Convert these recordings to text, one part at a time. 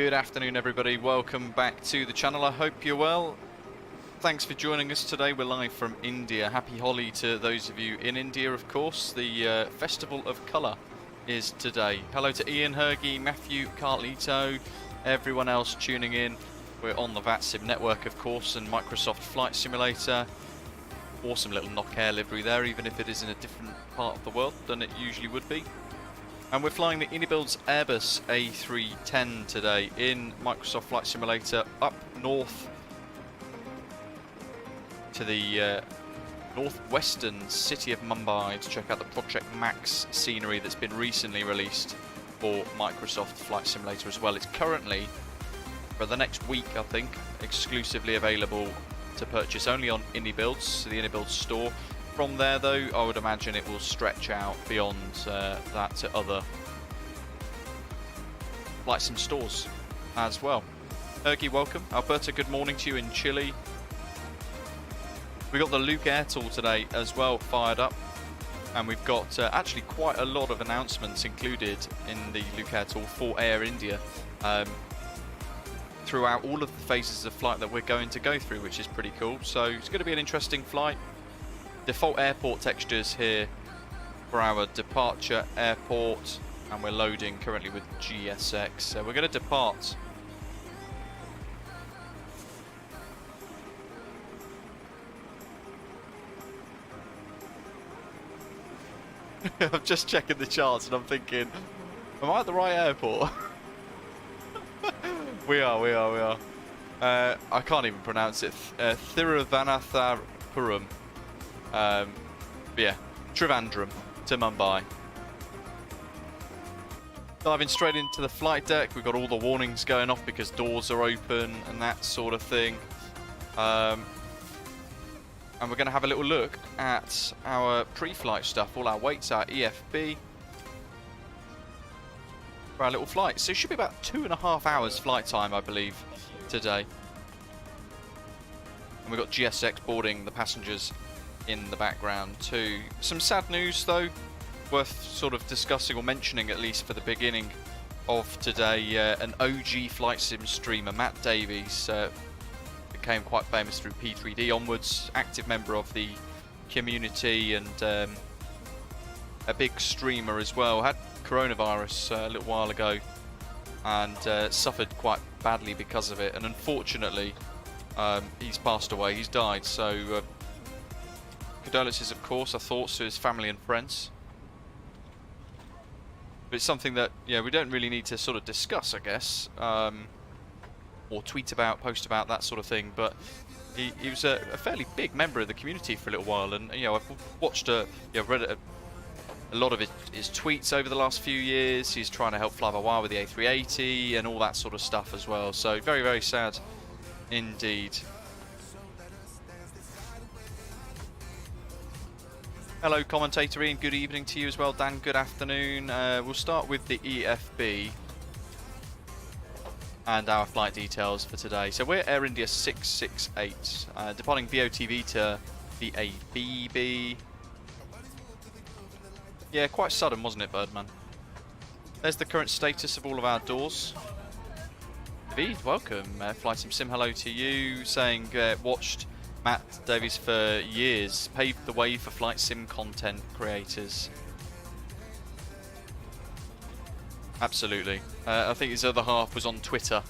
Good afternoon everybody, welcome back to the channel. I hope you're well. Thanks for joining us today. We're live from India. Happy Holi to those of you in India, of course. The Festival of Colour is today. Hello to Ian, Hergy, Matthew, Carlito, everyone else tuning in. We're on the VATSIM network, of course, and Microsoft Flight Simulator. Awesome little Nock Air livery there, even if it is in a different part of the world than it usually would be. And we're flying the iniBuilds Airbus A310 today in Microsoft Flight Simulator up north to the northwestern city of Mumbai to check out the ProjectMax scenery that's been recently released for Microsoft Flight Simulator as well. It's currently, for the next week I think, exclusively available to purchase only on iniBuilds, so the iniBuilds store. From there though, I would imagine it will stretch out beyond that to other Flight Sim stores as well. Ergy, welcome. Alberta, good morning to you in Chile. We got the Luke Air Tool today as well fired up, and we've got actually quite a lot of announcements included in the Luke Air Tool for Air India throughout all of the phases of flight that we're going to go through, which is pretty cool. So it's going to be an interesting flight. Default airport textures here for our departure airport, and we're loading currently with GSX. So we're going to depart. I'm just checking the charts and I'm thinking, am I at the right airport? We are. I can't even pronounce it. Thiruvananthapuram. Yeah, Trivandrum to Mumbai. Diving straight into the flight deck. We've got all the warnings going off because doors are open and that sort of thing. And we're going to have a little look at our pre-flight stuff, all our weights, our EFB for our little flight. So it should be about 2.5 hours flight time, I believe, today. And we've got GSX boarding the passengers in the background too. Some sad news though, worth sort of discussing or mentioning at least for the beginning of today. An OG Flight Sim streamer, Matt Davies, became quite famous through P3D onwards, active member of the community and a big streamer as well. Had coronavirus a little while ago and suffered quite badly because of it, and unfortunately he's passed away, he's died. So condolences, of course, our thoughts to his family and friends. But it's something that, yeah, we don't really need to sort of discuss, I guess, or tweet about, post about, that sort of thing. But he was a fairly big member of the community for a little while, and you know, I've watched read a lot of his tweets over the last few years. He's trying to help fly by wire with the A380 and all that sort of stuff as well. So very, very sad indeed. Hello commentator Ian, good evening to you as well. Dan, good afternoon. We'll start with the EFB and our flight details for today. So we're Air India 668, departing VOTV to VABB. Yeah, quite sudden, wasn't it, Birdman? There's the current status of all of our doors. David, welcome. Flight Sim, hello to you, saying watched Matt Davies for years, paved the way for Flight Sim content creators. Absolutely. I think his other half was on Twitter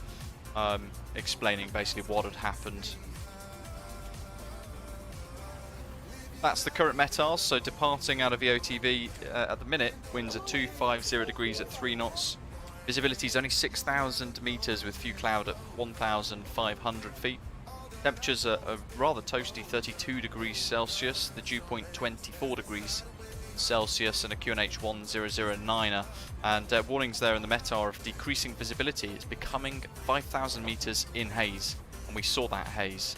explaining basically what had happened. That's the current METARs, so departing out of VOTV at the minute, winds are 250 degrees at 3 knots. Visibility is only 6,000 meters with few cloud at 1,500 feet. Temperatures are rather toasty, 32 degrees Celsius, the dew point 24 degrees Celsius, and a QNH 1009er. And warnings there in the METAR of decreasing visibility. It's becoming 5,000 meters in haze, and we saw that haze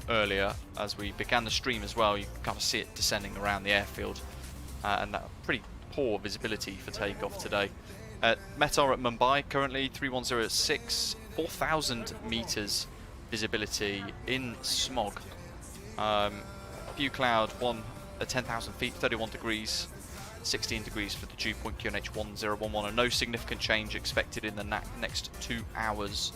earlier as we began the stream as well. You can kind of see it descending around the airfield, and that pretty poor visibility for takeoff today. METAR at Mumbai currently 310 at 6, 4,000 meters visibility in smog. Few cloud, 10,000 feet, 31 degrees 16 degrees for the dew point QNH 1011, and no significant change expected in the next 2 hours.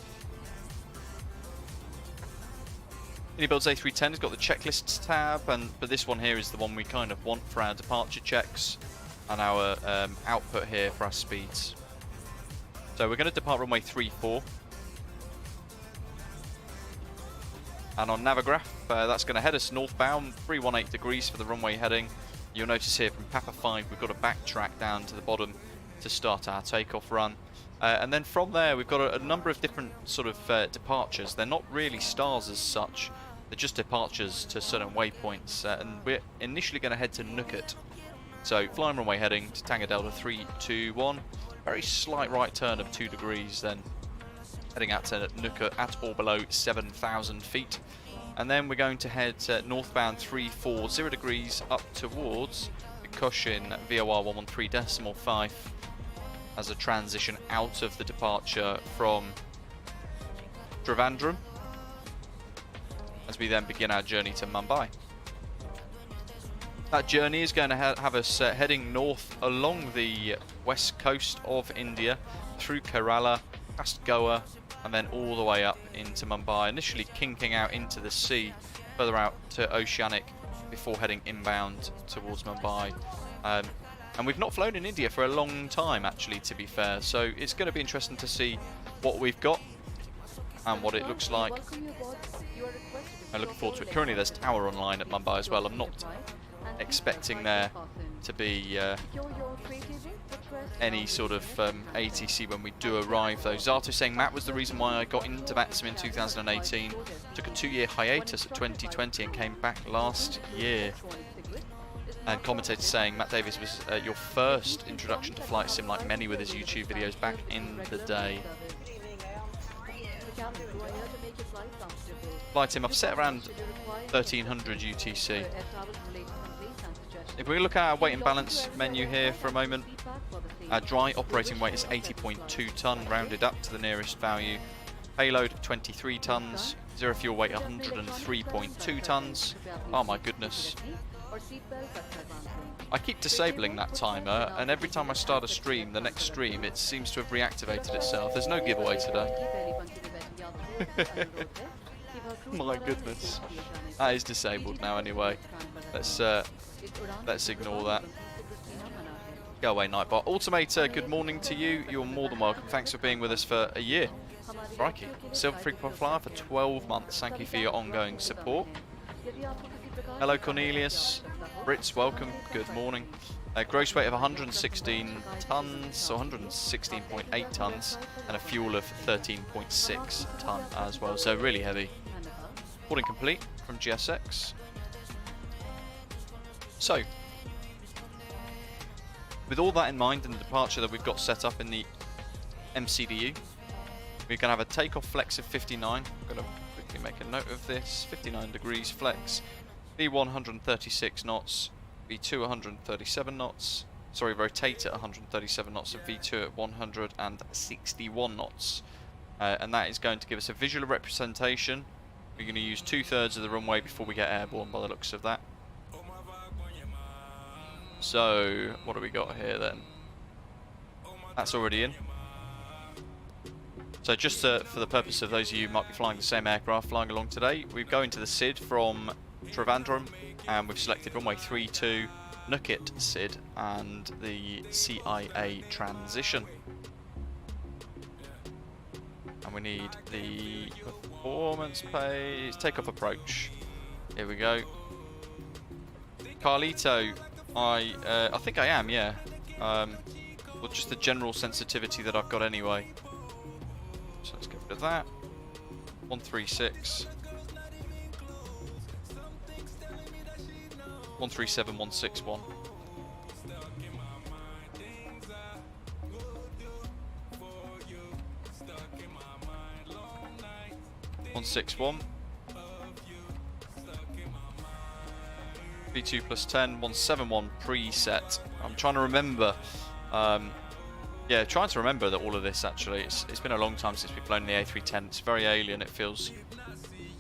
iniBuilds A310 has got the checklists tab, but this one here is the one we kind of want for our departure checks and our output here for our speeds. So we're going to depart runway 34. And on Navigraph, that's going to head us northbound, 318 degrees for the runway heading. You'll notice here from Papa 5 we've got to backtrack down to the bottom to start our takeoff run. And then from there we've got a number of different sort of departures. They're not really stars as such, they're just departures to certain waypoints. And we're initially going to head to Newquart. So flying runway heading to Tango Delta 321. Very slight right turn of 2 degrees, then heading out to Newquart at or below 7,000 feet. And then we're going to head northbound 340 degrees up towards the Cushion VOR 113.5 as a transition out of the departure from Trivandrum, as we then begin our journey to Mumbai. That journey is going to have us heading north along the west coast of India, through Kerala, past Goa, and then all the way up into Mumbai, initially kinking out into the sea, further out to Oceanic, before heading inbound towards Mumbai. And we've not flown in India for a long time, actually, to be fair, so it's going to be interesting to see what we've got and what it looks like. I'm looking forward to it. Currently there's tower online at Mumbai as well. I'm not expecting there to be any sort of ATC when we do arrive though. Zato saying Matt was the reason why I got into VATSIM in 2018, took a 2-year hiatus at 2020 and came back last year. And commentator saying Matt Davies was your first introduction to flight sim, like many with his YouTube videos back in the day. Flight sim I've set around 1300 UTC. If we look at our weight and balance menu here for a moment, our dry operating weight is 80.2 tonne, rounded up to the nearest value. Payload 23 tonnes, zero fuel weight 103.2 tonnes. Oh my goodness. I keep disabling that timer, and every time I start a stream, the next stream, it seems to have reactivated itself. There's no giveaway today. My goodness. That is disabled now anyway. Let's ignore that. Go away, Nightbot. Ultimator, good morning to you. You're more than welcome. Thanks for being with us for a year. Crikey. Silver Frequent Flyer for 12 months. Thank you for your ongoing support. Hello, Cornelius. Brits, welcome. Good morning. Gross weight of 116 tonnes, so 116.8 tonnes, and a fuel of 13.6 tonne as well. So really heavy. Boarding complete from GSX. So, with all that in mind and the departure that we've got set up in the MCDU, we're going to have a takeoff flex of 59. I'm going to quickly make a note of this. 59 degrees flex. V1 136 knots. V2 137 knots. Sorry, rotate at 137 knots and V2 at 161 knots. And that is going to give us a visual representation. We're going to use 2/3 of the runway before we get airborne by the looks of that. So, what do we got here then? That's already in. So just for the purpose of those of you who might be flying the same aircraft flying along today, we go into the SID from Trivandrum, and we've selected runway 32, Newquart SID, and the CIA transition. And we need the performance page, takeoff approach. Here we go. Carlito, I think I am, yeah. Well, just the general sensitivity that I've got anyway. So let's get rid of that. 136. 137, 161. V2 plus 10, 171 preset. I'm trying to remember. Yeah, trying to remember that all of this actually. It's been a long time since we've flown the A310. It's very alien. It feels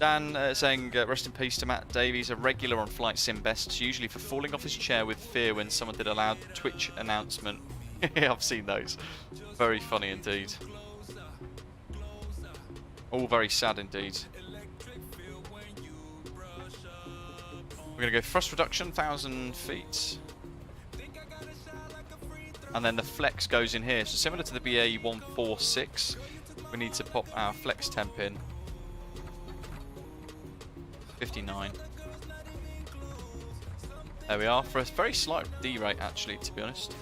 Dan saying, rest in peace to Matt Davies, a regular on Flight Sim Bests, usually for falling off his chair with fear when someone did a loud Twitch announcement. I've seen those. Very funny indeed. All very sad indeed. We're going to go thrust reduction, 1,000 feet. And then the flex goes in here. So similar to the BA146, we need to pop our flex temp in. 59. There we are, for a very slight D-rate actually, to be honest.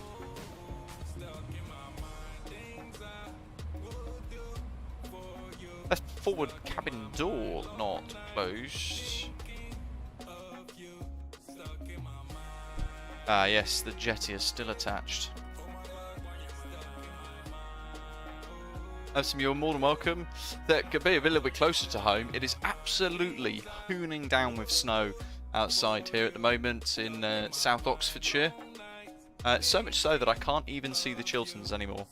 Left forward cabin door not closed. Ah yes, the jetty is still attached. You're more than welcome. That could be a little bit closer to home. It is absolutely hooning down with snow outside here at the moment in South Oxfordshire. So much so that I can't even see the Chilterns anymore.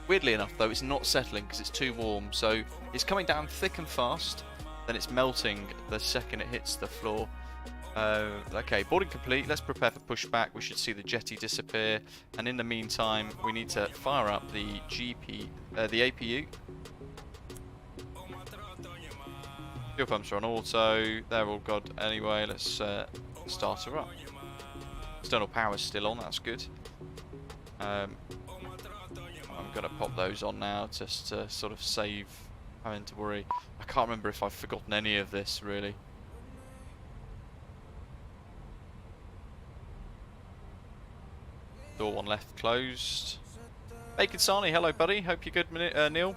Weirdly enough though, it's not settling because it's too warm. So it's coming down thick and fast, then it's melting the second it hits the floor. Okay, boarding complete. Let's prepare for pushback. We should see the jetty disappear, and in the meantime, we need to fire up the the APU. Fuel pumps are on auto. They're all good anyway. Let's start her up. External power's still on. That's good. I'm gonna pop those on now just to sort of save having to worry. I can't remember if I've forgotten any of this really. Door one left closed. Bacon Sani, hello buddy. Hope you're good, Neil.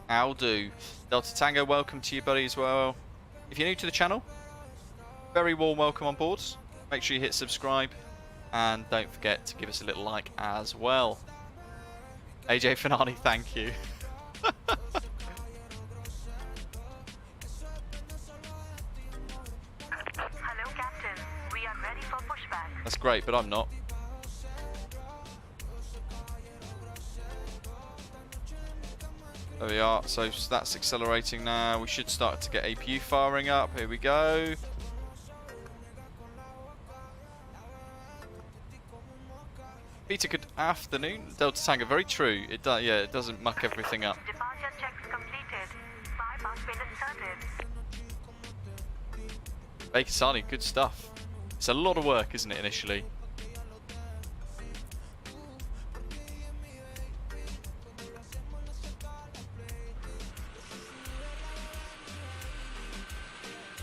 How do? Delta Tango, welcome to you buddy as well. If you're new to the channel, very warm welcome on board. Make sure you hit subscribe and don't forget to give us a little like as well. AJ Fanani, thank you. That's great, but I'm not. There we are. So that's accelerating now. We should start to get APU firing up. Here we go. Peter, good afternoon. Delta Tango, very true. It does, yeah, it doesn't muck everything up. Departure checks completed. 5 bus minutes started. Bacon Sani, good stuff. It's a lot of work, isn't it, initially?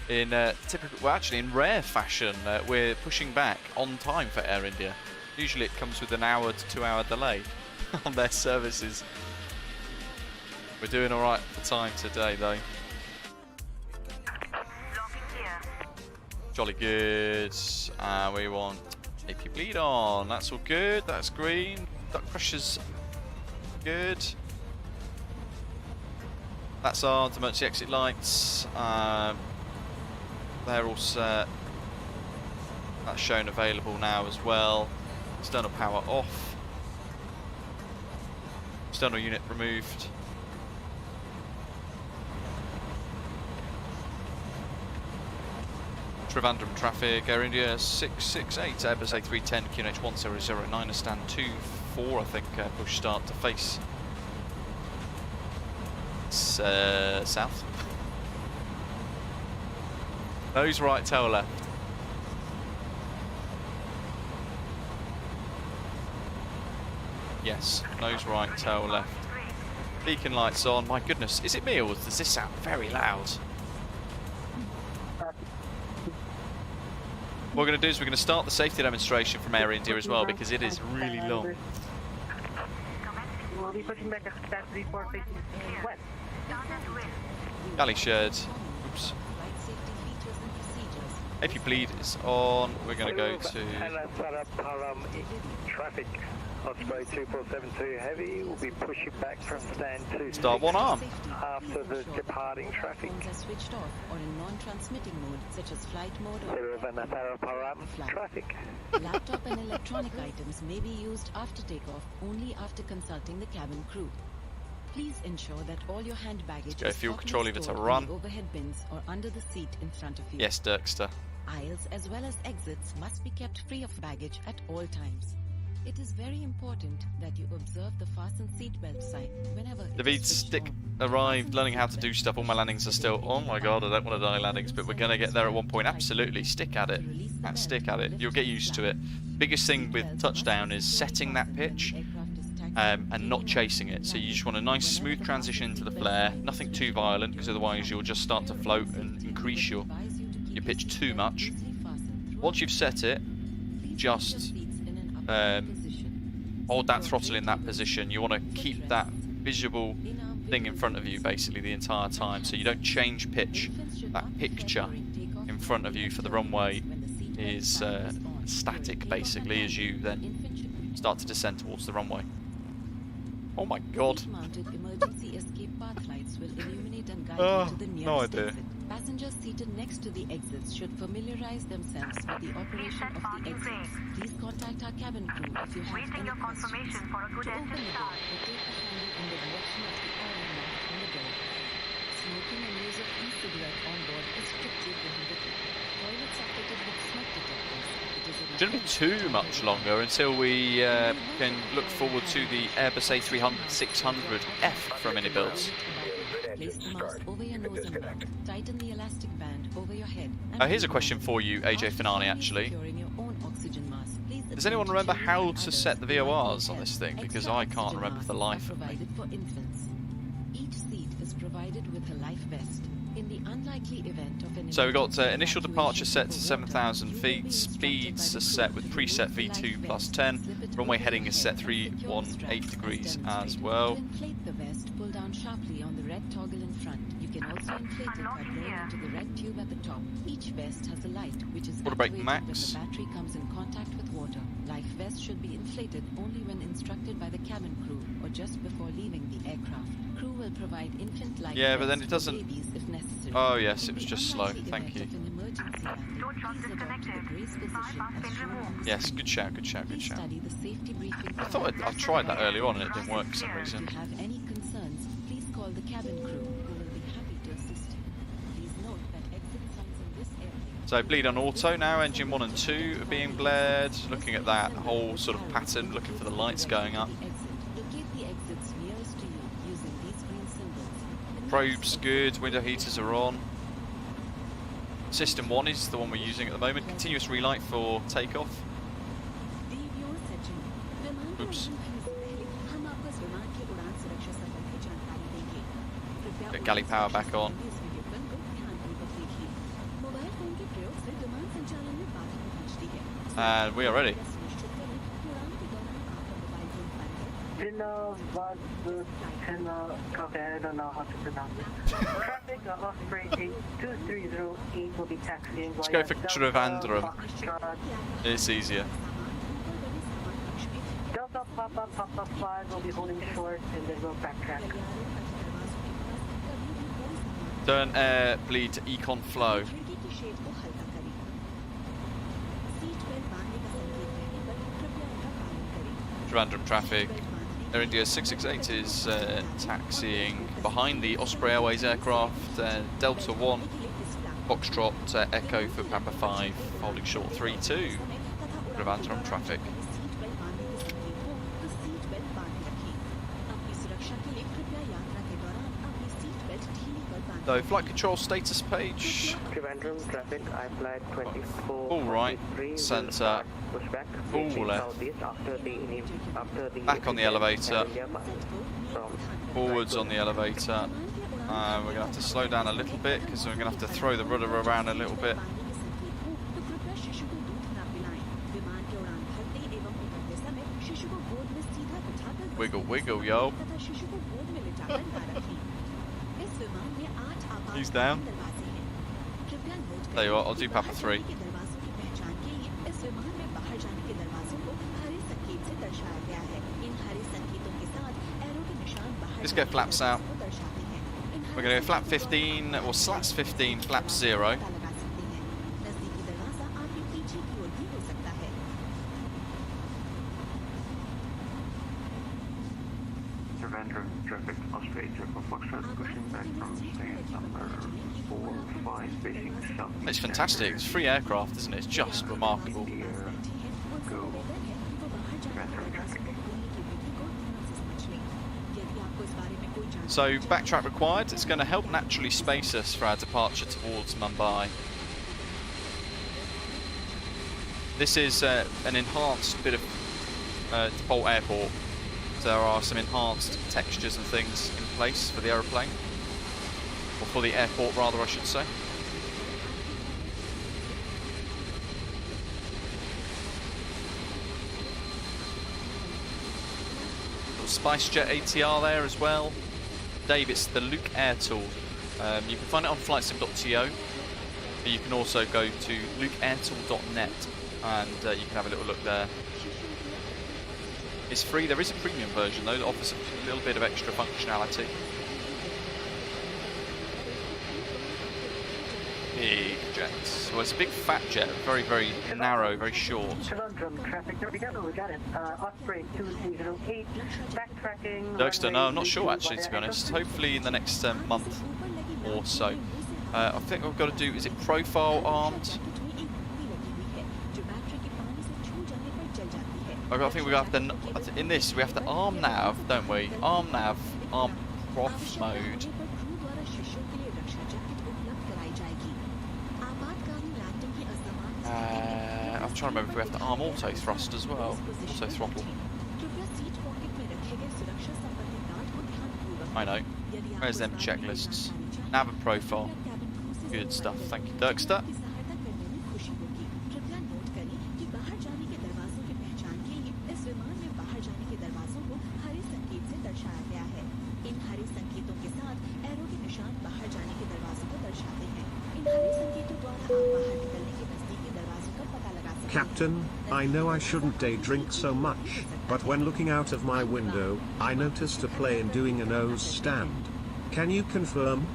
In typical, well, actually, in rare fashion, we're pushing back on time for Air India. Usually, it comes with an hour to 2 hour delay on their services. We're doing all right for time today, though. Jolly good. We want AP bleed on. That's all good. That's green. Duct pressure's good. That's our emergency exit lights. They're all set. That's shown available now as well. External power off. External unit removed. Trivandrum traffic, Air India 668, Airbus A310, QNH 1009, a stand 24, I think, push start to face south. Nose right, tail left. Yes, nose right, tail left. Beacon lights on. My goodness, is it me or does this sound very loud? What we're going to do is we're going to start the safety demonstration from Air India as well because it is really long. Galley shared. Oops. AP bleed is on. We're going to go to... traffic Osprey 2472 Heavy will be pushing back from stand 2. Start one arm. After the departing traffic. Phones are switched off or in non-transmitting mode, such as flight mode or traffic. Laptop and electronic items may be used after takeoff only after consulting the cabin crew. Please ensure that all your hand baggage go is fuel properly control lever to stored in run. the overhead bins or under the seat in front of you. Yes, Dirkster. Aisles as well as exits must be kept free of baggage at all times. It is very important that you observe the fasten seatbelt sign whenever it David is switched Stick on. arrived, learning how to do stuff. All my landings are still, oh my god, I don't want to die landings, but we're going to get there at one point. Absolutely, stick at it. Stick at it. You'll get used to it. Biggest thing with touchdown is setting that pitch and not chasing it. So you just want a nice smooth transition into the flare, nothing too violent, because otherwise you'll just start to float and increase your pitch too much. Once you've set it, just hold that throttle in that position. You want to keep that visible thing in front of you basically the entire time, so you don't change pitch. That picture in front of you for the runway is static basically as you then start to descend towards the runway. Oh my god. Mounted emergency escape path lights will illuminate and guide you to the nearest no idea. exit. Passengers seated next to the exits should familiarize themselves with the operation of the exits. Please contact our cabin crew if you have Waiting any your questions. confirmation for a good To open engine the door, start. rotate the handle in the direction of the arrow mark on the door. Smoking and use of e-cigarette on board is strictly prohibited. Toilets are fitted with smoke detectors. It is an Shouldn't be too much longer until we can look forward to the Airbus A310-600F from iniBuilds. Place the mask over your nose and mouth. Tighten the elastic band over your head. Here's a question for you, AJ Finani, actually. Does anyone remember how to set the VORs on this thing? Because I can't remember for the life of me. Each seat is provided with a life vest. In the unlikely event of an So we've got emergency initial departure set to evacuation 7,000 program, feet, speeds are set with preset V2 plus 10, runway heading is set 318 degrees as well. To inflate the vest, pull down sharply on the red toggle in front. You can also inflate it by blowing into the red tube at the top. Each vest has a light, which is Water brake activated max. when the battery comes in contact with water. Life vest should be inflated only when instructed by the cabin crew or just before leaving the aircraft. Crew will provide infant life Yeah, but then vests it doesn't- for babies if necessary. Oh yes, it was In just the slow, unlikely thank event you. of an emergency landing, Door trunk please adopt disconnected. the brace position Bypass as been shown on removed. the Yes, slide. good shout, good shout, good Please shout. study the safety briefing. I thought I tried that earlier on and it didn't work for some If reason. you have any concerns, please call the cabin crew, who will be happy to assist you. Please note that exit signs in this area. So bleed on auto now, engine 1 and 2 are being blared. Looking at that whole sort of pattern, looking for the lights going up. Locate the exits nearest to you using these green symbols. Probes good, window heaters are on. System 1 is the one we're using at the moment. Continuous relight for takeoff. Oops. Get galley power back on. And we are ready. Traffic Osprey 2308 will be taxiing. Let's go for Trivandrum. It's easier. Delta Papa 5 will be holding short and then we'll backtrack. Turn air, bleed to econ flow. Trivandrum traffic. Air India 668 is taxiing behind the Osprey Airways aircraft. Delta 1, Foxtrot Echo for Papa 5, holding short 3-2. Trivandrum traffic. So flight control status page. Trivandrum traffic, I flight 24. All right, centre, Pushback. full left. After the Back on the elevator. From Forwards on the elevator. We're going to have to slow down a little bit because we're going to have to throw the rudder around a little bit. Wiggle, wiggle, yo. He's down. Tell you what, I'll do Papa 3. Let's get flaps out. We're going to go flap 15, or slats 15, flap 0. Trivandrum traffic, Australia, Triple Foxtrot, pushing back from stand number 45, facing south. It's fantastic. It's free aircraft, isn't it? It's just remarkable. Go. Trivandrum traffic. So backtrack required. It's going to help naturally space us for our departure towards Mumbai. This is an enhanced bit of default airport. There are some enhanced textures and things in place for the aeroplane, or for the airport rather, I should say. Little SpiceJet ATR there as well. Dave, it's the Luke Air tool. You can find it on flightsim.to, but you can also go to lukeairtool.net and you can have a little look there. It's free. There is a premium version though that offers a little bit of extra functionality. Big jets. Well, it's a big fat jet, very, very narrow, very short. Trivandrum traffic, there we go, we got it. Osprey 2308, backtracking. Dirkster, no, I'm not sure actually, to be honest. Hopefully in the next month or so. I think what we've got to do, is it profile armed? I think we have to, in this, we have to arm nav, don't we? Arm nav, arm prof mode. I'm trying to remember if we have to arm auto thrust as well. Auto throttle. I know. Where's them checklists? Nav and profile. Good stuff. Thank you, Dirkster. Captain, I know I shouldn't day drink so much, but when looking out of my window, I noticed a plane doing a nose stand. Can you confirm?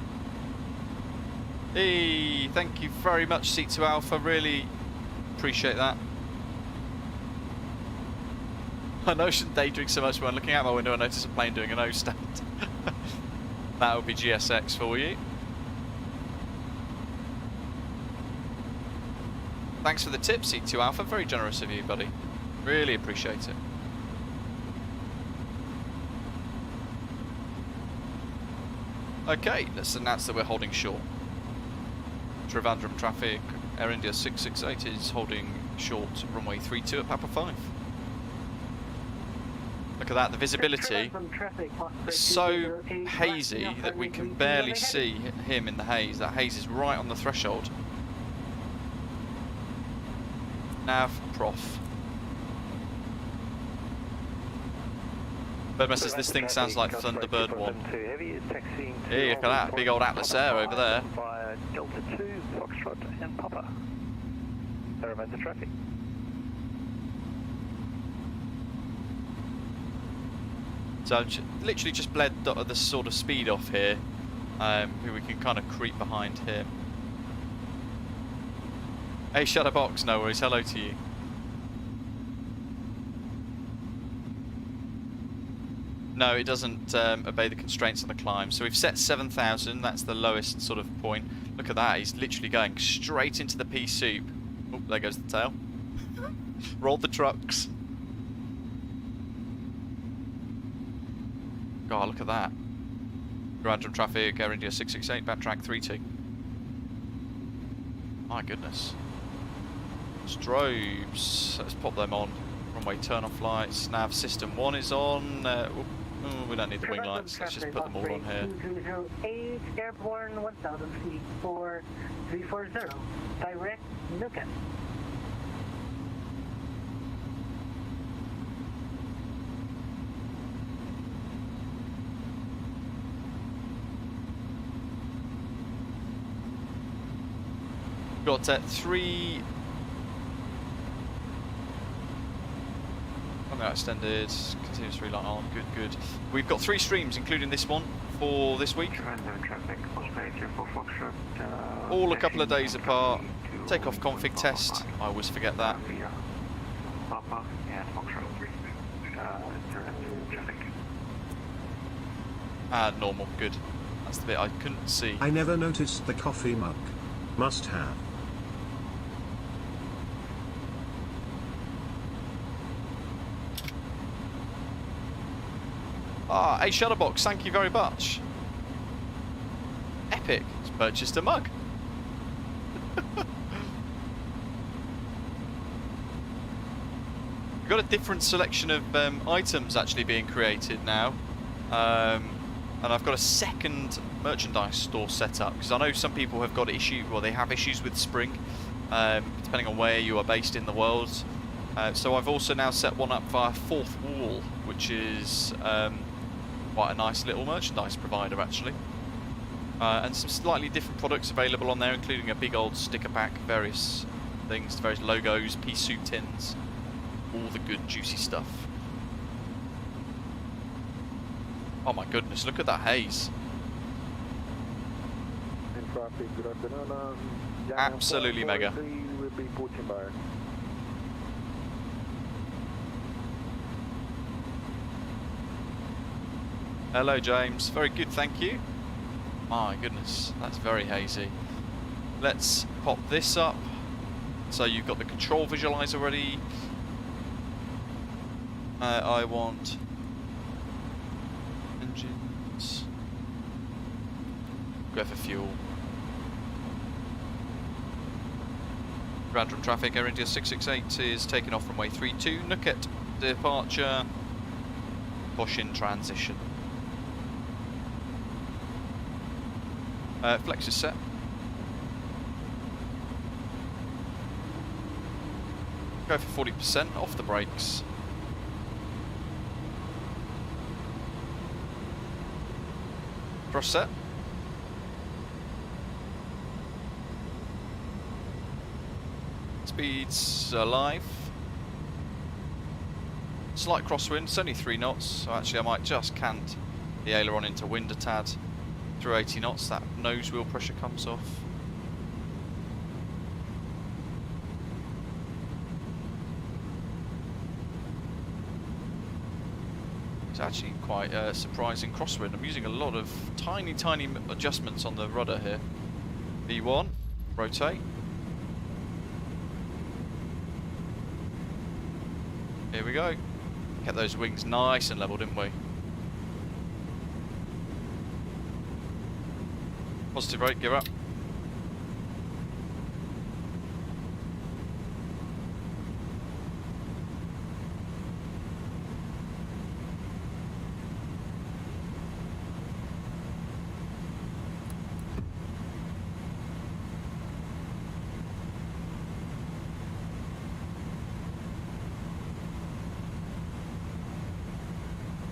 Hey, thank you very much, C2 Alpha. Really appreciate that. I know I shouldn't day drink so much, but when looking out my window, I noticed a plane doing a nose stand. That would be GSX for you. Thanks for the tip, C2 Alpha. Very generous of you, buddy. Really appreciate it. Okay, let's announce that we're holding short. Trivandrum traffic, Air India 668 is holding short runway 32 at Papa 5. Look at that, the visibility is so hazy that we can barely see him in the haze. That haze is right on the threshold. Nav, prof. Birdman says this thing sounds like Thunderbird 1. Hey, look at that, big old Atlas Air over there. Delta 2, Foxtrot and Papa. There remains the traffic. So I've literally just bled the sort of speed off here, we can kind of creep behind him. Hey, Shutterbox, no worries, hello to you. No, it doesn't obey the constraints on the climb. So we've set 7,000, that's the lowest sort of point. Look at that, he's literally going straight into the pea soup. Oh, there goes the tail. Roll the trucks. God, look at that. Trivandrum traffic, Air India 668, backtrack 32. My goodness. Strobes, let's pop them on. Runway turn off lights, nav system 1 is on. We don't need the wing lights, let's just put them all on here. 2008, airborne 1000 feet for 340, direct Nuket. Got 3. No, extended, continuous relight on, good. We've got 3 streams, including this one, for this week. Trivandrum traffic, Osprey 34 Foxtrot. All a couple of days apart. to Takeoff config test, Papa, I always forget that. via Papa and Foxtrot. Trivandrum traffic. Normal, good. That's the bit I couldn't see. I never noticed the coffee mug. Must have. Hey Shutterbox, thank you very much. Epic, it's purchased a mug. We've got a different selection of items actually being created now. And I've got a second merchandise store set up because I know some people have got issues, well, they have issues with Spring, depending on where you are based in the world. So I've also now set one up via Fourth Wall, which is quite a nice little merchandise provider actually. And some slightly different products available on there, including a big old sticker pack, various things, various logos, pea soup tins, all the good juicy stuff. Oh my goodness, look at that haze. Absolutely mega. Hello James, very good, thank you. My goodness, that's very hazy. Let's pop this up. So you've got the control visualizer ready. I want engines. Go for fuel. Random traffic, Air India 668 is taking off from runway 32. Nugget departure. Push in transition. Flex is set. Go for 40% off the brakes. Thrust set. Speeds alive. Slight crosswind, it's only 3 knots, so actually I might just cant the aileron into wind a tad. Through 80 knots, that nose wheel pressure comes off. It's actually quite a surprising crosswind. I'm using a lot of tiny adjustments on the rudder here. V1, rotate. Here we go. Kept those wings nice and level, didn't we? Positive rate, gear up.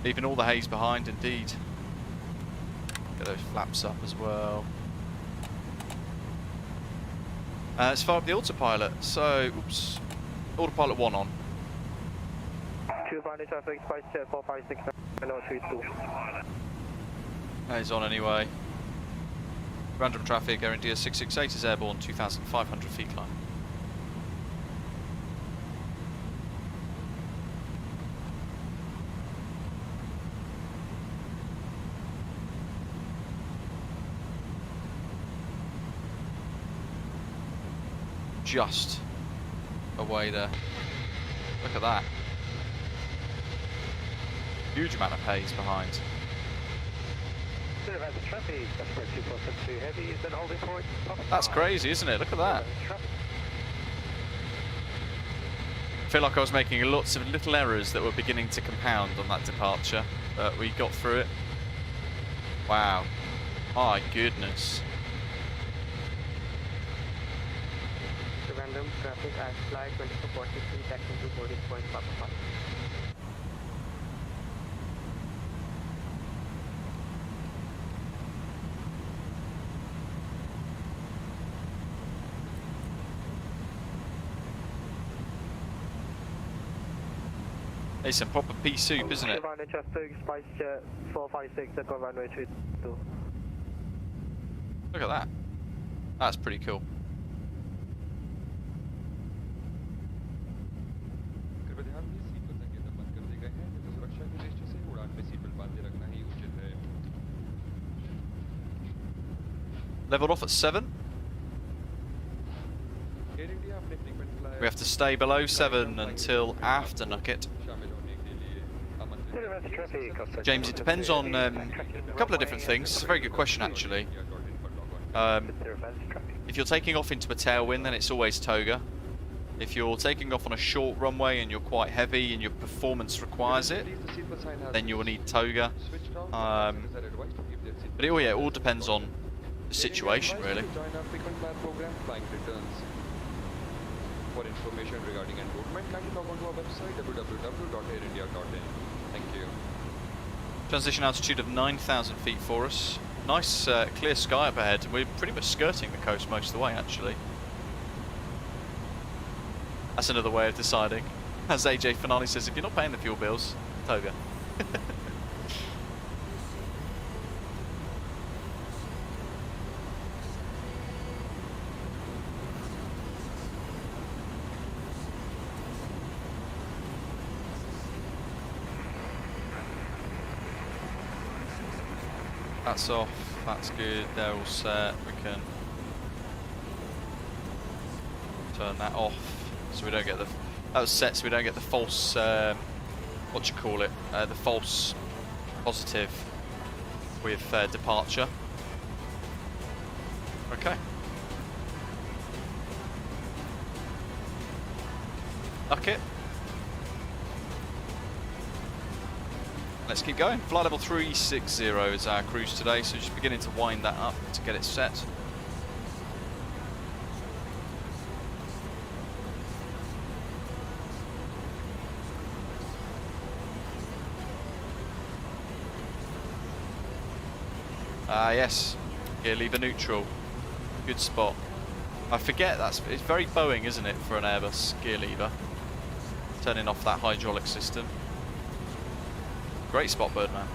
Leaving all the haze behind, indeed. Get those flaps up as well. Let's fire up the autopilot. So, oops, autopilot 1 on. He's on anyway. Random traffic, Air India 668 is airborne, 2,500 feet climb. Just away there. Look at that. Huge amount of haze behind. That's crazy, isn't it? Look at that. I feel like I was making lots of little errors that were beginning to compound on that departure, but we got through it. Wow. My goodness. Trivandrum traffic at flight 2443 taxing to boarding point Papa. It's some proper pea soup, isn't it? Spice Jet 456 at runway 32. Look at that. That's pretty cool. Leveled off at 7. We have to stay below 7 until after Nugget. James, it depends on a couple of different things. It's a very good question, actually. If you're taking off into a tailwind, then it's always toga. If you're taking off on a short runway and you're quite heavy and your performance requires it, then you will need toga. But it all depends on the situation, really. For information regarding enrollment, kindly log on to our website www.airindia.in. Thank you. Transition altitude of 9,000 feet for us. Nice clear sky up ahead. We're pretty much skirting the coast most of the way, actually. That's another way of deciding. As AJ Finale says, if you're not paying the fuel bills, toga. That's off, that's good, they're all set, we can turn that off so we don't get the, that was set so we don't get the false, the false positive with departure. Okay. Okay. Let's keep going. Flight level 360 is our cruise today, so just beginning to wind that up to get it set. Yes, gear lever neutral. Good spot. I forget it's very Boeing, isn't it, for an Airbus gear lever? Turning off that hydraulic system. Great spot, Birdman.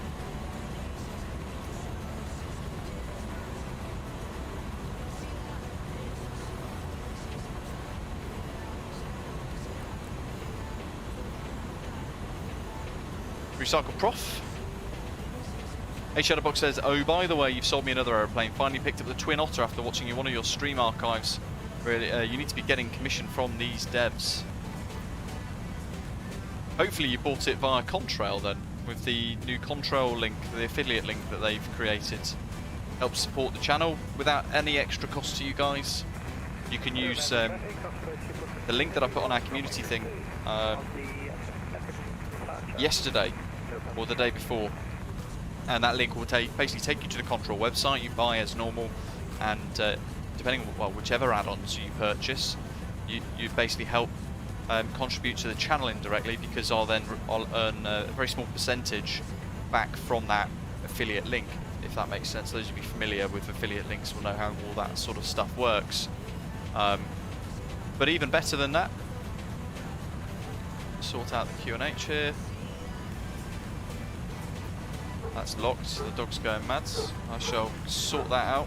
Recycle Prof. A Shadowbox says, oh, by the way, you've sold me another aeroplane. Finally picked up the Twin Otter after watching one of your stream archives. Really, you need to be getting commission from these devs. Hopefully you bought it via Contrail then, with the new Contrail link, the affiliate link that they've created. Helps support the channel without any extra cost to you guys. You can use the link that I put on our community thing yesterday or the day before, and that link will basically take you to the Contrail website. You buy as normal, and depending on whichever add-ons you purchase, you basically help contribute to the channel indirectly, because I'll earn a very small percentage back from that affiliate link, if that makes sense. Those of you familiar with affiliate links will know how all that sort of stuff works. But even better than that, sort out the QNH here. That's locked, so the dog's going mad. I shall sort that out.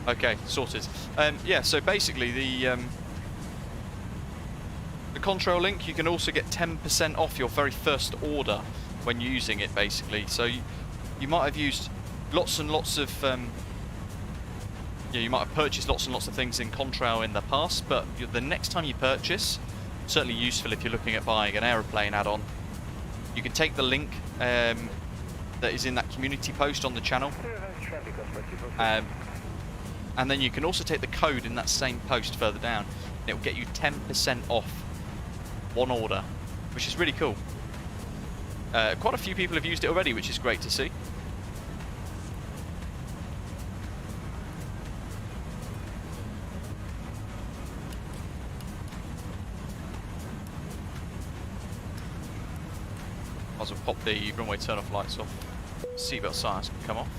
Okay, sorted. Yeah, so basically the Contrail link, you can also get 10% off your very first order when using it, basically. So you might have used lots and lots of you might have purchased lots and lots of things in Contrail in the past, but the next time you purchase, certainly useful if you're looking at buying an aeroplane add-on, you can take the link that is in that community post on the channel. And then you can also take the code in that same post further down, and it will get you 10% off one order, which is really cool. Quite a few people have used it already, which is great to see. Might as well pop the runway turn-off lights off. Seatbelt signs can come off.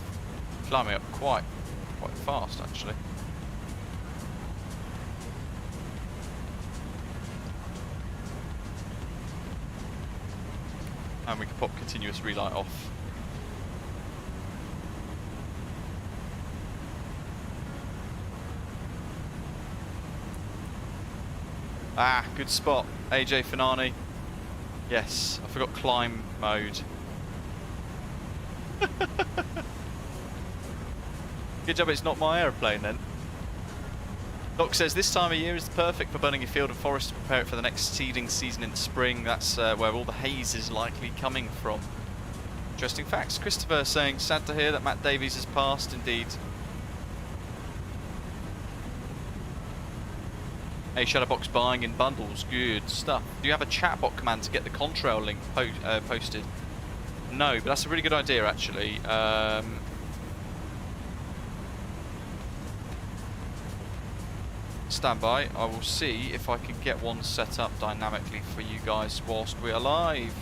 Climbing up quite fast, actually. And we can pop continuous relight off. Ah, good spot, AJ Fanani. Yes, I forgot climb mode. Good job it's not my aeroplane then. Doc says this time of year is perfect for burning your field and forest to prepare it for the next seeding season in the spring. That's where all the haze is likely coming from. Interesting facts. Christopher saying, sad to hear that Matt Davies has passed indeed. A Shadowbox buying in bundles, good stuff. Do you have a chatbot command to get the Contrail link posted? No, but that's a really good idea actually. Stand by, I will see if I can get one set up dynamically for you guys whilst we are live.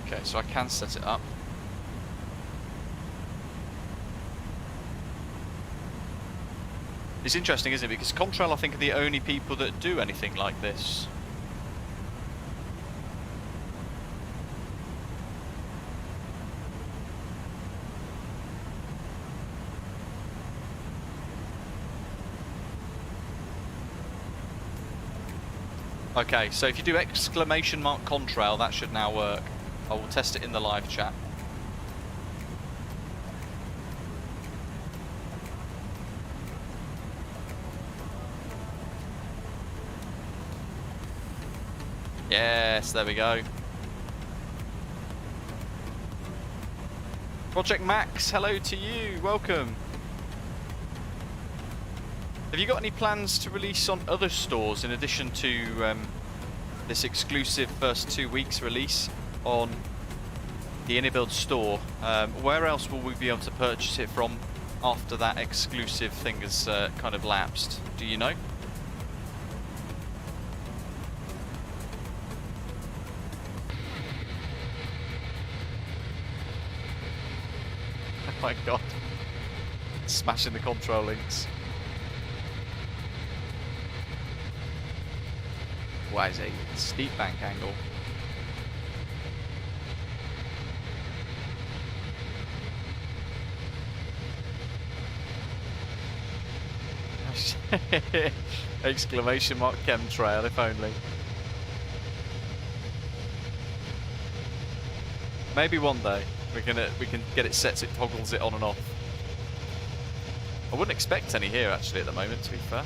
Okay, so I can set it up. It's interesting, isn't it? Because Contrail, I think, are the only people that do anything like this. Okay, so if you do exclamation mark Contrail, that should now work. I will test it in the live chat. Yes, there we go. Project Max, hello to you, welcome. Have you got any plans to release on other stores in addition to this exclusive first 2 weeks release on the iniBuilds store? Where else will we be able to purchase it from after that exclusive thing has kind of lapsed? Do you know? Oh my god. Smashing the control links. Why is it a steep bank angle? Exclamation mark chemtrail, if only. Maybe one day we can get it set so it toggles it on and off. I wouldn't expect any here actually at the moment, to be fair.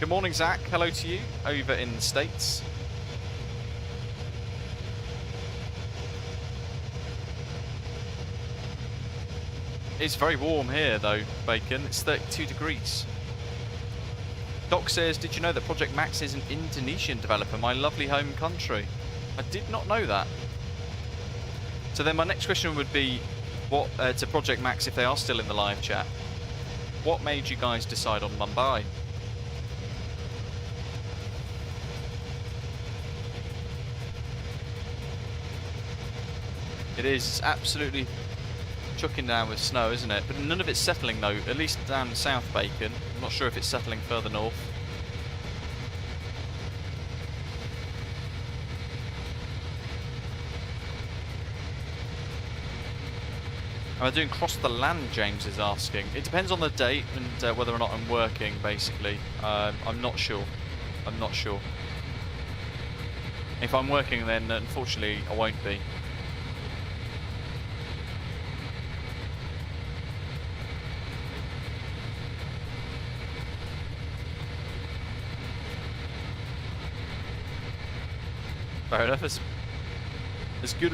Good morning, Zach. Hello to you over in the States. It's very warm here though, Bacon. It's 32 degrees. Doc says, did you know that Project Max is an Indonesian developer, my lovely home country? I did not know that. So then my next question would be, what to Project Max, if they are still in the live chat, What made you guys decide on Mumbai? It is. It's absolutely chucking down with snow, isn't it? But none of it's settling though, at least down South Bacon. I'm not sure if it's settling further north. Am I doing cross the land, James is asking. It depends on the date and whether or not I'm working, basically. I'm not sure. I'm not sure. If I'm working, then unfortunately I won't be. Fair enough. As good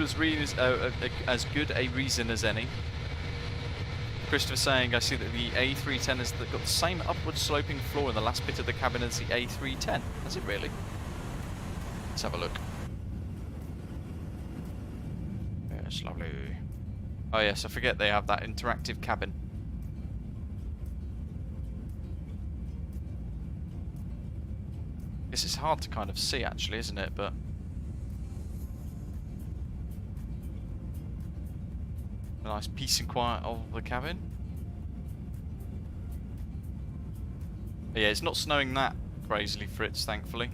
a reason as any. Christopher saying, I see that the A310 has got the same upward sloping floor in the last bit of the cabin as the A310. Has it really? Let's have a look. Yes, lovely. Oh yes, I forget they have that interactive cabin. This is hard to kind of see actually, isn't it? But a nice peace and quiet of the cabin. But yeah, it's not snowing that crazily, Fritz, thankfully.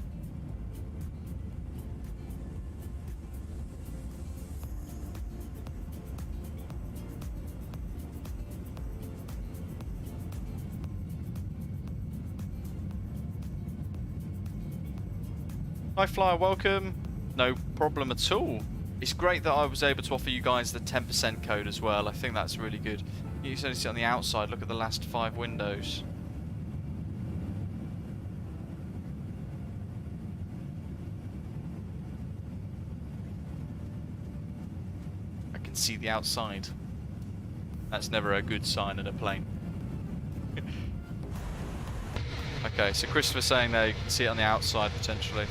Hi Flyer, welcome. No problem at all. It's great that I was able to offer you guys the 10% code as well. I think that's really good. You can only sit on the outside, look at the last 5 windows. I can see the outside. That's never a good sign in a plane. Okay, so Christopher's saying there you can see it on the outside potentially.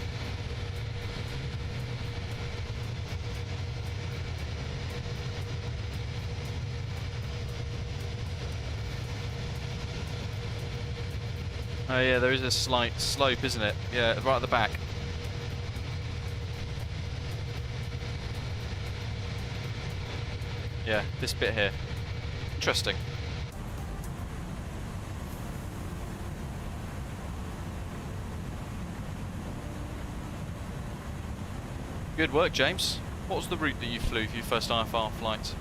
Oh yeah, there is a slight slope, isn't it? Yeah, right at the back. Yeah, this bit here. Interesting. Good work, James. What was the route that you flew for your first IFR flight?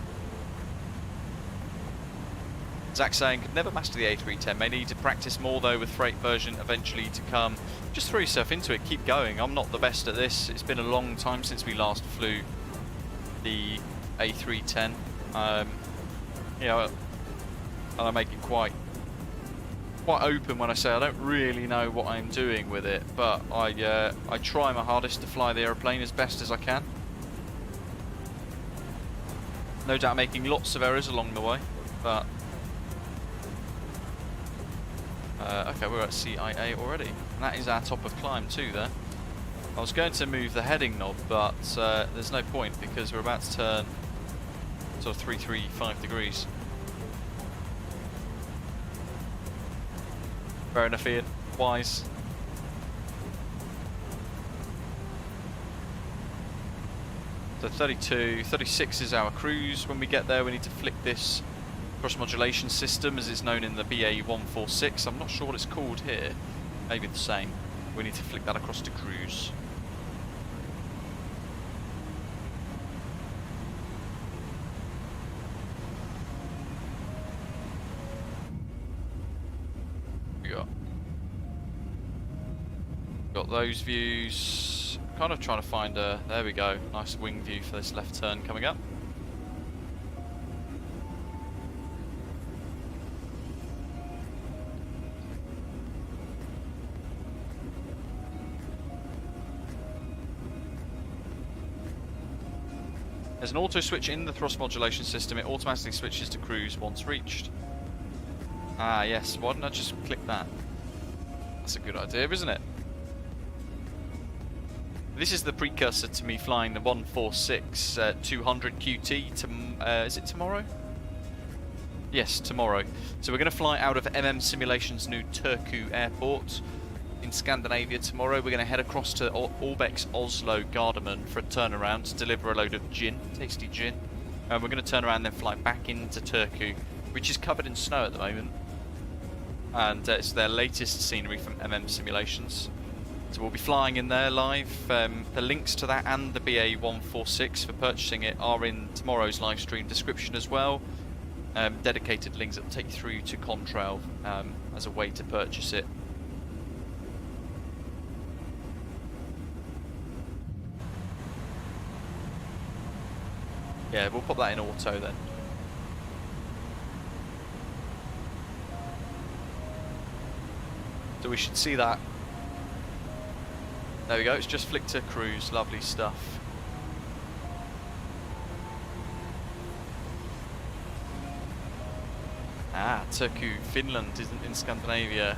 Zach saying, could never master the A310, may need to practice more though with freight version eventually to come. Just throw yourself into it, keep going. I'm not the best at this. It's been a long time since we last flew the A310. You know, and I make it quite open when I say I don't really know what I'm doing with it, but I try my hardest to fly the aeroplane as best as I can. No doubt making lots of errors along the way, but okay, we're at CIA already, and that is our top of climb too there. I was going to move the heading knob, but there's no point because we're about to turn sort of 335 degrees. Fair enough, Ian. Wise. So 32, 36 is our cruise. When we get there, we need to flick this cross modulation system, as it's known in the BA146. I'm not sure what it's called here. Maybe the same. We need to flick that across to cruise. Got those views. Kind of trying to find a, there we go, nice wing view for this left turn coming up. There's an auto switch in the thrust modulation system. It automatically switches to cruise once reached. Ah yes, why didn't I just click that? That's a good idea, isn't it? This is the precursor to me flying the 146 200 QT to, is it tomorrow? Yes, tomorrow. So we're going to fly out of Simulation's new Turku airport in Scandinavia tomorrow. We're going to head across to Orbex Oslo Gardermoen for a turnaround to deliver a load of gin, tasty gin. And we're going to turn around and then fly back into Turku, which is covered in snow at the moment. And it's their latest scenery from Simulations. So we'll be flying in there live. The links to that and the BA146 for purchasing it are in tomorrow's live stream description as well. Dedicated links that will take you through to Contrail as a way to purchase it. Yeah, we'll put that in auto then. So we should see that. There we go, it's just flicked to cruise, lovely stuff. Ah, Turku, Finland isn't in Scandinavia.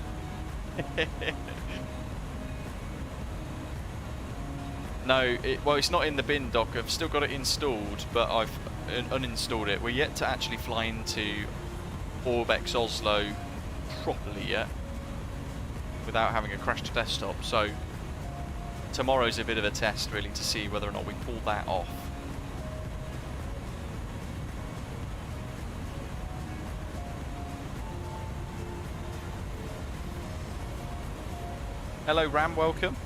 No, well, it's not in the bin dock. I've still got it installed, but I've uninstalled it. We're yet to actually fly into Orbex Oslo properly yet, without having a crashed desktop. So tomorrow's a bit of a test, really, to see whether or not we pull that off. Hello, Ram. Welcome.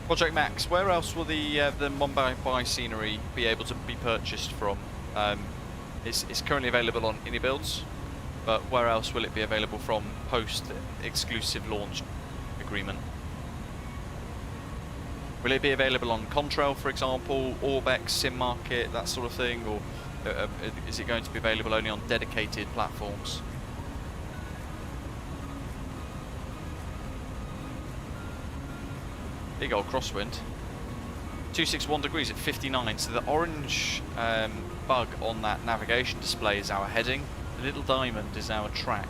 Project Max, where else will the Mumbai scenery be able to be purchased from? It's currently available on iniBuilds, but where else will it be available from post exclusive launch agreement? Will it be available on Contrail, for example, Orbex, Sim Market, that sort of thing, or is it going to be available only on dedicated platforms? Big old crosswind. 261 degrees at 59, so the orange bug on that navigation display is our heading, the little diamond is our track.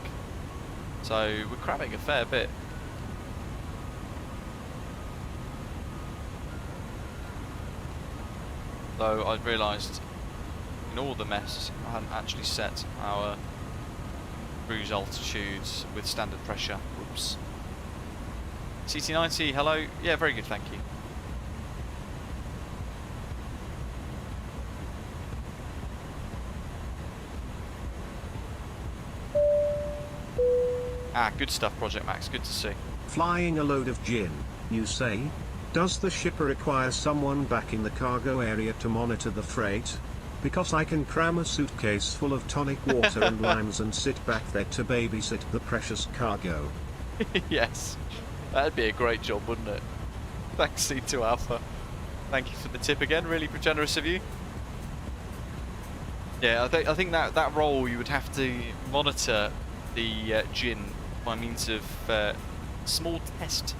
So we're crabbing a fair bit. Though I realised in all the mess I hadn't actually set our cruise altitudes with standard pressure. Whoops. CT90, hello. Yeah, very good, thank you. Ah, good stuff, Project Max. Good to see. Flying a load of gin, you say? Does the shipper require someone back in the cargo area to monitor the freight? Because I can cram a suitcase full of tonic water and limes and sit back there to babysit the precious cargo. Yes. That'd be a great job, wouldn't it? Thanks, C2 Alpha. Thank you for the tip again, really generous of you. Yeah, I think that role you would have to monitor the gin by means of small test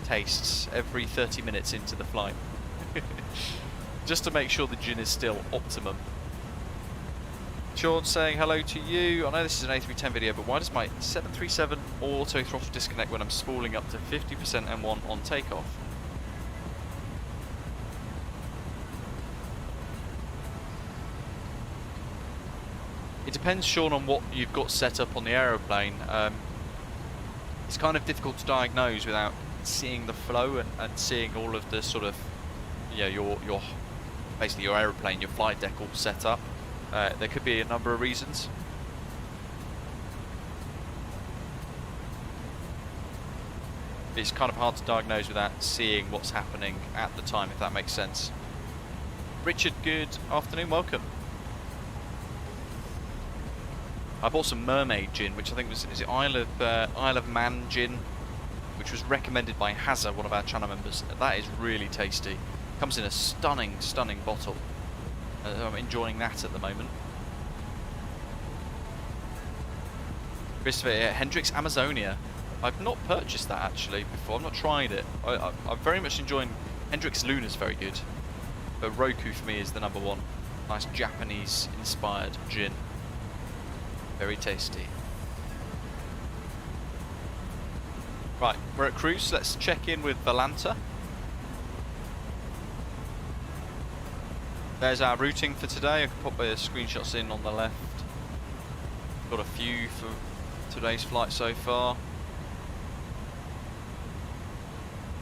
tastes every 30 minutes into the flight. Just to make sure the gin is still optimum. Sean saying hello to you. I know this is an A310 video, but why does my 737 auto throttle disconnect when I'm spooling up to 50% M1 on takeoff? It depends, Sean, on what you've got set up on the aeroplane. It's kind of difficult to diagnose without seeing the flow and seeing all of the sort of, you know, your basically your aeroplane, your flight deck all set up. There could be a number of reasons. It's kind of hard to diagnose without seeing what's happening at the time, if that makes sense. Richard, good afternoon, welcome. I bought some mermaid gin, which I think was, is it Isle of Man gin, which was recommended by Hazza, one of our channel members. That is really tasty. Comes in a stunning bottle. I'm enjoying that at the moment. Christopher, Hendrix Amazonia. I've not purchased that actually before. I've not tried it. I'm very much enjoying Hendrix Luna's very good, but Roku for me is the number one. Nice Japanese inspired gin. Very tasty. Right, we're at cruise. Let's check in with Valanta. There's our routing for today. I can pop the screenshots in on the left. Got a few for today's flight so far.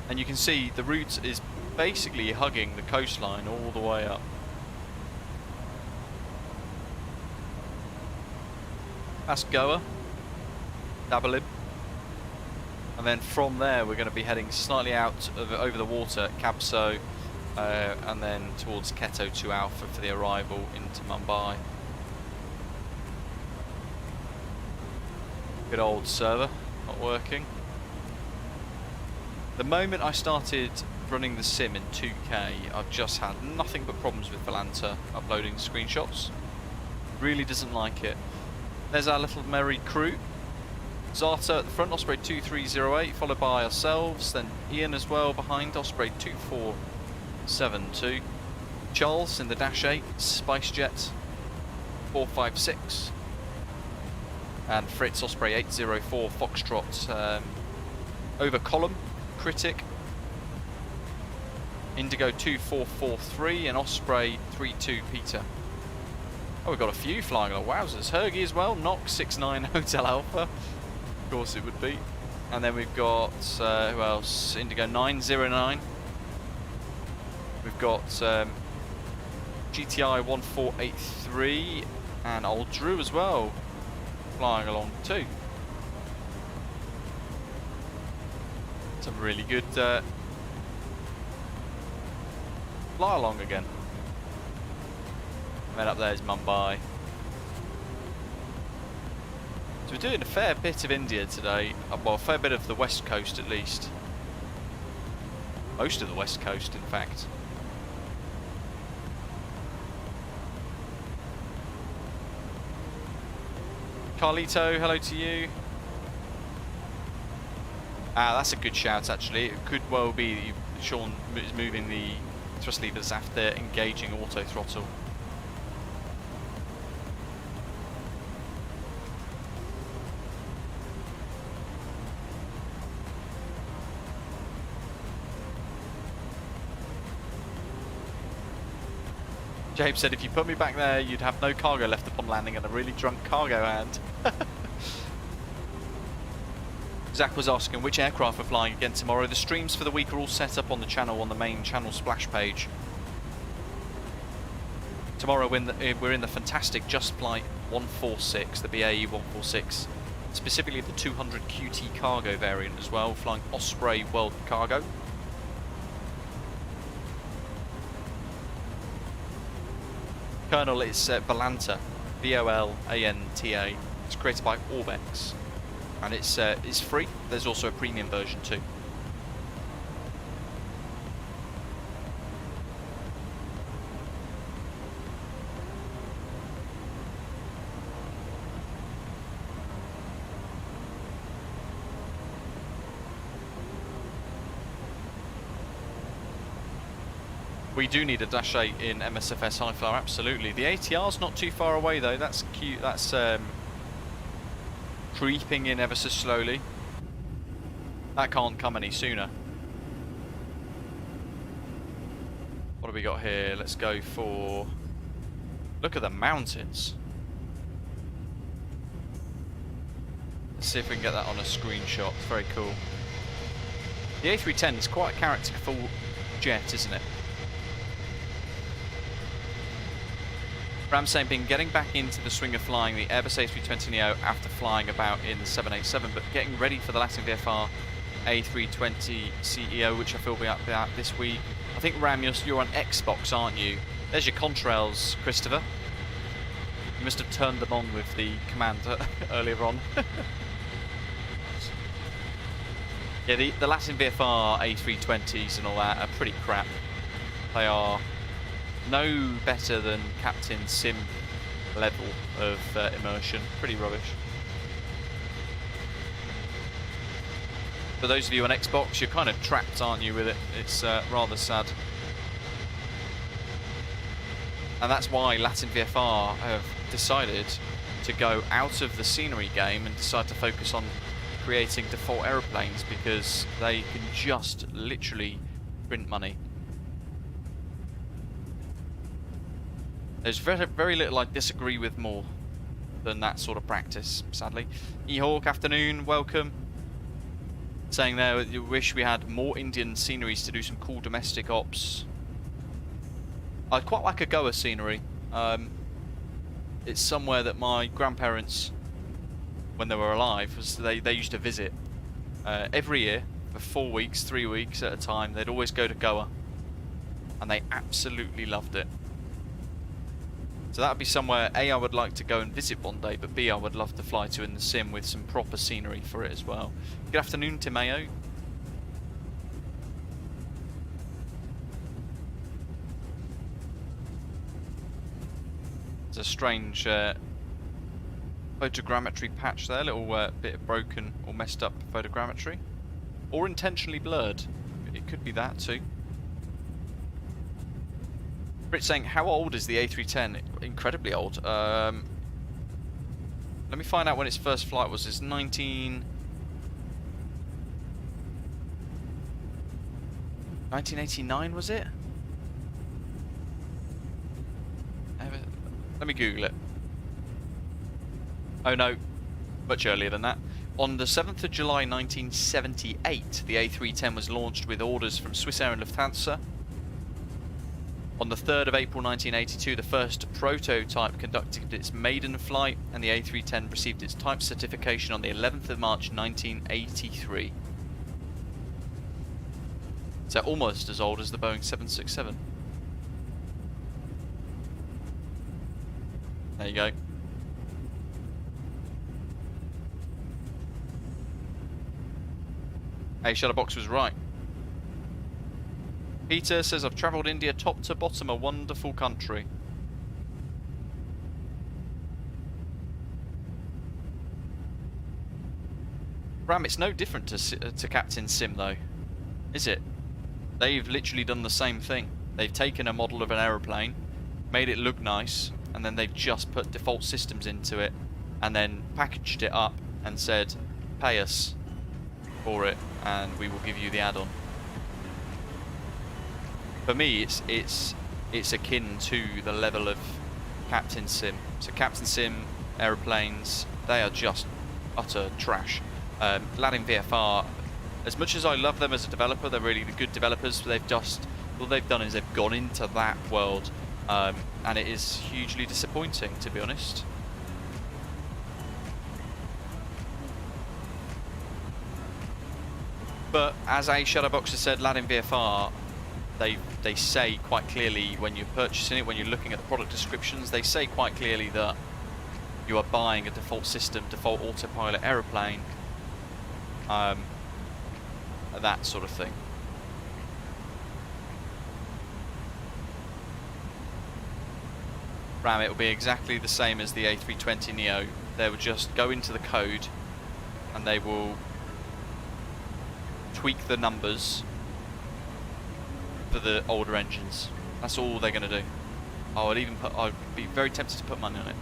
And you can see the route is basically hugging the coastline all the way up. That's Goa, Dabalib. And then from there we're going to be heading slightly out over the water at Kabso, and then towards Keto 2 Alpha for the arrival into Mumbai. Good old server, not working. The moment I started running the sim in 2K, I've just had nothing but problems with Valanta uploading screenshots. Really doesn't like it. There's our little merry crew. Zata at the front, Osprey 2308, followed by ourselves, then Ian as well behind, Osprey 2472. Charles in the Dash 8, SpiceJet 456. And Fritz, Osprey 804, Foxtrot over column, Critic, Indigo 2443, and Osprey 32 Peter. Oh, we've got a few flying along. Wowzers. Hergy as well. Knox 69 Hotel Alpha. Of course it would be. And then we've got, who else? Indigo 909. We've got GTI 1483 and Old Drew as well. Flying along too. Some really good fly along again. And then up there is Mumbai. So we're doing a fair bit of India today. Well, a fair bit of the west coast at least. Most of the west coast, in fact. Carlito, hello to you. Ah, that's a good shout actually. It could well be Sean is moving the thrust levers after engaging auto throttle. James said, if you put me back there, you'd have no cargo left upon landing and a really drunk cargo hand. Zach was asking which aircraft we're flying again tomorrow. The streams for the week are all set up on the channel, on the main channel splash page. Tomorrow we're in the fantastic Just Flight 146, the BAE 146. Specifically the 200 QT cargo variant as well, flying Osprey World Cargo. Colonel is Valanta, VOLANTA. It's created by Orbex, and it's free. There's also a premium version too. We do need a Dash 8 in MSFS high flower, absolutely. The ATR's not too far away though, that's cute, that's creeping in ever so slowly. That can't come any sooner. What have we got here? Let's go for... Look at the mountains. Let's see if we can get that on a screenshot, it's very cool. The A310 is quite a characterful jet, isn't it? Ramsay been getting back into the swing of flying the Airbus A320neo after flying about in the 787, but getting ready for the Latin VFR A320 CEO, which I feel will be out this week. I think Ram, you're on Xbox, aren't you? There's your contrails, Christopher. You must have turned them on with the command earlier on. Yeah, the Latin VFR A320s and all that are pretty crap. They are no better than Captain Sim level of immersion. Pretty rubbish. For those of you on Xbox, you're kind of trapped, aren't you, with it? It's rather sad. And that's why Latin VFR have decided to go out of the scenery game and decide to focus on creating default aeroplanes because they can just literally print money. There's very little I disagree with more than that sort of practice, sadly. E-Hawk, afternoon, welcome. Saying there, you wish we had more Indian sceneries to do some cool domestic ops. I'd quite like a Goa scenery. It's somewhere that my grandparents, when they were alive, they used to visit every year for 4 weeks, 3 weeks at a time. They'd always go to Goa, and they absolutely loved it. So that would be somewhere A, I would like to go and visit one day, but B, I would love to fly to in the sim with some proper scenery for it as well. Good afternoon, Timeo. There's a strange photogrammetry patch there, a little bit of broken or messed up photogrammetry. Or intentionally blurred. It could be that too. Brit saying, how old is the A310? Incredibly old. Let me find out when its first flight was. It's 1989, was it? Let me Google it. Oh no, much earlier than that. On the 7th of July 1978, the A310 was launched with orders from Swissair and Lufthansa. On the 3rd of April 1982, the first prototype conducted its maiden flight, and the A310 received its type certification on the 11th of March 1983. So almost as old as the Boeing 767. There you go. Hey, Shutterbox was right. Peter says, I've travelled India top to bottom, a wonderful country. Ram, it's no different to Captain Sim though, is it? They've literally done the same thing. They've taken a model of an aeroplane, made it look nice, and then they've just put default systems into it, and then packaged it up and said, pay us for it, and we will give you the add-on. For me, it's akin to the level of Captain Sim. So Captain Sim aeroplanes, they are just utter trash. Aladdin VFR, as much as I love them as a developer, they're really good developers. They've just, all they've done is they've gone into that world, and it is hugely disappointing, to be honest. But as a Shadowboxer said, Aladdin VFR, they say quite clearly when you're purchasing it, when you're looking at the product descriptions, they say quite clearly that you are buying a default system, default autopilot aeroplane, that sort of thing. Ram, it will be exactly the same as the A320 Neo. They will just go into the code and they will tweak the numbers for the older engines. That's all they're going to do. I'd be very tempted to put money on it.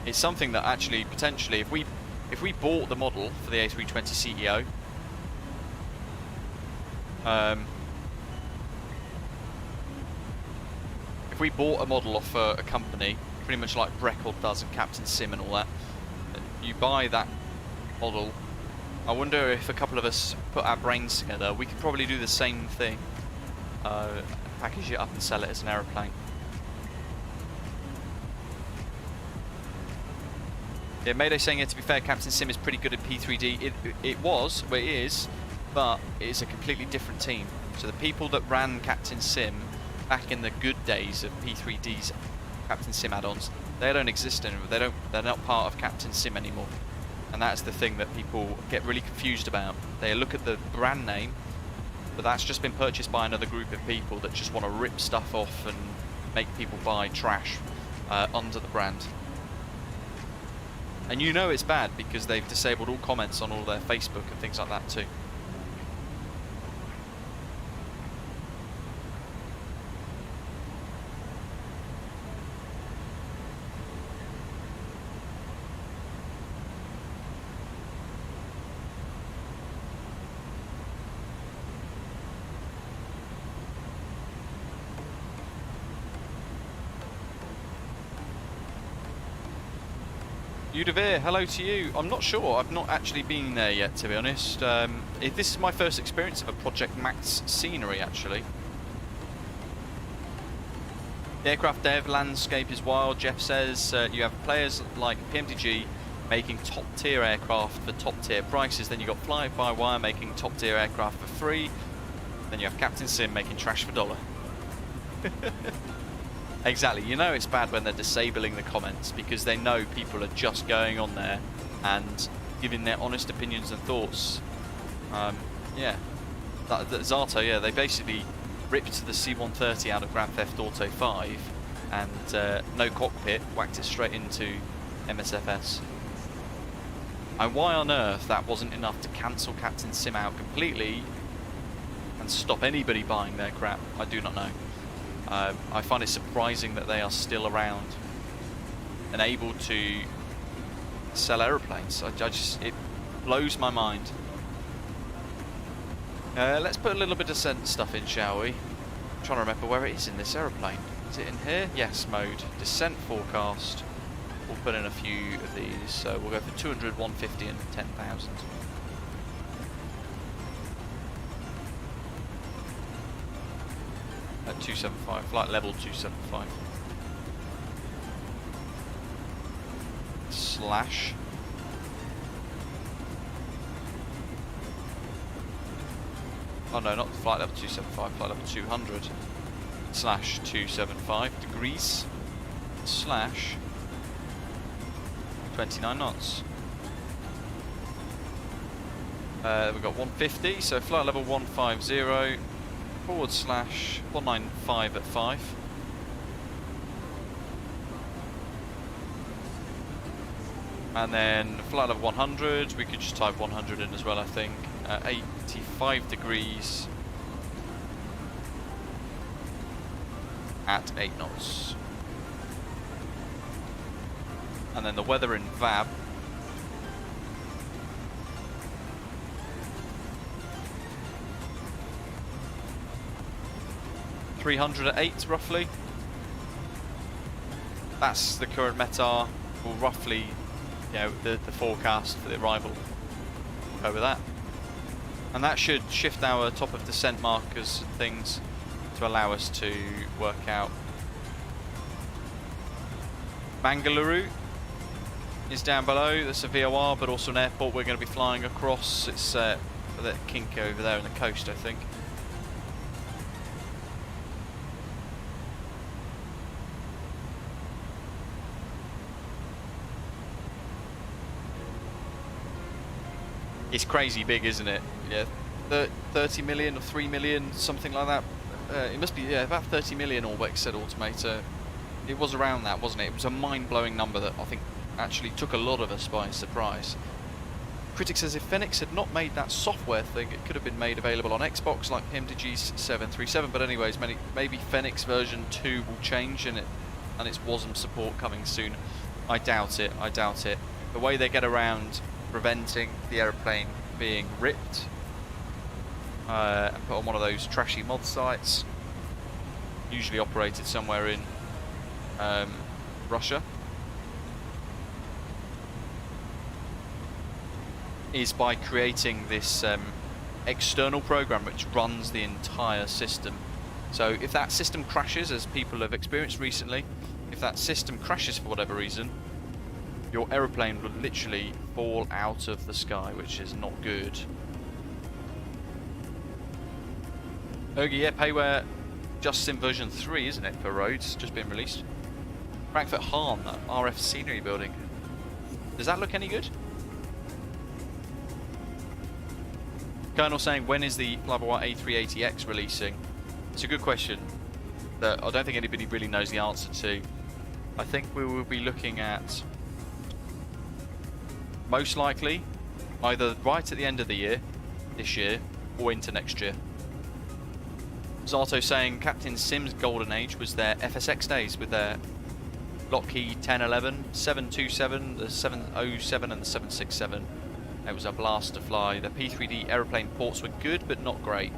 It's something that actually potentially, if we bought the model for the A320 CEO, if we bought a model off a company, pretty much like Breckle does and Captain Sim and all that, you buy that model. I wonder if a couple of us put our brains together, we could probably do the same thing. Package it up and sell it as an aeroplane. Yeah, Mayday saying, to be fair, Captain Sim is pretty good at P3D. It was, well, it is, but it's a completely different team. So the people that ran Captain Sim back in the good days of P3D's Captain Sim add-ons, they don't exist anymore. They're not part of Captain Sim anymore. And that's the thing that people get really confused about. They look at the brand name, but that's just been purchased by another group of people that just want to rip stuff off and make people buy trash under the brand. And you know it's bad because they've disabled all comments on all their Facebook and things like that too. Udavir, hello to you. I'm not sure. I've not actually been there yet, to be honest. This is my first experience of a ProjectMax scenery, actually. The aircraft dev landscape is wild, Jeff says. You have players like PMDG making top-tier aircraft for top-tier prices. Then you've got Fly-by-Wire making top-tier aircraft for free. Then you have Captain Sim making trash for $1. Exactly. You know it's bad when they're disabling the comments because they know people are just going on there and giving their honest opinions and thoughts. Yeah. Zato, yeah, they basically ripped the C-130 out of Grand Theft Auto 5 and no cockpit, whacked it straight into MSFS. And why on earth that wasn't enough to cancel Captain Sim out completely and stop anybody buying their crap, I do not know. I find it surprising that they are still around and able to sell aeroplanes. It blows my mind. Let's put a little bit of stuff in, shall we? I'm trying to remember where it is in this aeroplane. Is it in here? Yes, mode. Descent forecast. We'll put in a few of these. So we'll go for 200, 150 and 10,000. At 275, flight level 275. Slash. Oh no, not flight level 275, flight level 200. Slash 275 degrees. Slash 29 knots. We've got 150, so flight level 150. Forward slash 195 at 5. And then flight level 100, we could just type 100 in as well, I think. 85 degrees at 8 knots. And then the weather in VAB. $300 at 8 roughly. That's the current METAR, or roughly, you know, the forecast for the arrival. We'll go with that. And that should shift our top of descent markers and things to allow us to work out. Mangaluru is down below. That's a VOR, but also an airport we're going to be flying across. It's the kink over there on the coast, I think. It's crazy big, isn't it? Yeah, 30 million or 3 million, something like that. It must be, yeah, about 30 million Orbex said Automator. It was around that, wasn't it? It was a mind-blowing number that I think actually took a lot of us by surprise. Critic says if Phoenix had not made that software thing, it could have been made available on Xbox like MDG's 737. But anyways, maybe Phoenix version 2 will change and its WASM support coming soon. I doubt it. I doubt it. The way they get around preventing the aeroplane being ripped and put on one of those trashy mod sites, usually operated somewhere in Russia, is by creating this external program which runs the entire system. So if that system crashes, as people have experienced recently, if that system crashes for whatever reason, your aeroplane will literally fall out of the sky, which is not good. Ogie, yeah, payware just sim version 3, isn't it, for roads, just been released. Frankfurt Hahn, that RF scenery building. Does that look any good? Colonel saying, when is the Pushback A380X releasing? It's a good question that I don't think anybody really knows the answer to. I think we will be looking at, most likely, either right at the end of the year, this year, or into next year. Zato saying Captain Sim's golden age was their FSX days with their Lockheed 1011, 727, the 707 and the 767. It was a blast to fly. The P3D aeroplane ports were good, but not great.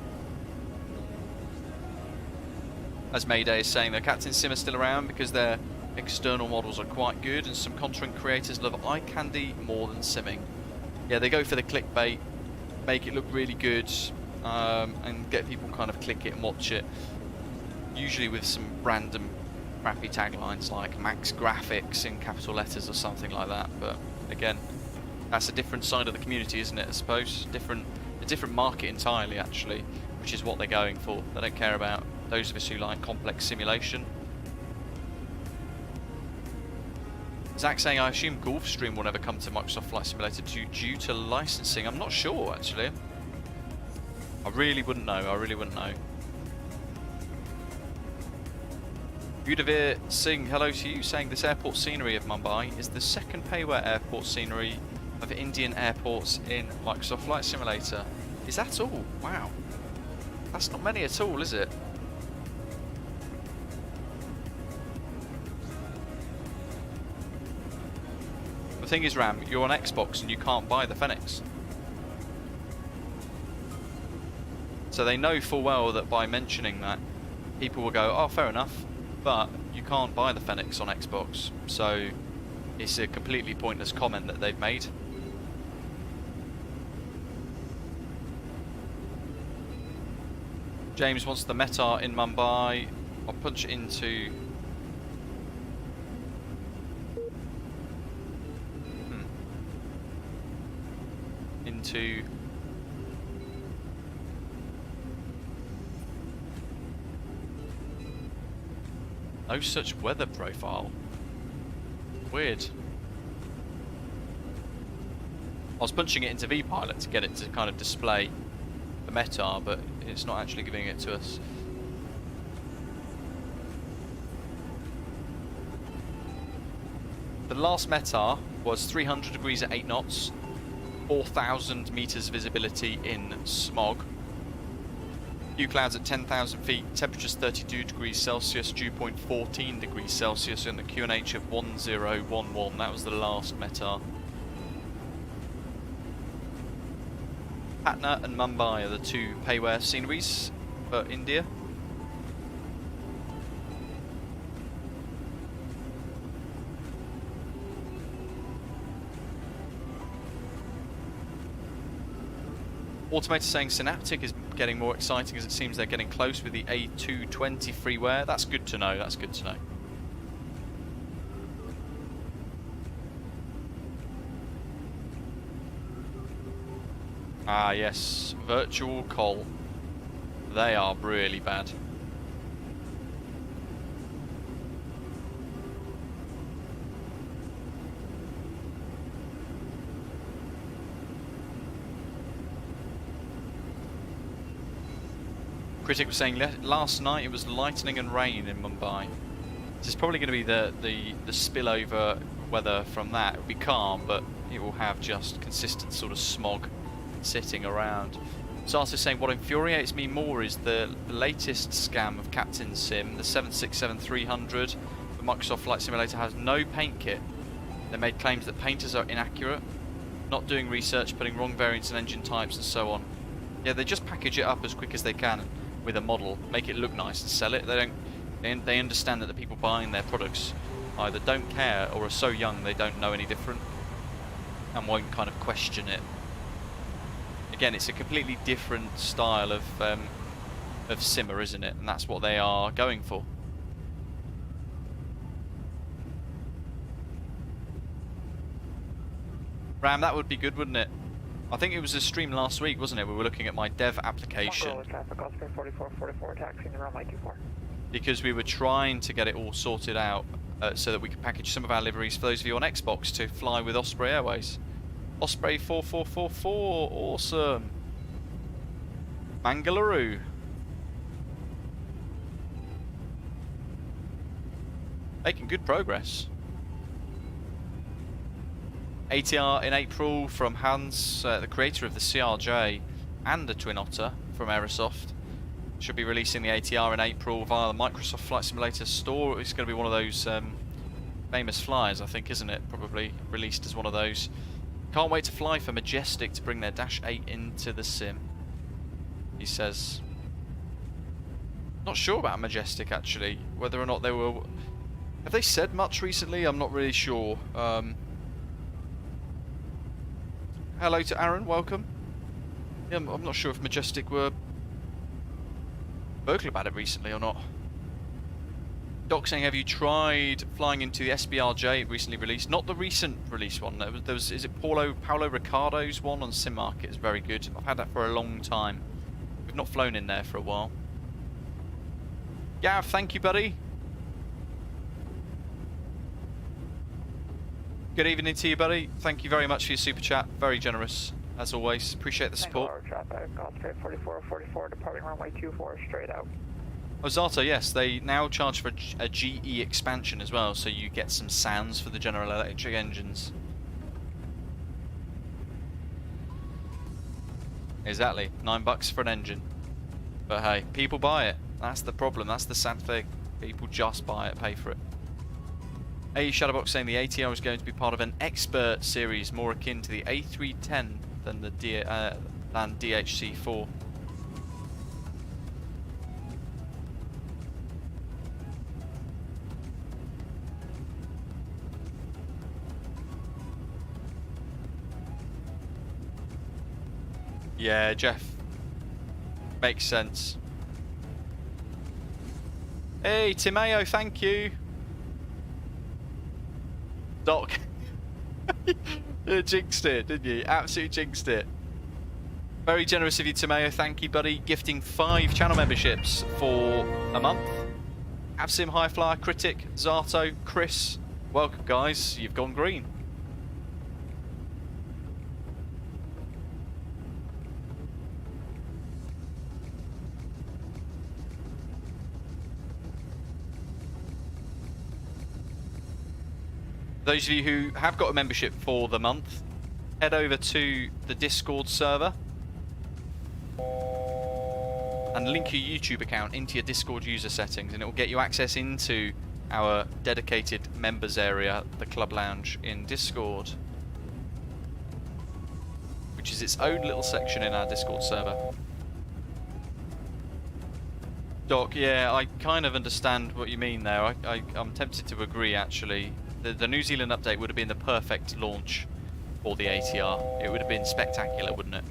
As Mayday is saying, the Captain Sim are still around because they're external models are quite good, and some content creators love eye candy more than simming. Yeah, they go for the clickbait, make it look really good, and get people kind of click it and watch it. Usually with some random crappy taglines like Max Graphics in capital letters or something like that. But again, that's a different side of the community, isn't it? I suppose a different market entirely, actually, which is what they're going for. They don't care about those of us who like complex simulation. Zach saying, I assume Gulfstream will never come to Microsoft Flight Simulator due to licensing. I'm not sure, actually. I really wouldn't know. I really wouldn't know. Udavir Singh, hello to you, saying this airport scenery of Mumbai is the second payware airport scenery of Indian airports in Microsoft Flight Simulator. Is that all? Wow. That's not many at all, is it? The thing is, Ram, you're on Xbox and you can't buy the Fenix. So they know full well that by mentioning that, people will go, oh, fair enough, but you can't buy the Fenix on Xbox. So it's a completely pointless comment that they've made. James wants the Meta in Mumbai. I'll punch it into... into... no such weather profile. Weird. I was punching it into VPilot to get it to kind of display the Meta, but it's not actually giving it to us. The last Meta was 300 degrees at 8 knots, 4,000 meters visibility in smog, few clouds at 10,000 feet, temperatures 32 degrees Celsius, dew point 14 degrees Celsius, and the QNH of 1011. That was the last Meta. Patna and Mumbai are the two payware sceneries for India. Automator saying Synaptic is getting more exciting as it seems they're getting close with the A310 freeware. That's good to know, that's good to know. Ah yes, Virtual Col. They are really bad. Critic was saying last night it was lightning and rain in Mumbai. This is probably going to be the spillover weather from that. It will be calm, but it will have just consistent sort of smog sitting around. Sartre saying what infuriates me more is the latest scam of Captain Sim, the 767-300 for Microsoft Flight Simulator has no paint kit. They made claims that painters are inaccurate, not doing research, putting wrong variants and engine types and so on. Yeah, they just package it up as quick as they can with a model, make it look nice and sell it. They understand that the people buying their products either don't care or are so young they don't know any different and won't kind of question it. Again, it's a completely different style of simmer, isn't it? And that's what they are going for. Ram, that would be good, wouldn't it? I think it was a stream last week, wasn't it? We were looking at my dev application. Because we were trying to get it all sorted out so that we could package some of our liveries for those of you on Xbox to fly with Osprey Airways. Osprey 4444, awesome. Mangaluru. Making good progress. ATR in April from Hans, the creator of the CRJ and the Twin Otter from Aerosoft. Should be releasing the ATR in April via the Microsoft Flight Simulator store. It's going to be one of those famous flyers, I think, isn't it? Probably released as one of those. Can't wait to fly for Majestic to bring their Dash 8 into the sim, he says. Not sure about Majestic, actually, whether or not they were Have they said much recently? I'm not really sure. Hello to Aaron, welcome. Yeah, I'm not sure if Majestic were vocal about it recently or not. Doc saying, have you tried flying into the SBRJ recently released? Not the recent release one. There was is it Paulo Ricardo's one on Sim Market? It's very good. I've had that for a long time. We've not flown in there for a while. Gav, thank you, buddy. Good evening to you, buddy. Thank you very much for your super chat. Very generous, as always. Appreciate the support. Traffic, Osprey 4444, departing runway 24, straight out. Oh, Zato, yes, they now charge for a GE expansion as well, so you get some sounds for the General Electric engines. Exactly, $9 for an engine. But hey, people buy it. That's the problem, that's the sad thing. People just buy it, pay for it. A Shadowbox saying the ATR is going to be part of an expert series more akin to the A310 than the DHC4. Yeah, Jeff. Makes sense. Hey, Timeo, thank you. Doc. You jinxed it, didn't you? Absolutely jinxed it. Very generous of you, Timeo. Thank you, buddy. Gifting 5 channel memberships for a month. VATSIM, Highflyer, Critic, Zato, Chris. Welcome, guys. You've gone green. Those of you who have got a membership for the month, head over to the Discord server and link your YouTube account into your Discord user settings, and it will get you access into our dedicated members area, the Club Lounge in Discord, which is its own little section in our Discord server. Doc, yeah, I kind of understand what you mean there. I'm tempted to agree, actually. The New Zealand update would have been the perfect launch for the ATR. It would have been spectacular, wouldn't it?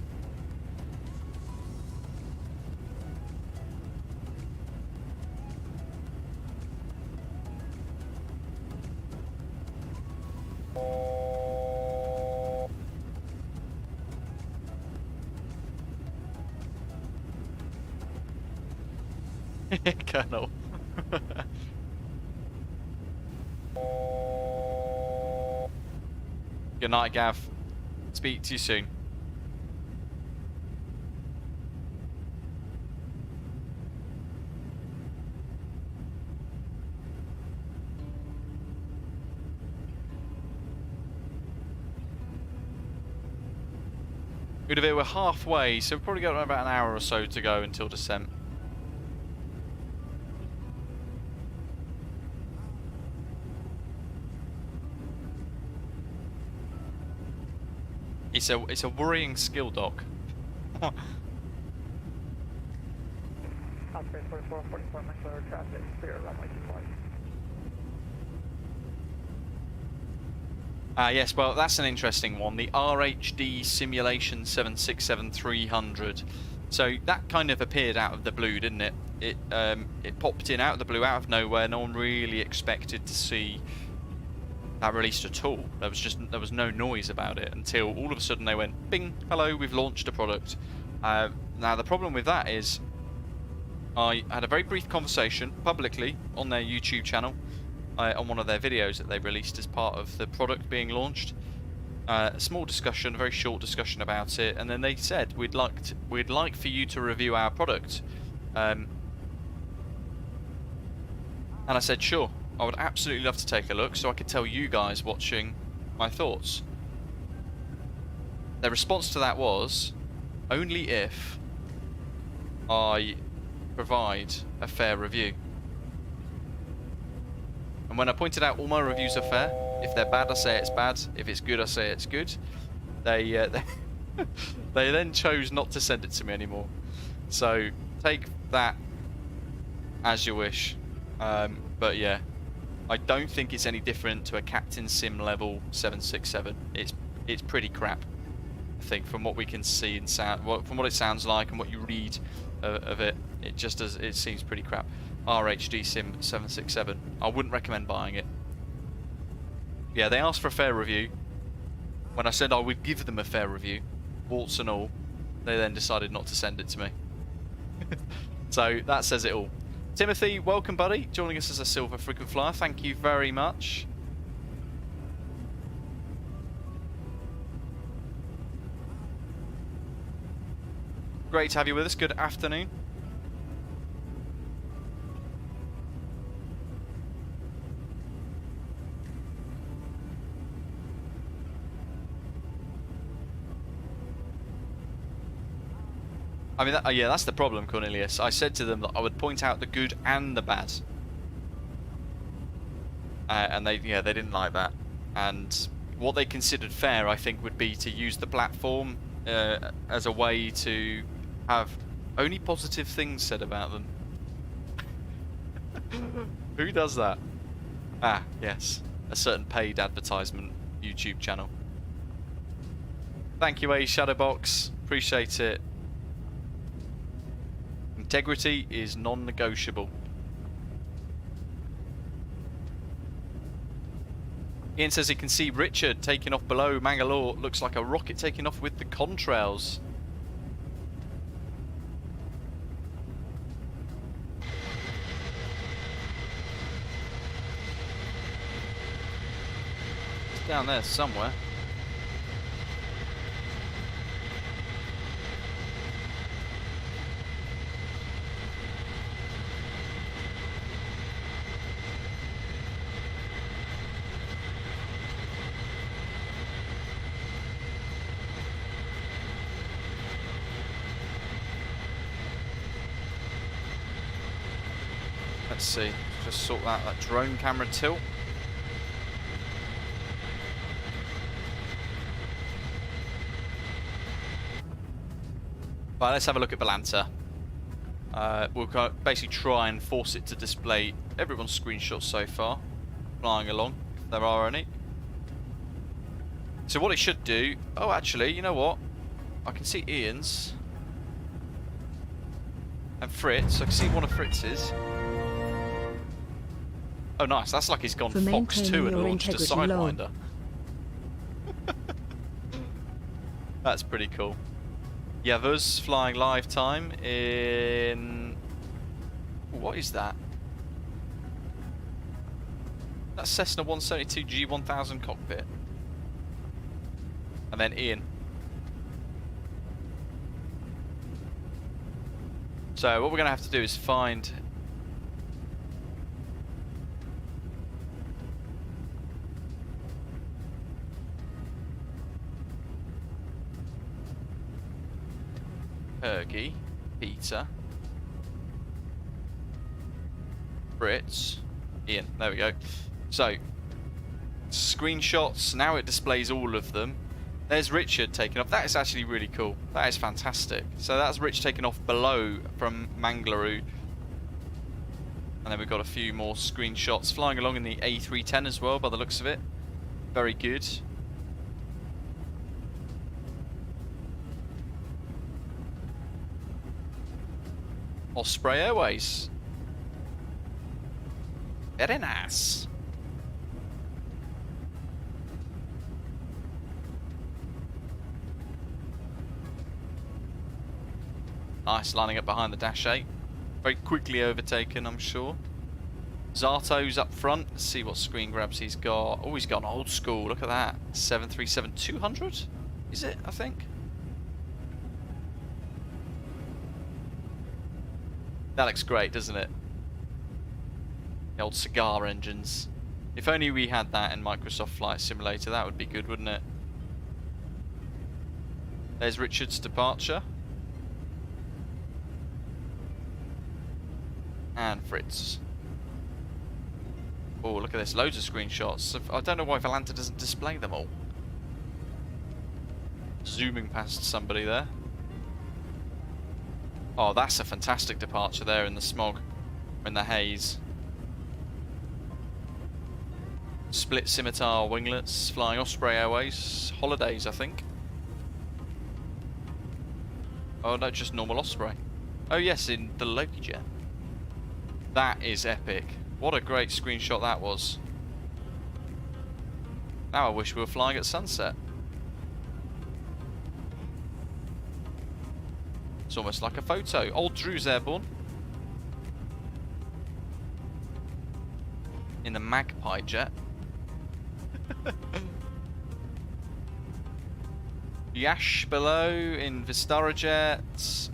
Colonel. Good night, Gav. Speak to you soon. We're halfway, so we've probably got about an hour or so to go until descent. It's a worrying skill, Doc. Osprey 4444, McClure traffic, clear runway 25. Yes, well, that's an interesting one. The RHD Simulation 767-300. So that kind of appeared out of the blue, didn't it? It popped in out of the blue, out of nowhere. No one really expected to see that released at all. There was no noise about it until all of a sudden they went, bing, hello, we've launched a product. Now the problem with that is I had a very brief conversation publicly on their YouTube channel on one of their videos that they released as part of the product being launched. A small discussion, a very short discussion about it, and then they said we'd like for you to review our product. And I said sure. I would absolutely love to take a look so I could tell you guys watching my thoughts. Their response to that was, only if I provide a fair review. And when I pointed out all my reviews are fair, if they're bad I say it's bad, if it's good I say it's good, they then chose not to send it to me anymore. So take that as you wish. But yeah. I don't think it's any different to a Captain Sim level 767. It's pretty crap, I think, from what we can see and sound, from what it sounds like and what you read of it. It just does. It seems pretty crap. RHD Sim 767. I wouldn't recommend buying it. Yeah, they asked for a fair review. When I said I would give them a fair review, warts and all, they then decided not to send it to me. So that says it all. Timothy, welcome, buddy. Joining us as a silver frequent flyer. Thank you very much. Great to have you with us. Good afternoon. I mean, yeah, that's the problem, Cornelius. I said to them that I would point out the good and the bad, and they didn't like that. And what they considered fair, I think, would be to use the platform as a way to have only positive things said about them. Who does that? Ah, yes, a certain paid advertisement YouTube channel. Thank you, A Shadowbox. Appreciate it. Integrity is non-negotiable. Ian says he can see Richard taking off below Mangalore. Looks like a rocket taking off with the contrails. It's down there somewhere. Let's see, just sort that drone camera tilt. Right, let's have a look at Balanta. We'll basically try and force it to display everyone's screenshots so far, flying along, if there are any. So what it should do... Oh, actually, you know what? I can see Ian's. And Fritz. I can see one of Fritz's. Oh, nice. That's like he's gone Fox 2 and launched a Sidewinder. That's pretty cool. Yavuz flying live time in... What is that? That's Cessna 172 G1000 cockpit. And then Ian. So what we're going to have to do is find... Fergie, Peter, Fritz, Ian. There we go. So, screenshots. Now it displays all of them. There's Richard taking off. That is actually really cool. That is fantastic. So that's Rich taking off below from Mangalore. And then we've got a few more screenshots flying along in the A310 as well, by the looks of it. Very good. Osprey Airways. Very nice. Nice, lining up behind the Dash 8. Very quickly overtaken, I'm sure. Zato's up front. Let's see what screen grabs he's got. Oh, he's got an old school. Look at that. 737-200? Is it, I think? That looks great, doesn't it? The old cigar engines. If only we had that in Microsoft Flight Simulator, that would be good, wouldn't it? There's Richard's departure. And Fritz. Oh, look at this. Loads of screenshots. I don't know why Valanta doesn't display them all. Zooming past somebody there. Oh, that's a fantastic departure there in the smog, in the haze. Split scimitar winglets, flying Osprey Airways, holidays, I think. Oh no, just normal Osprey. Oh yes, in the Loki jet. That is epic. What a great screenshot that was. Now I wish we were flying at sunset. It's almost like a photo. Old Drew's airborne. In the Magpie jet. Yash below in Vistara jets.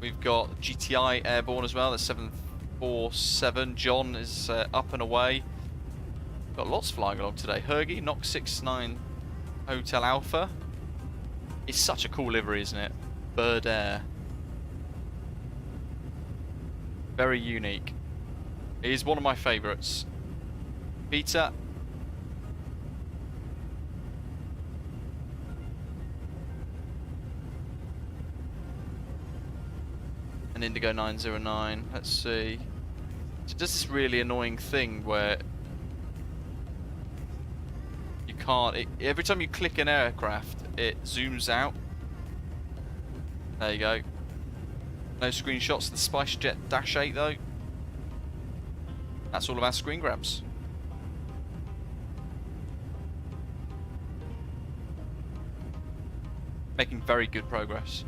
We've got GTI airborne as well. That's 747. John is up and away. Got lots flying along today. Hergy, Knox 69 Hotel Alpha. It's such a cool livery, isn't it? Bird Air. Very unique. It is one of my favourites. Beta. An Indigo 909. Let's see. So does this really annoying thing where you can't. Every time you click an aircraft, it zooms out. There you go. No screenshots of the SpiceJet Dash 8 though. That's all of our screen grabs. Making very good progress.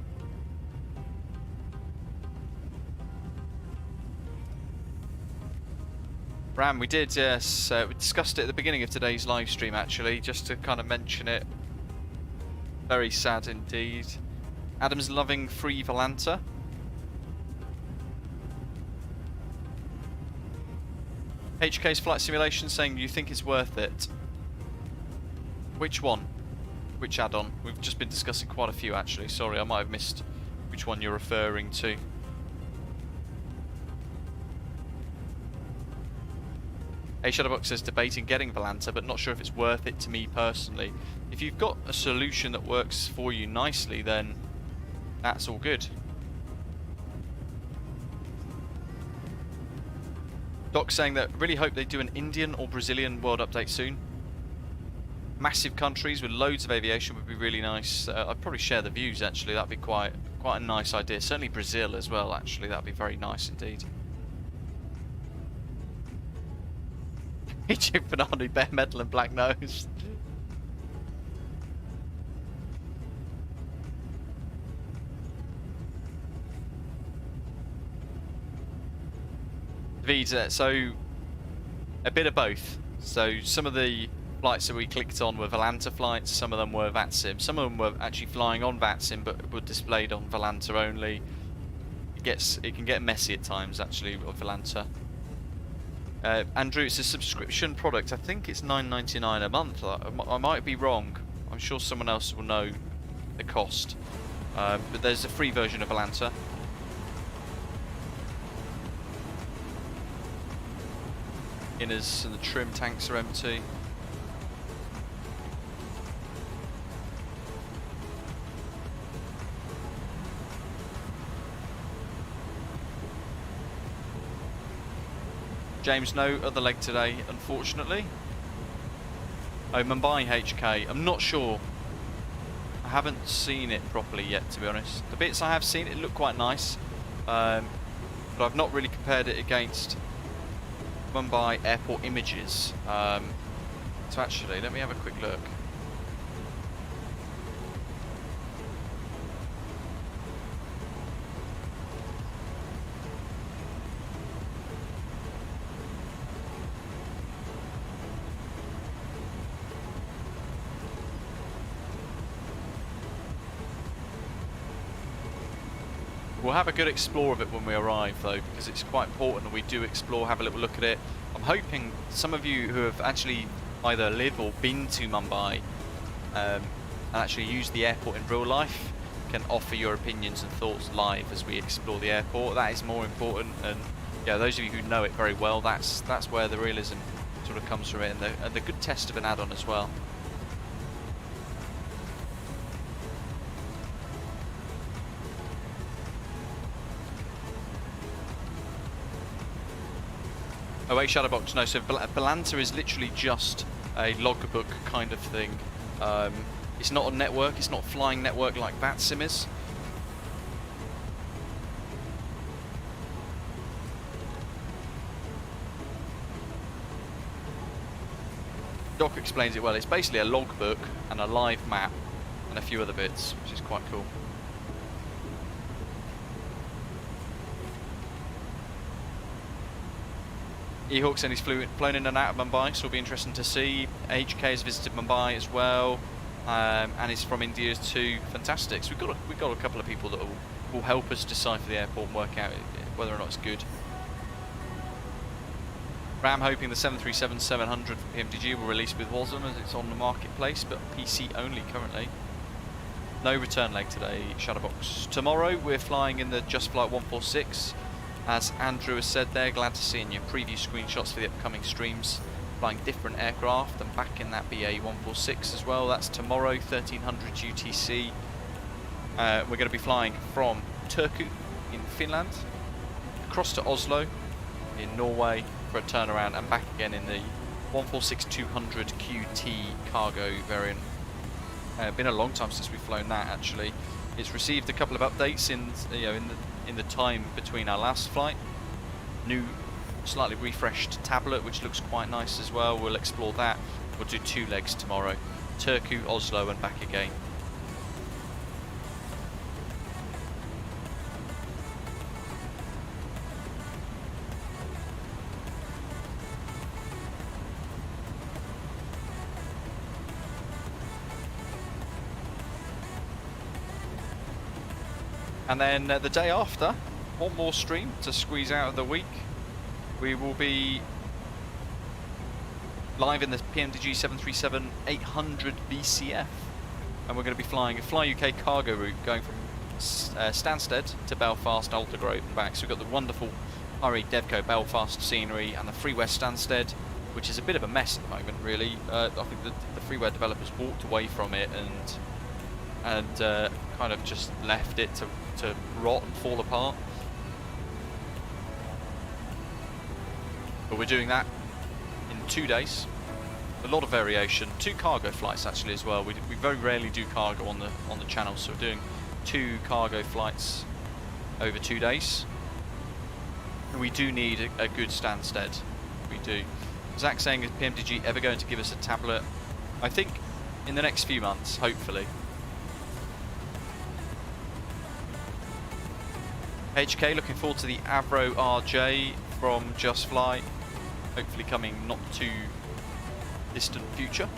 Ram, we did, yes. We discussed it at the beginning of today's live stream actually, just to kind of mention it. Very sad indeed. Adam's loving free Volanta. HK's flight simulation saying you think it's worth it. Which one? Which add-on? We've just been discussing quite a few actually. Sorry, I might have missed which one you're referring to. A Shadowbox says debating getting Volanta, but not sure if it's worth it to me personally. If you've got a solution that works for you nicely, then that's all good. Doc saying that really hope they do an Indian or Brazilian world update soon. Massive countries with loads of aviation would be really nice. I'd probably share the views actually. That'd be quite a nice idea. Certainly Brazil as well. Actually, that'd be very nice indeed. Egypt banana, bare metal and black nose. Visa, so a bit of both. So some of the flights that we clicked on were Volanta flights, some of them were VATSIM, some of them were actually flying on VATSIM but were displayed on Volanta only. It can get messy at times actually with Volanta. Andrew, it's a subscription product. I think it's $9.99 a month. I might be wrong. I'm sure someone else will know the cost. But there's a free version of Volanta. Inners and the trim tanks are empty. James, no other leg today, unfortunately. Oh, Mumbai HK. I'm not sure. I haven't seen it properly yet, to be honest. The bits I have seen, it looked quite nice. But I've not really compared it against Mumbai Airport images. So actually, let me have a quick look. We'll have a good explore of it when we arrive though, because it's quite important that we do explore, have a little look at it. I'm hoping some of you who have actually either lived or been to Mumbai and actually used the airport in real life can offer your opinions and thoughts live as we explore the airport. That is more important, and yeah, those of you who know it very well, that's where the realism sort of comes from it, and the good test of an add-on as well. Oh wait, Shadowbox, no, so Balanta is literally just a logbook kind of thing. It's not a network, it's not a flying network like VATSIM is. Doc explains it well. It's basically a logbook and a live map and a few other bits, which is quite cool. Ehawk said he's flown in and out of Mumbai, so it'll be interesting to see. HK has visited Mumbai as well, and he's from India too. Fantastic. So we've got a couple of people that will help us decipher the airport and work out whether or not it's good. Ram hoping the 737-700 from PMDG will release with WASM as it's on the marketplace, but PC only currently. No return leg today, Shadowbox. Tomorrow we're flying in the Just Flight 146. As Andrew has said there, glad to see in your preview screenshots for the upcoming streams, flying different aircraft and back in that BA 146 as well. That's tomorrow, 1300 UTC. We're going to be flying from Turku in Finland, across to Oslo in Norway for a turnaround, and back again in the 146-200 QT cargo variant. Been a long time since we've flown that actually. It's received a couple of updates in the time between our last flight. New, slightly refreshed tablet, which looks quite nice as well. We'll explore that. We'll do 2 legs tomorrow: Turku, Oslo, and back again. And then the day after, one more stream to squeeze out of the week. We will be live in the PMDG 737-800 BCF. And we're going to be flying a Fly UK cargo route going from Stansted to Belfast, Aldergrove and back. So we've got the wonderful RE Devco Belfast scenery and the Free West Stansted, which is a bit of a mess at the moment really. I think the freeware developers walked away from it and kind of just left it to rot and fall apart. But we're doing that in 2 days. A lot of variation. 2 cargo flights actually as well. We very rarely do cargo on the channel, so we're doing 2 cargo flights over 2 days. And we do need a good Stansted. We do. Zach saying, is PMDG ever going to give us a tablet? I think in the next few months, hopefully. HK looking forward to the Avro RJ from Just Fly, hopefully coming not too distant future.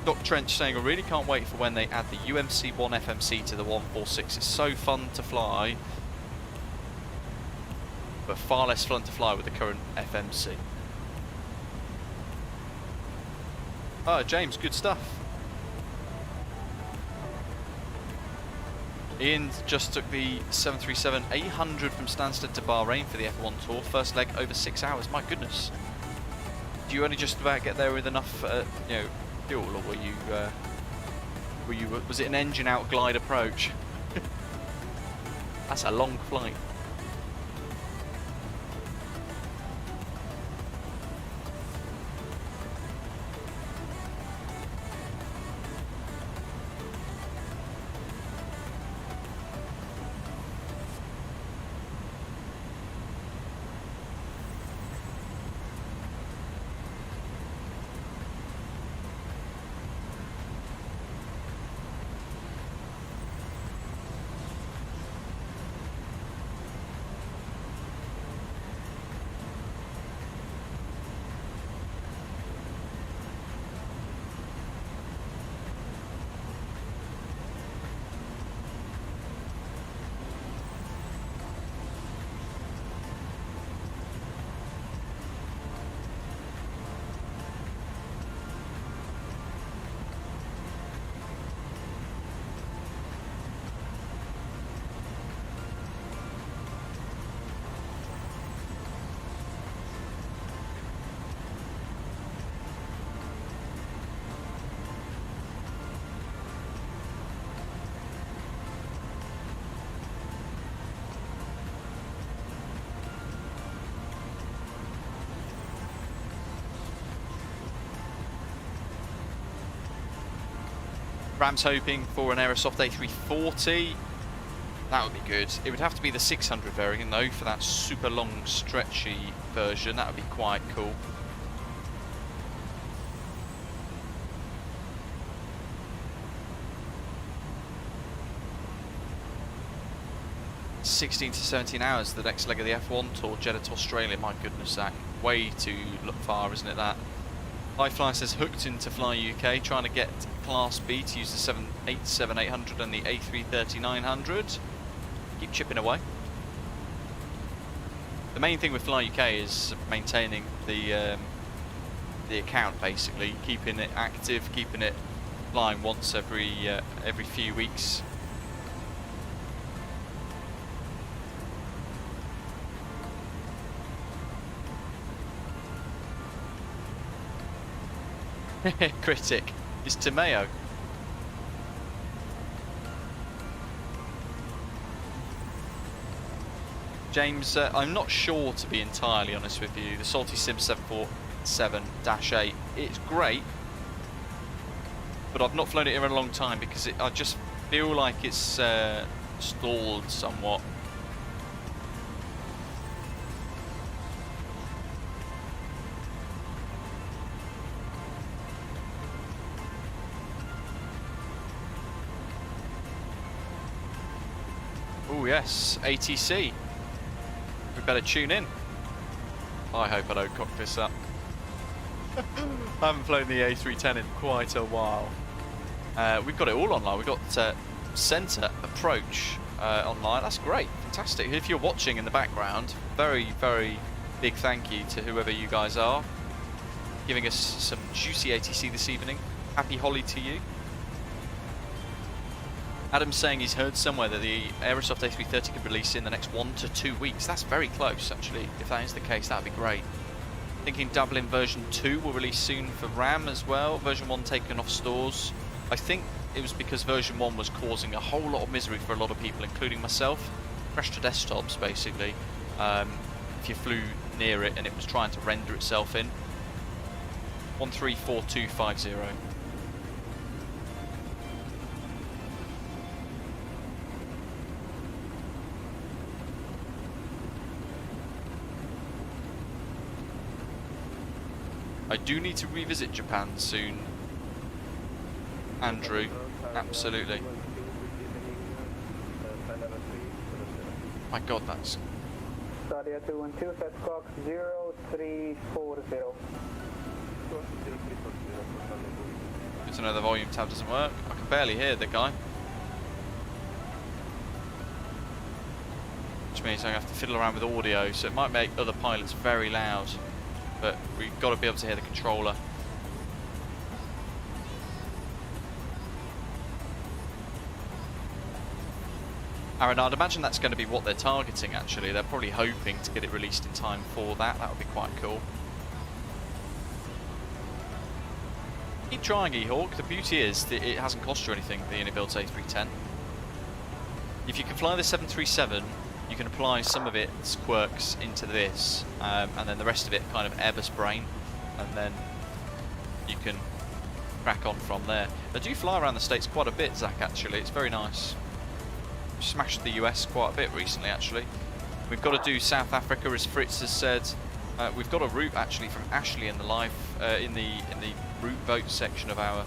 Doc Trench saying, I really can't wait for when they add the UMC-1 FMC to the 146. It's so fun to fly, but far less fun to fly with the current FMC. Oh, James, good stuff. Ian just took the 737-800 from Stansted to Bahrain for the F1 tour. First leg over 6 hours. My goodness. Do you only just about get there with enough, fuel, or was it an engine-out glide approach? That's a long flight. Ram's hoping for an Aerosoft A340. That would be good. It would have to be the 600 variant though for that super long stretchy version. That would be quite cool. "16 to 17 hours, the next leg of the F1 tour, Jeddah to Australia." My goodness, that way too far, isn't it? That Highfly says hooked into Fly UK, trying to get Class B to use the 787-800 and the A330-900. Keep chipping away. The main thing with Fly UK is maintaining the account, basically keeping it active, keeping it flying once every few weeks. Critic is Tomeo. James, I'm not sure, to be entirely honest with you. The Salty Sim 747-8, it's great, but I've not flown it in a long time because I just feel like it's stalled somewhat. Oh yes, ATC. We better tune in. I hope I don't cock this up. I haven't flown the A310 in quite a while. We've got it all online. We've got Centre Approach online. That's great, fantastic. If you're watching in the background, very, very big thank you to whoever you guys are, giving us some juicy ATC this evening. Happy Holly to you. Adam's saying he's heard somewhere that the Aerosoft A330 could release in the next 1 to 2 weeks. That's very close, actually. If that is the case, that would be great. Thinking Dublin version 2 will release soon for RAM as well. Version 1 taken off stores. I think it was because version 1 was causing a whole lot of misery for a lot of people, including myself. Crashed to desktops, basically. If you flew near it and it was trying to render itself in. 134250. I do need to revisit Japan soon, Andrew, absolutely. My god, that's... Sadia 212, set Cox 0340. Good to know the volume tab doesn't work. I can barely hear the guy. Which means I have to fiddle around with audio, so it might make other pilots very loud. But we've got to be able to hear the controller. Aaron, I'd imagine that's going to be what they're targeting, actually. They're probably hoping to get it released in time for that. That would be quite cool. Keep trying, E-Hawk. The beauty is that it hasn't cost you anything, the iniBuilds A310. If you can fly the 737, you can apply some of its quirks into this, and then the rest of it kind of Airbus brain, and then you can crack on from there. They do fly around the States quite a bit, Zach, actually. It's very nice. Smashed the US quite a bit recently, actually. We've got to do South Africa, as Fritz has said. We've got a route actually from Ashley in the live in the route vote section of our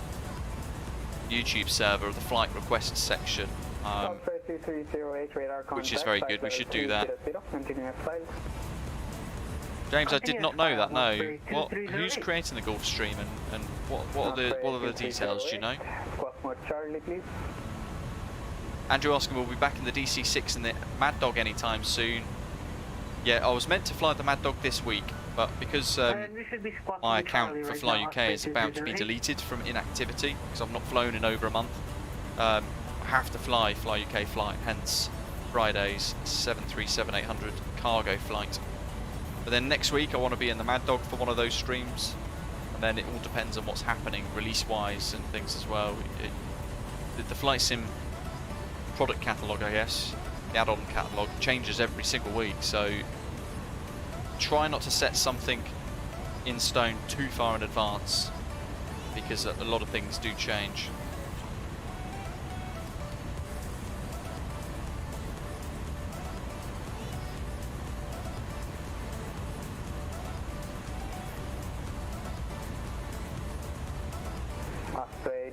YouTube server, of the flight requests section. Which is very good. We should do that. James, I did not know that. No. What? Who's creating the Gulf Stream, and what are the details? Do you know? Andrew asking, will we be back in the DC-6 and the Mad Dog anytime soon? Yeah, I was meant to fly the Mad Dog this week, but because my account for Fly UK is about to be deleted from inactivity, because I've not flown in over a month, I have to fly UK flight, hence Friday's 737-800 cargo flight. But then next week I want to be in the Mad Dog for one of those streams, and then it all depends on what's happening release-wise and things as well. The Flight Sim product catalogue, I guess, the add-on catalogue, changes every single week, so try not to set something in stone too far in advance, because a lot of things do change.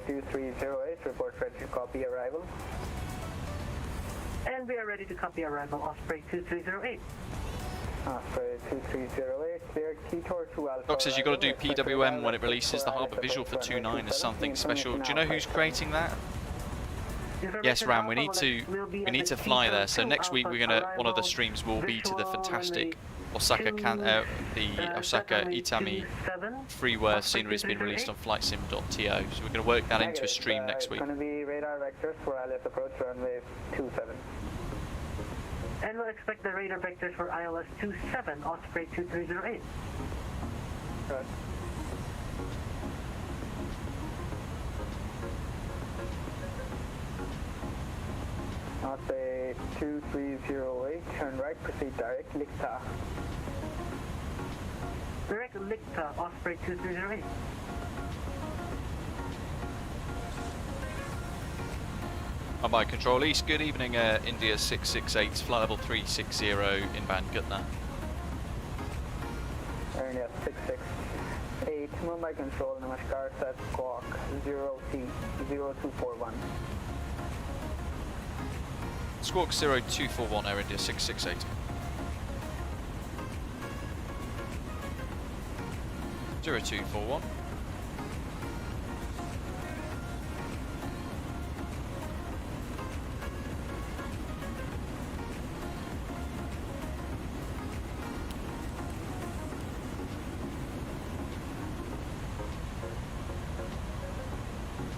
2308, report ready to copy arrival. And we are ready to copy arrival, Osprey 2308. Osprey 2308, cleared Keytor to Alpha. Doc says you've got to do PWM when it releases. The harbour visual for 2.9 is something special. Do you know who's creating that? Yes, Ram, we need to fly there. So next week one of the streams will be to the fantastic Osaka Itami freeware scenery has been released on flightsim.to. So we're going to work that into a stream next week. It's going to be radar vectors for ILS approach runway 27. And we'll expect the radar vectors for ILS 27, Osprey 2308. Right. Osprey 2308, turn right, proceed direct, Licta. Direct Licta, Osprey 2308. Mumbai Control East, good evening, India 668, flight level 360, inbound Gutna. Air India 668, Mumbai Control, Namaskar, set squawk 0T0241. Squawk 0241, Air India 668. 0241.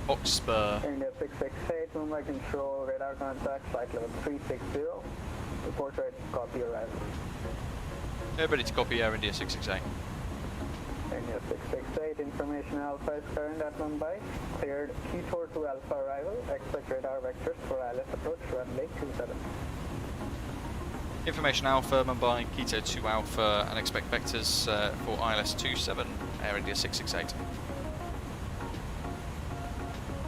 Oxspur. India 668, Mumbai Control, radar contact, flight level 360. Report ready to copy arrival. Everybody to copy Air India 668. India 668, information Alpha is current at Mumbai. Cleared Keytor to Alpha arrival. Expect radar vectors for ILS approach runway 27. Information Alpha, Mumbai, Keto 2 Alpha, and expect vectors for ILS 27, Air India 668.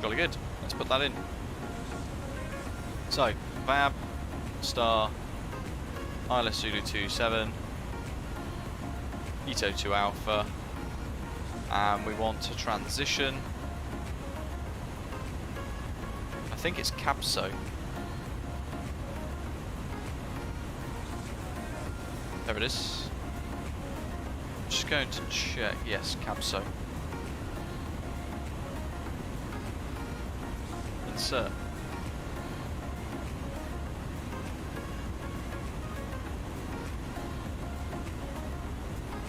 Jolly good. Let's put that in. So, VAB, star, ILS Zulu 27, Keto 2 Alpha, and we want to transition. I think it's Capso. There it is. Just going to check. Yes, Capso. Insert.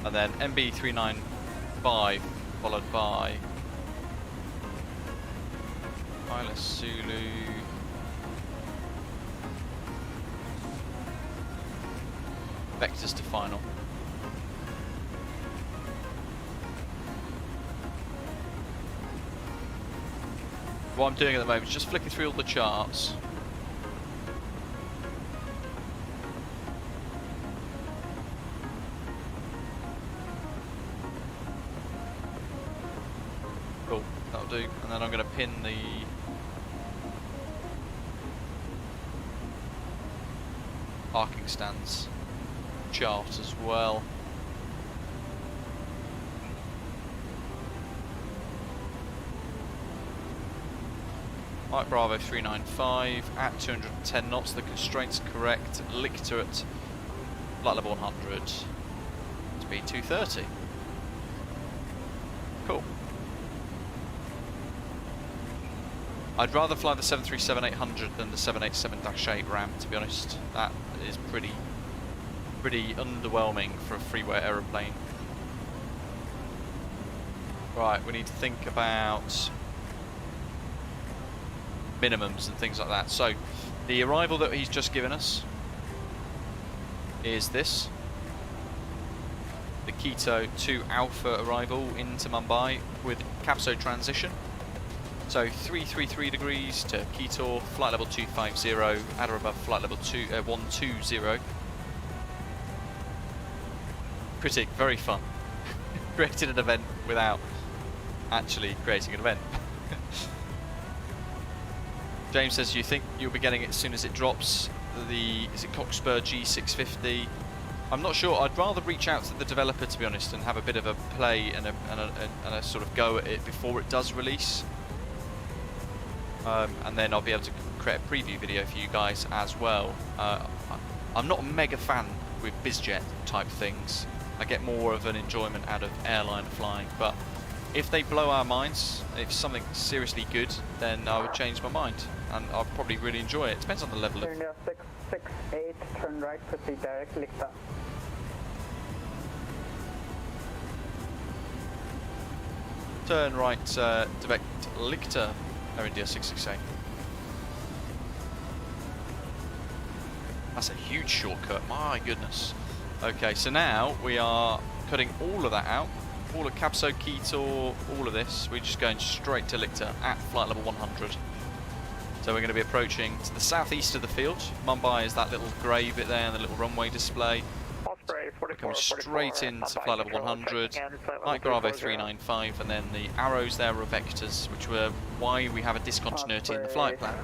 And then MB395 followed by ILS Zulu. Vectors to final. What I'm doing at the moment is just flicking through all the charts. Cool, that'll do. And then I'm going to pin the parking stands chart as well. Mike Bravo 395 at 210 knots, the constraints correct, Lictor at flight level 100, speed 230. Cool. I'd rather fly the 737-800 than the 787-8 Ram, to be honest. That is pretty underwhelming for a freeway aeroplane. Right, we need to think about minimums and things like that. So, the arrival that he's just given us is this. The Keto 2 Alpha arrival into Mumbai with Capso transition. So 333 degrees to Keto, flight level 250, at or above flight level 120. Critic, very fun. Created an event without actually creating an event. James says you think you'll be getting it as soon as it drops. Is it Cockspur G650? I'm not sure. I'd rather reach out to the developer, to be honest, and have a bit of a play and a sort of go at it before it does release. and then I'll be able to create a preview video for you guys as well. I'm not a mega fan with bizjet type things. I get more of an enjoyment out of airline flying, but if they blow our minds, if something seriously good, then I would change my mind, and I'll probably really enjoy it. Depends on the level of... India 668, turn right, proceed direct, Lichta. Turn right, direct Lichter, Air India 668. That's a huge shortcut, my goodness. Okay, so now we are cutting all of that out. All of Cabso, Ketor, all of this. We're just going straight to Lichter at flight level 100. So we're going to be approaching to the southeast of the field. Mumbai is that little grey bit there and the little runway display. We're coming straight into flight level 100, Mike Bravo 395, and then the arrows there are vectors, which were why we have a discontinuity in the flight plan.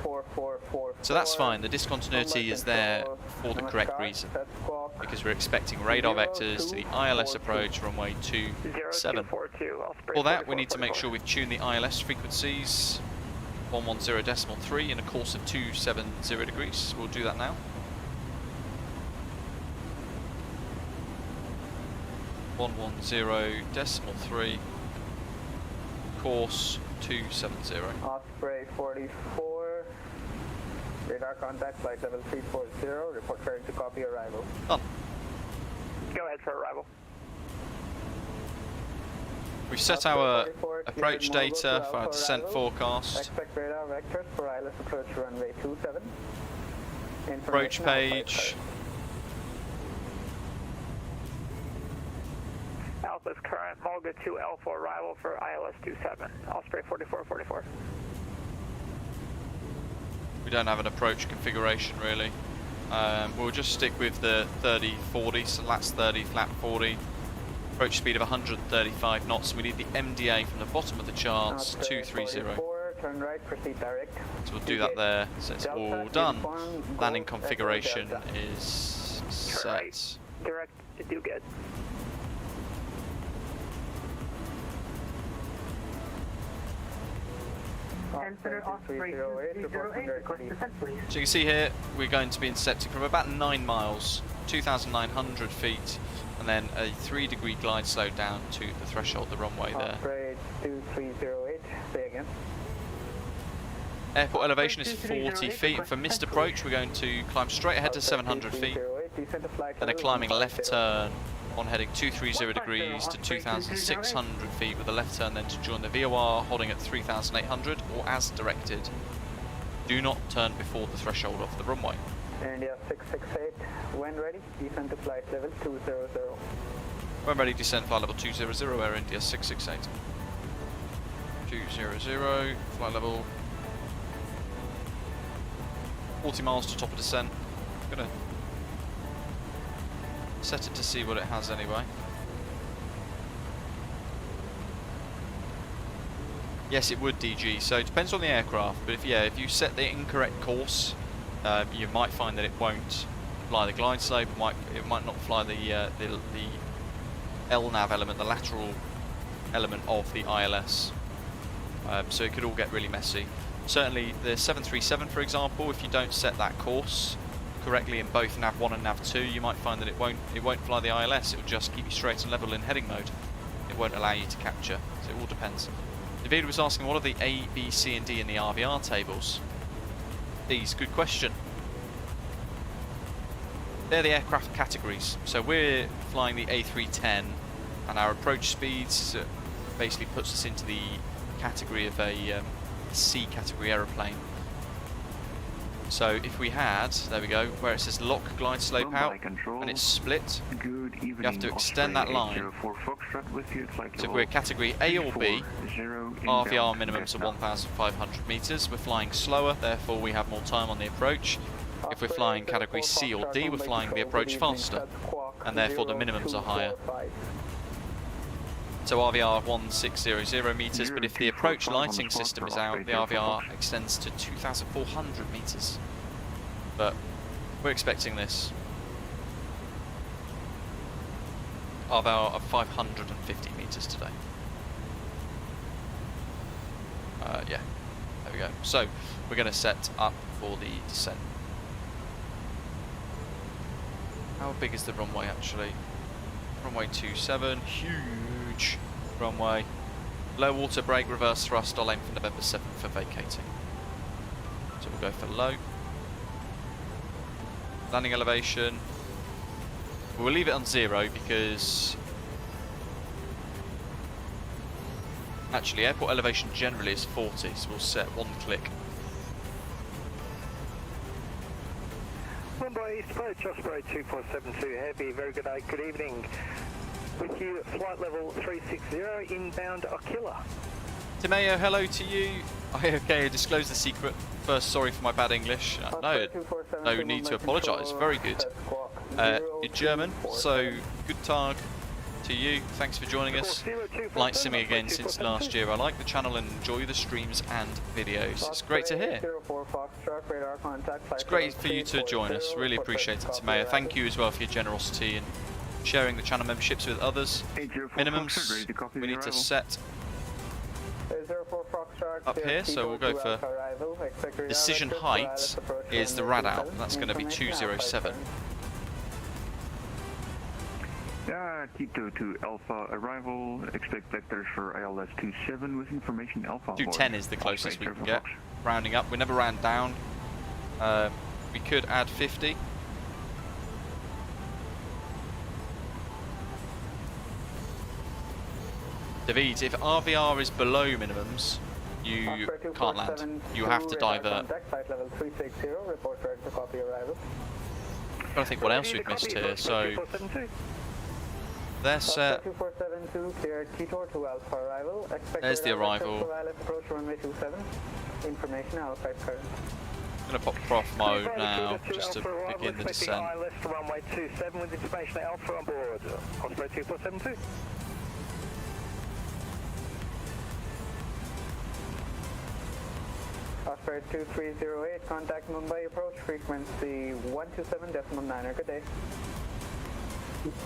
So that's fine, the discontinuity is there for the correct reason, because we're expecting radar vectors to the ILS approach runway 27. For that we need to make sure we've tuned the ILS frequencies 110.3 in a course of 270 degrees. We'll do that now. 110.3, course 270. Osprey 44, radar contact, flight level 340, report clearing to copy arrival. Done. Go ahead for arrival. We've set our approach data for our descent forecast. Expect radar vectors for ILS approach runway 27. Approach page. Alpha's current, Volga 2 Alpha arrival for ILS 27, Osprey 4444. We don't have an approach configuration really. We'll just stick with the 30-40, so that's 30, flat 40. Approach speed of 135 knots. We need the MDA from the bottom of the charts, 230. Turn right, proceed direct. So we'll do that there, so it's all done. Landing configuration is set. Direct, do good. Center Osprey 308, request descent please. So you can see here, we're going to be intercepting from about 9 miles, 2,900 feet, and then a 3-degree glide slope down to the threshold, the runway there. Osprey 2308, say again. Airport elevation is 40 feet, and for missed approach we're going to climb straight ahead to 700 feet, then a climbing left turn on heading 230 degrees to 2,600 feet with a left turn, then to join the VOR holding at 3,800 or as directed. Do not turn before the threshold of the runway. India 668, when ready, descend to flight level 200. When ready, descend flight level 200, Air India 668. 200, flight level 40 miles to top of descent. I'm gonna set it to see what it has anyway. Yes, it would DG, so it depends on the aircraft, but if you set the incorrect course, you might find that it won't fly the glide slope, it might not fly the LNAV element, the lateral element of the ILS. So it could all get really messy. Certainly the 737, for example, if you don't set that course correctly in both nav1 and nav2, you might find that it won't fly the ILS. It will just keep you straight and level in heading mode. It won't allow you to capture. So it all depends. David was asking, what are the A, B, C and D in the RVR tables? These, good question. They're the aircraft categories. So we're flying the A310 and our approach speeds basically puts us into the category of a C category aeroplane. So if we had, there we go, where it says lock glide slope out and it's split, you have to extend that line. So if we're category A or B, RVR minimums are 1,500 metres. We're flying slower, therefore we have more time on the approach. If we're flying category C or D, we're flying the approach faster, and therefore the minimums are higher. So RVR 1600 metres, but if the approach lighting system is out, the RVR extends to 2,400 metres. But we're expecting this. RVR of 550 metres today. Yeah, there we go. So we're going to set up for the descent. How big is the runway actually? Runway 27, huge runway. Low water brake, reverse thrust. I'll aim for November 7 for vacating. So we'll go for low. Landing elevation. We'll leave it on 0 because actually airport elevation generally is 40, so we'll set 1 click. Mumbai East Approach, Osprey 2472 Heavy, very good day, good evening. With you, flight level 360, inbound Aquila. Timeo, hello to you. Okay, disclose the secret. First, sorry for my bad English. No need to apologise, very good. You're German, so good tag to you. Thanks for joining us. Flight simming again since last year. I like the channel and enjoy the streams and videos. It's great to hear. It's great for you to join us. Really appreciate it, Timeo. Thank you as well for your generosity and sharing the channel memberships with others. Minimums we need to set up here, so we'll go for decision height is the rad out. That's going to be 207. Yeah, Tito to Alpha arrival. Expect vectors for ILS 27 with information Alpha. 210 is the closest we can get. Rounding up, we never round down. We could add 50. David, if RVR is below minimums, you can't land. You have to divert. I'm trying to think what else we've missed here. So they're set. There's the arrival. I'm going to pop prof mode now just to begin the descent. Runway 27 with information Alpha on board. Osprey 2472. Osprey 2308, contact Mumbai approach, frequency 127.9. Good day.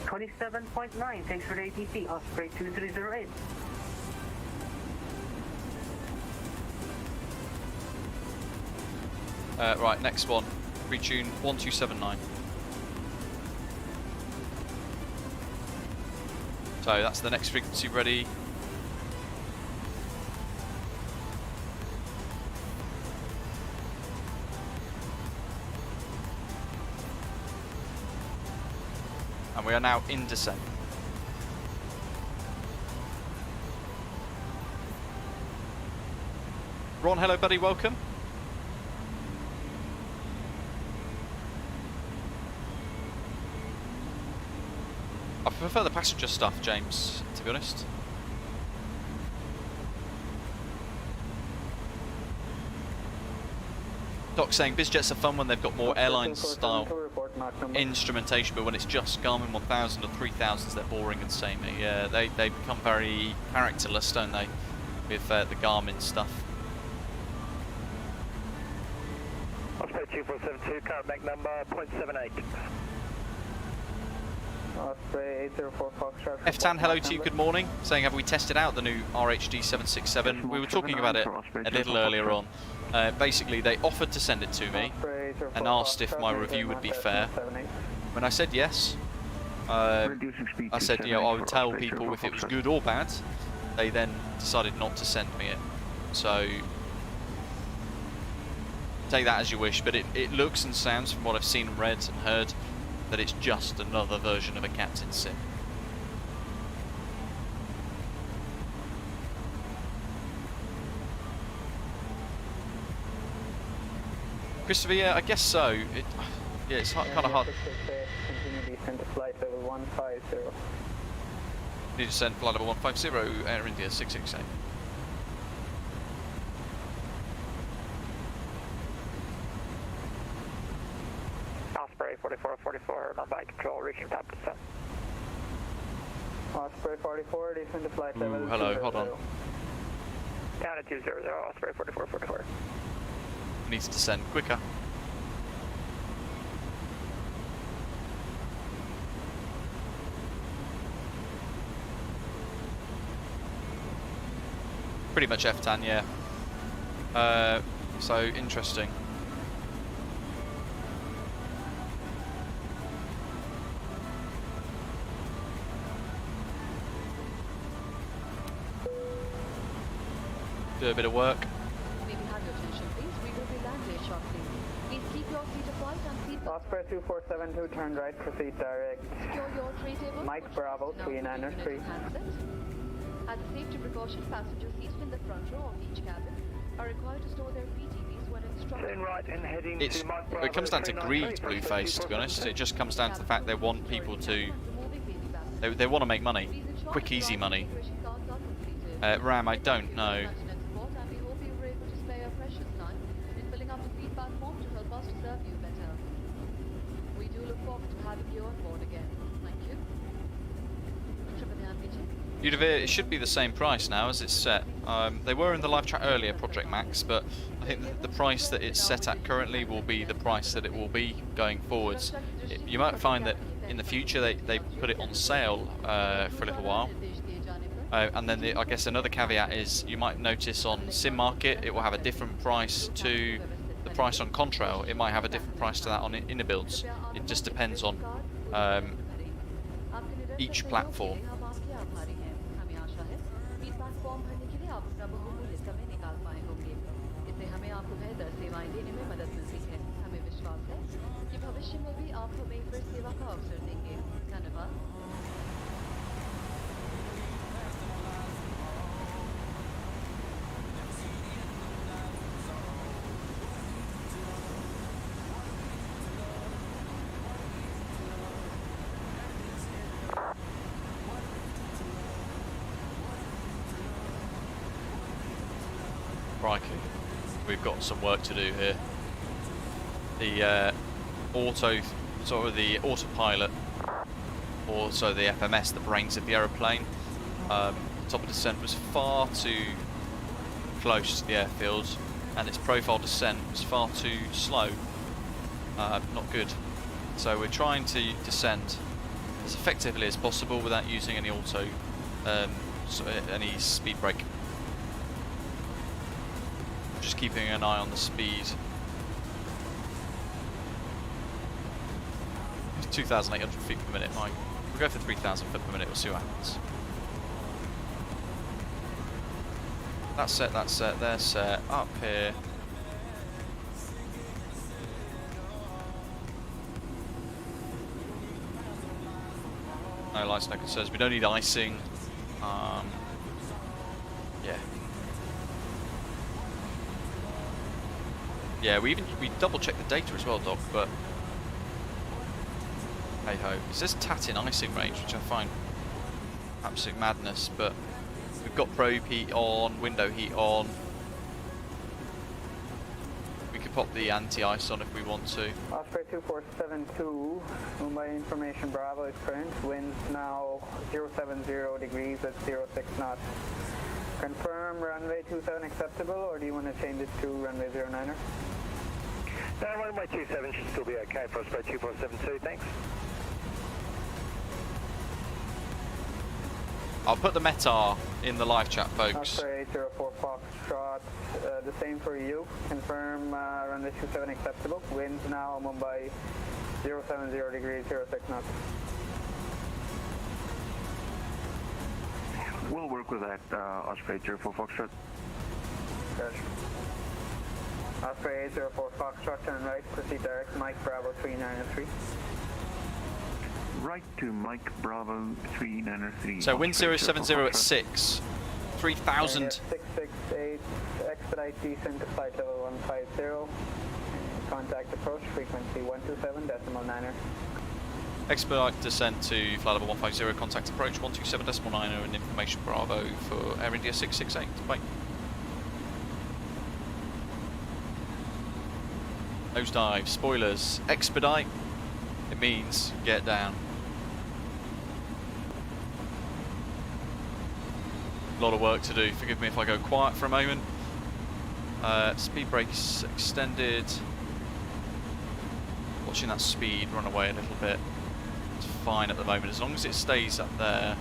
27.9, thanks for the ATC, Osprey 2308. Right, next one. Retune 1279. So that's the next frequency ready. And we are now in descent. Ron, hello buddy, welcome. I prefer the passenger stuff, James, to be honest. Doc saying BizJets are fun when they've got more airline style instrumentation, but when it's just Garmin 1000 or 3000s, they're boring and samey. Yeah, they become very characterless, don't they, with the Garmin stuff. Osprey 2472, current back number 0.78. Osprey 804 Foxtrot. F-Tan, hello to you, good morning. Saying, have we tested out the new RHD 767? We were talking about it a little earlier on. Basically, they offered to send it to me and asked if my review would be fair. When I said yes, I said, you know, I would tell people if it was good or bad. They then decided not to send me it. So, take that as you wish, but it looks and sounds, from what I've seen and read and heard, that it's just another version of a Captain Sim. Christopher, yeah, I guess so. Yeah, it's kind of hard. Continue descent to flight level 150. Need to send flight level 150, Air India 668. Osprey 4444, Mumbai control, reaching top descent. Osprey 44, descent to flight level. Ooh, hello, hold on. Down at 200, Osprey 4444. Needs to descend quicker. Pretty much F-Tan, yeah. So interesting. Do a bit of work. May we have your attention, please? We will be landing shortly. Please keep your seat apart and seat Osprey 2472, turn right, proceed direct. secure your tray table. Mike Bravo, Now 3903. handset. As a safety precaution, passengers seated in the front row of each cabin are required to store their PTVs when instructed. Turn right and heading It's, to Mike Bravo it comes down to 393, greed, Blueface, to be honest. It just comes down to the fact they want people to... Removing baby baskets. They want to make money. Please ensure Quick, that easy money. evacuation tasks are completed. Ram, I don't know. And we hope you were able to spare your precious time in filling out the feedback form to help us to serve you better. We do look forward to having you on board again. Thank you. Udavir, it should be the same price now as it's set. They were in the live chat earlier, ProjectMax, but I think the price that it's set at currently will be the price that it will be going forwards. You might find that in the future they put it on sale for a little while. And then I guess another caveat is you might notice on Sim Market it will have a different price to the price on Contrail. It might have a different price to that on iniBuilds. It just depends on each platform. Crikey, we've got some work to do here. The the autopilot, also the FMS, the brains of the aeroplane, top of descent was far too close to the airfield, and its profile descent was far too slow. Not good. So we're trying to descend as effectively as possible without using any any speed brake. Just keeping an eye on the speed. 2,800 feet per minute, Mike. We'll go for 3,000 foot per minute, we'll see what happens. That's set, they're set, up here. No lights, no concerns, we don't need icing. Yeah. Yeah, we double checked the data as well, Doc, but hey ho. It says Tatin icing range, which I find absolute madness, but we've got probe heat on, window heat on. We could pop the anti-ice on if we want to. Osprey 2472, Mumbai information Bravo is current. Winds now 070 degrees at 06 knots. Confirm runway 27 acceptable, or do you want to change it to runway 09er? No, runway 27 should still be okay for Osprey 2472, thanks. I'll put the METAR in the live chat, folks. Osprey 804 Foxtrot, the same for you. Confirm runway 27 acceptable. Winds now Mumbai 070 degrees, 06 knots. We'll work with that, Osprey 804 Foxtrot. Good. Osprey 804 Foxtrot, turn right, proceed direct, Mike Bravo 393. Right to Mike Bravo 393. So wind 070 at 6. 3,000. 668, expedite descent to flight level 150. Contact approach, frequency 127.9er. Expedite descent to flight level 150, contact approach 127.9er, and information Bravo for Air India 668. Bye. Nosedive, spoilers, expedite, it means get down. A lot of work to do, forgive me if I go quiet for a moment. Speed brakes extended. Watching that speed run away a little bit. It's fine at the moment, as long as it stays up there.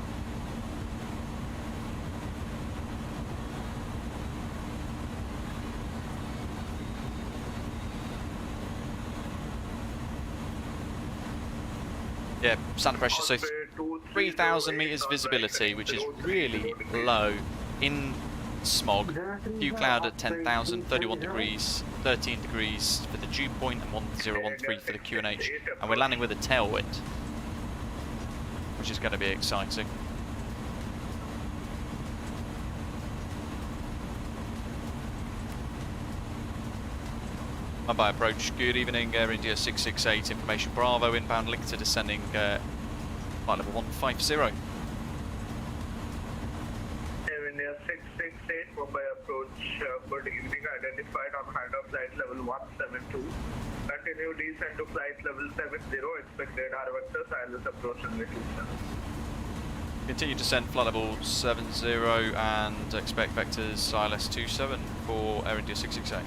standard pressure, so 3,000 meters visibility, which is really low in smog. Dew cloud at 10,000, 31 degrees, 13 degrees for the dew point, and 1013 for the QNH. And we're landing with a tailwind, which is going to be exciting. Mumbai approach, good evening, Air India 668, information Bravo, inbound link to descending flight level 150. Air India 668, Mumbai approach, good evening, identified on handoff flight level 172. Continue descent to flight level 70, expected RVectors, ILS approach runway 27. Continue descent flight level 70 and expect vectors ILS 27 for Air India 668.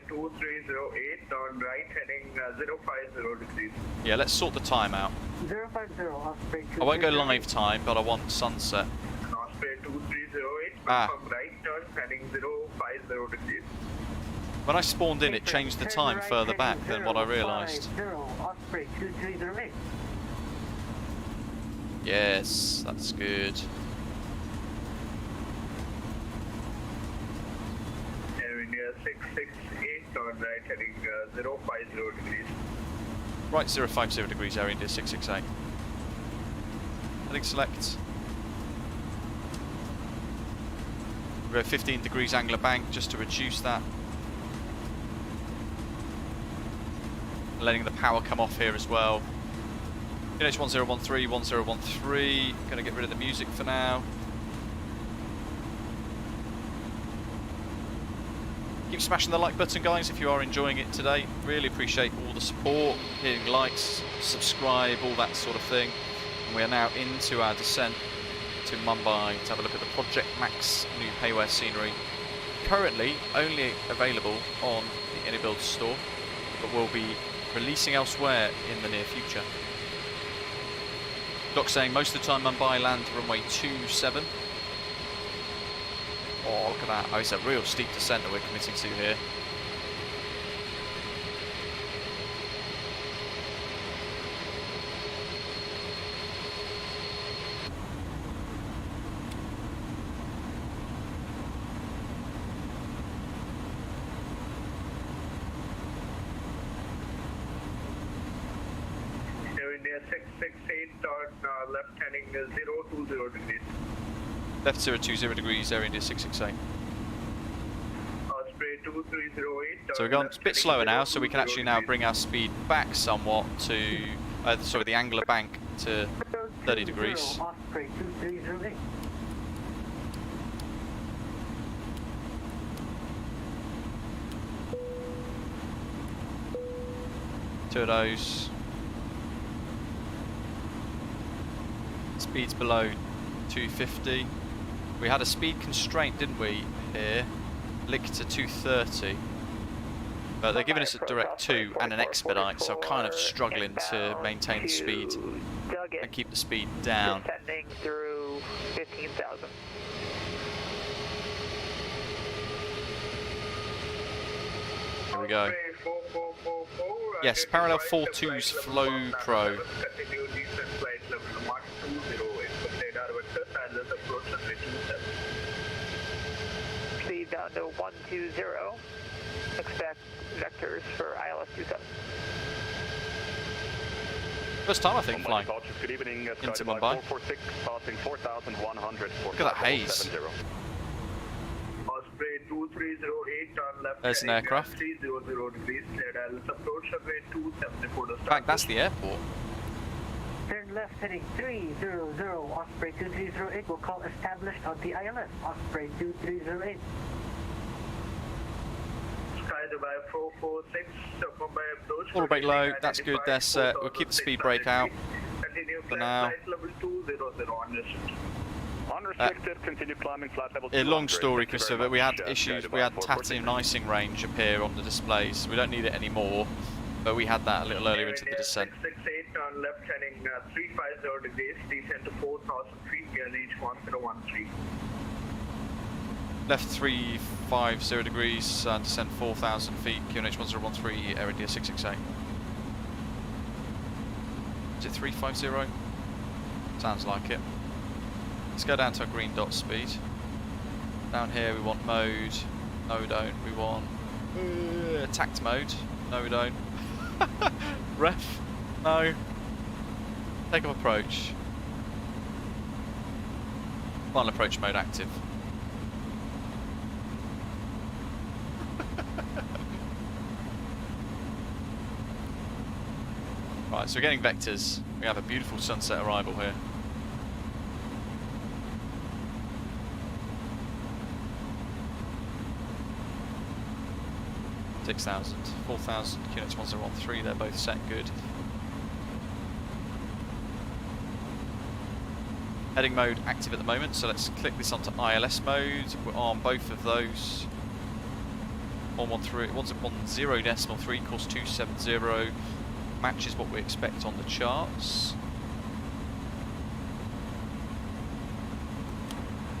2308 on right heading 050 degrees. Yeah, let's sort the time out. 050, Osprey 230. I won't go live time, but I want sunset. Osprey 2308, Ah. from right turn heading 050 degrees. When I spawned in, it changed the time further back than what I realised. 050, Osprey 2308. Yes, that's good. Air India 668 on right heading 050 degrees. Right, 050 degrees, Air India 668. Heading select. We'll go 15 degrees angler bank just to reduce that. Letting the power come off here as well. QNH 1013, 1013. Gonna get rid of the music for now. Keep smashing the like button, guys, if you are enjoying it today. Really appreciate all the support, hitting likes, subscribe, all that sort of thing. And we are now into our descent to Mumbai to have a look at the ProjectMax new payware scenery. Currently only available on the iniBuilds store, but will be releasing elsewhere in the near future. Doc saying most of the time Mumbai land runway 27. Oh, look at that. Oh, it's a real steep descent that we're committing to here. Air India 668 on left heading 020 degrees. Left 020 degrees, Air India 668. Osprey 2308. So we're going a bit slower now, so we can actually now bring our speed back somewhat to, sorry, the angular bank to 30 degrees. Osprey 2308. Two of those. Speed's below 250. We had a speed constraint, didn't we, here? Linked to 230. But they're giving us a direct 2 and an expedite, so I'm kind of struggling to maintain the speed and keep the speed down. Descending through 15,000. Here we go. Yes, parallel 42's Flow Pro. Continue descent flight level 120, expected RVectors, ILS approach runway 27. Proceed down to 120. Expect vectors for ILS 27. First time, I think, flying Good evening, into Mumbai. 446, passing 4,100. Look at that haze. Osprey 2308 on left. There's an heading, aircraft. 300 degrees, cleared ILS approach runway 274. In fact, that's the airport. Turn left heading 300, Osprey 2308 will call established on the ILS, Osprey 2308. Sky Dubai 446, Mumbai approach. Auto brake low, that's good, they're set. We'll keep the speed brake out for now. Flight level 200 unrestricted. Unrestricted, continue climbing flight level A 200. long story, Thank you very Christopher, much. we had Sky issues, Dubai we had 446. Tatim icing range appear on the displays. We don't need it anymore, but we had that a little earlier into the descent. 668 on left heading 350 degrees, descent to 4,000 feet, QNH 1013. Left 350 degrees, descent 4,000 feet, QNH 1013, Air India 668. Is it 350? Sounds like it. Let's go down to our green dot speed. Down here we want mode. No, we don't. We want attacked mode. No, we don't. Ref. No. Take off approach. Final approach mode active. Right, so we're getting vectors. We have a beautiful sunset arrival here. $6,000, 4,000, QNX 1013, they're both set good. Heading mode active at the moment, so let's click this onto ILS mode. We're on both of those. 113, one's at 10.3, course 270, matches what we expect on the charts.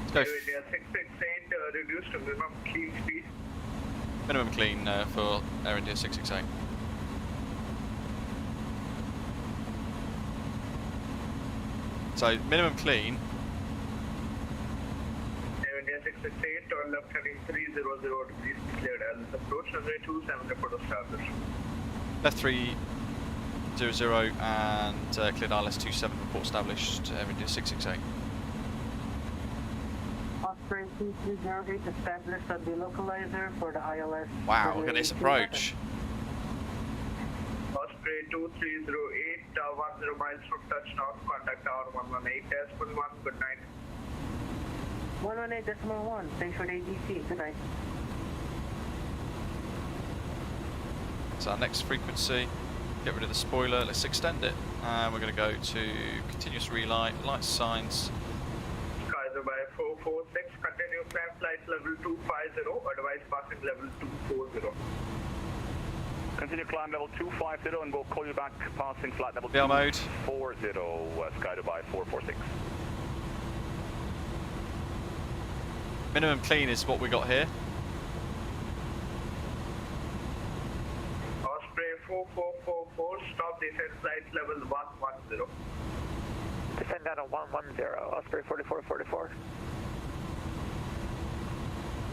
Let's go. India 668, reduced to minimum clean speed. Minimum clean for Air India 668. So minimum clean. Air India 668, turn left heading 300 degrees, cleared as approach runway 27, report established. Left 300 and cleared ILS 27, report established, Air India 668. Osprey 2308 established on the localizer for the ILS. Wow, look at this approach. Osprey 2308, 10 miles from touchdown, contact tower 118.1, good night. 118.1, thanks for the ADC, good night. So our next frequency, get rid of the spoiler, let's extend it. And we're going to go to continuous relight, light signs. Kaiser by 446, continue climb flight level 250, advise passing level 240. Continue climb level 250 and we'll call you back passing flight level BL mode. 240, Sky Dubai 446. Minimum clean is what we got here. Osprey 4444, stop descent flight level 110. Descend down to 110, Osprey 4444.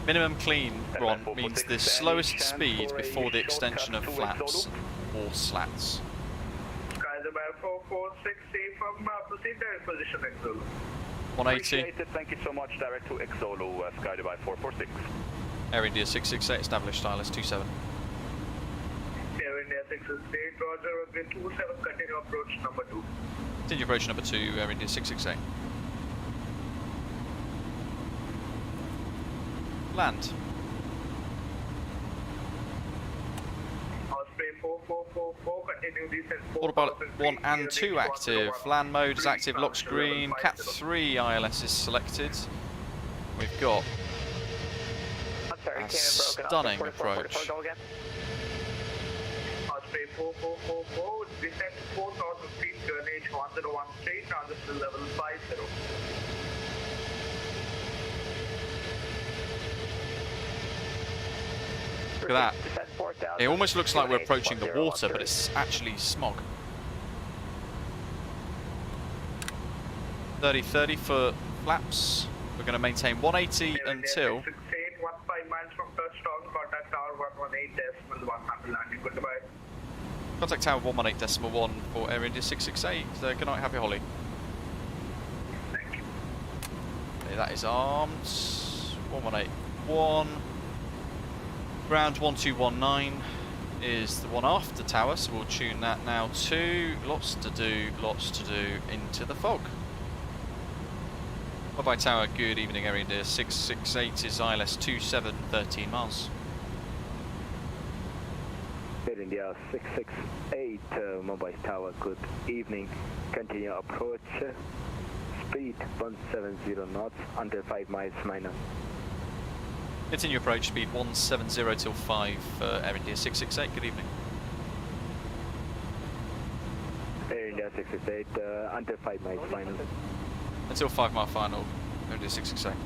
Minimum clean, Ron, means the slowest speed before the extension of flaps or slats. Kaiser by 446, safe from proceed direct position Exolo. 180. Appreciate it. Thank you so much. Direct to Exolo, Sky Dubai 446. Air India 668 established, ILS 27. Air India 668, Roger, runway 27, continue approach number 2. Continue approach number 2, Air India 668. Land. Osprey 4444, continue descent 4,000 Autopilot 1 and feet, 2 active. Land mode is active, locks green. Cat 3 ILS is selected. We've got a stunning approach. Osprey 4444, descent 4,000 feet, turn H1013, transition level 50. Look at that. It almost looks like we're approaching the water, but it's actually smog. 30-30 for flaps. We're going to maintain 180 until... 15 miles from touchdown, contact tower 118.1, landing, goodbye. Contact tower 118.1 for Air India 668. Good night, happy holiday. Thank you. Okay, that is armed. 1181. Ground 1219 is the one after tower, so we'll tune that now too. Lots to do into the fog. Bye-bye tower, good evening Air India 668 is ILS 27, 13 miles. Air India 668, Mumbai Tower, good evening. Continue approach, speed 170 knots, under 5 miles minus. Continue approach speed 170 till 5 Air India 668, good evening. Air India 668, under 5 miles minus. Until 5 mile final, Air India 668.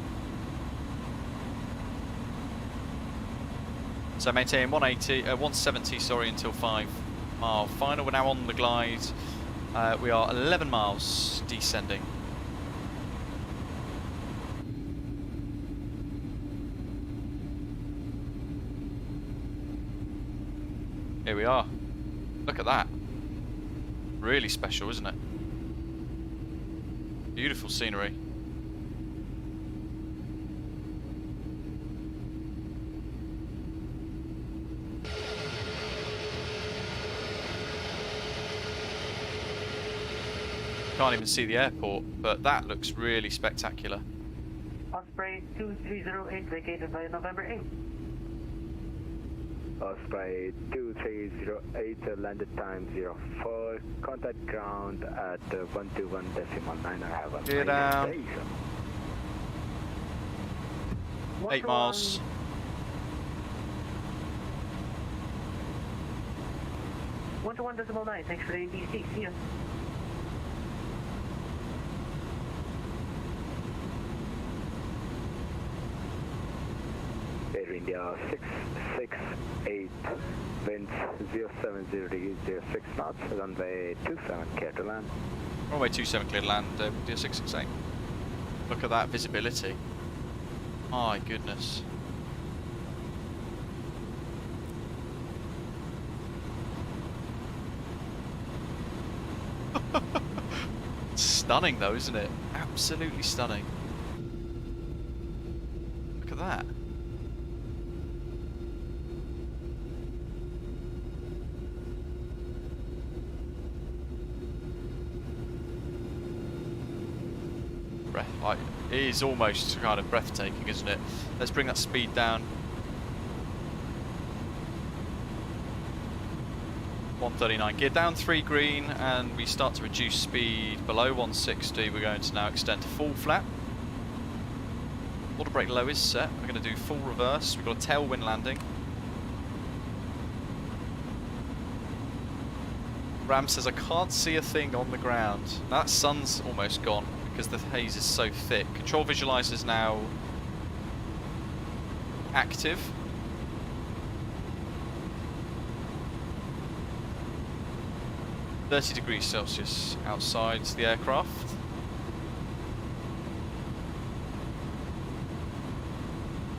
So maintain 170 sorry, until 5 mile final. We're now on the glide We are 11 miles descending. Here we are. Look at that. Really special, isn't it? Beautiful scenery. Can't even see the airport, but that looks really spectacular. Osprey 2308 vacated by November 8. Osprey 2308, landed time 04, contact ground at 121.9. I have a Gear down. 8 miles. One to 1.9. Thanks for the ABC. See ya. Air India 668, winds 070 degrees, 06 knots, runway 27, clear to land. Runway 27 clear to land, dear 668. Look at that visibility. My goodness. Stunning though, isn't it? Absolutely stunning. Look at that. It is almost kind of breathtaking, isn't it? Let's bring that speed down. 139. Gear down 3 green, and we start to reduce speed below 160. We're going to now extend to full flap. Water brake low is set. We're going to do full reverse. We've got a tailwind landing. Ram says, I can't see a thing on the ground. That sun's almost gone because the haze is so thick. Control visualizer is now active. -30°C outside the aircraft.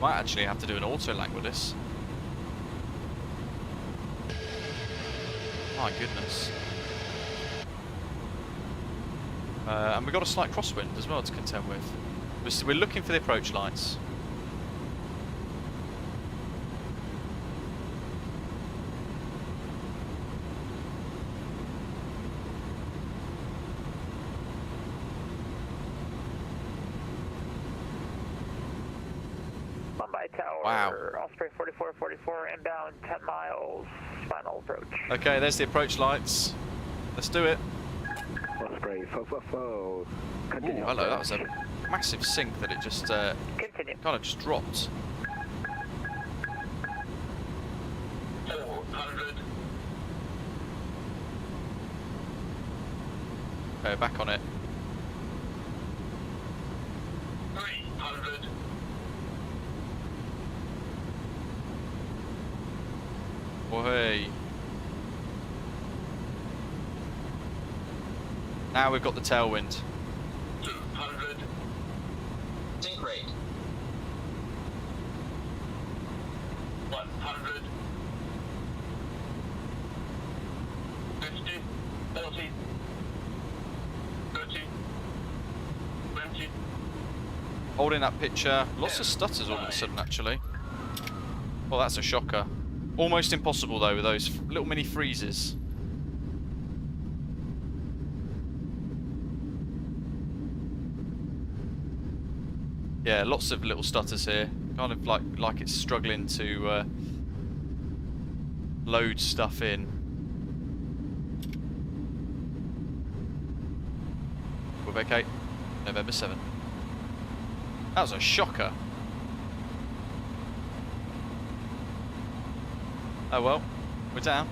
Might actually have to do an auto lang with this. My goodness. And we've got a slight crosswind as well to contend with. We're looking for the approach lights. Mumbai Tower, wow. Osprey 4444 inbound 10 miles, final approach. Okay, there's the approach lights. Let's do it. Osprey 444. Continue. Hello, that was a massive sink that it just kind of just dropped. 400. Okay, back on it. 300. Oh, hey. Now we've got the tailwind. 200. Sink rate. 100. 50. 40. 30. 20. Holding that picture. Lots of stutters all of a sudden, actually. Well, that's a shocker. Almost impossible, though, with those little mini freezes. Yeah, lots of little stutters here. Kind of like it's struggling to load stuff in. We'll vacate November 7. That was a shocker. Oh well, we're down.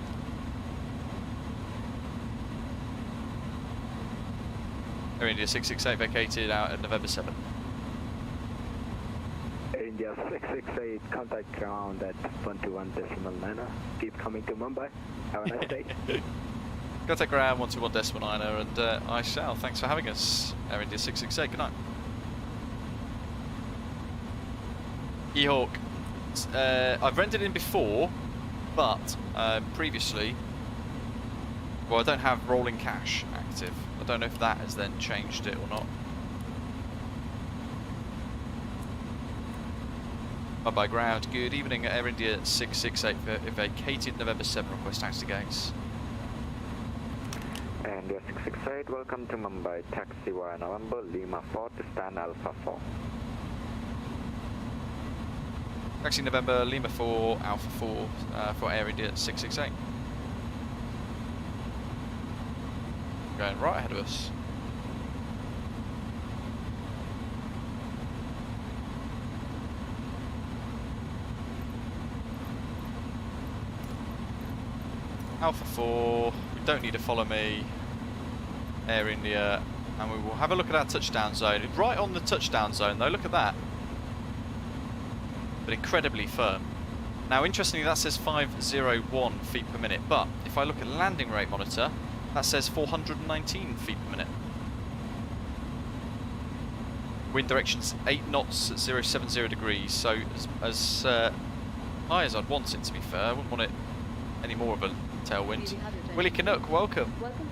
Air India 668 vacated out at November 7. Air India 668, contact ground at 121.9. Keep coming to Mumbai. Have a nice day. Contact ground 121.9er, and I shall. Thanks for having us. Air India 668. Good night. E-Hawk. I've rented in before, but previously, well, I don't have rolling cache active. I don't know if that has then changed it or not. Bye-bye ground. Good evening, Air India 668 vacated November 7 request taxi gates. India 668, welcome to Mumbai. Taxi via November, Lima 4 to stand Alpha 4. Taxi November, Lima 4, Alpha 4 for Air India 668. Going right ahead of us. Alpha 4, you don't need to follow me. Air India, and we will have a look at our touchdown zone. Right on the touchdown zone though, look at that. But incredibly firm. Now interestingly that says 501 feet per minute, but if I look at the landing rate monitor, that says 419 feet per minute. Wind direction's 8 knots at 070 degrees, so as high as I'd want it, to be fair. I wouldn't want it any more of a tailwind. Willie Canuck, welcome. Welcome.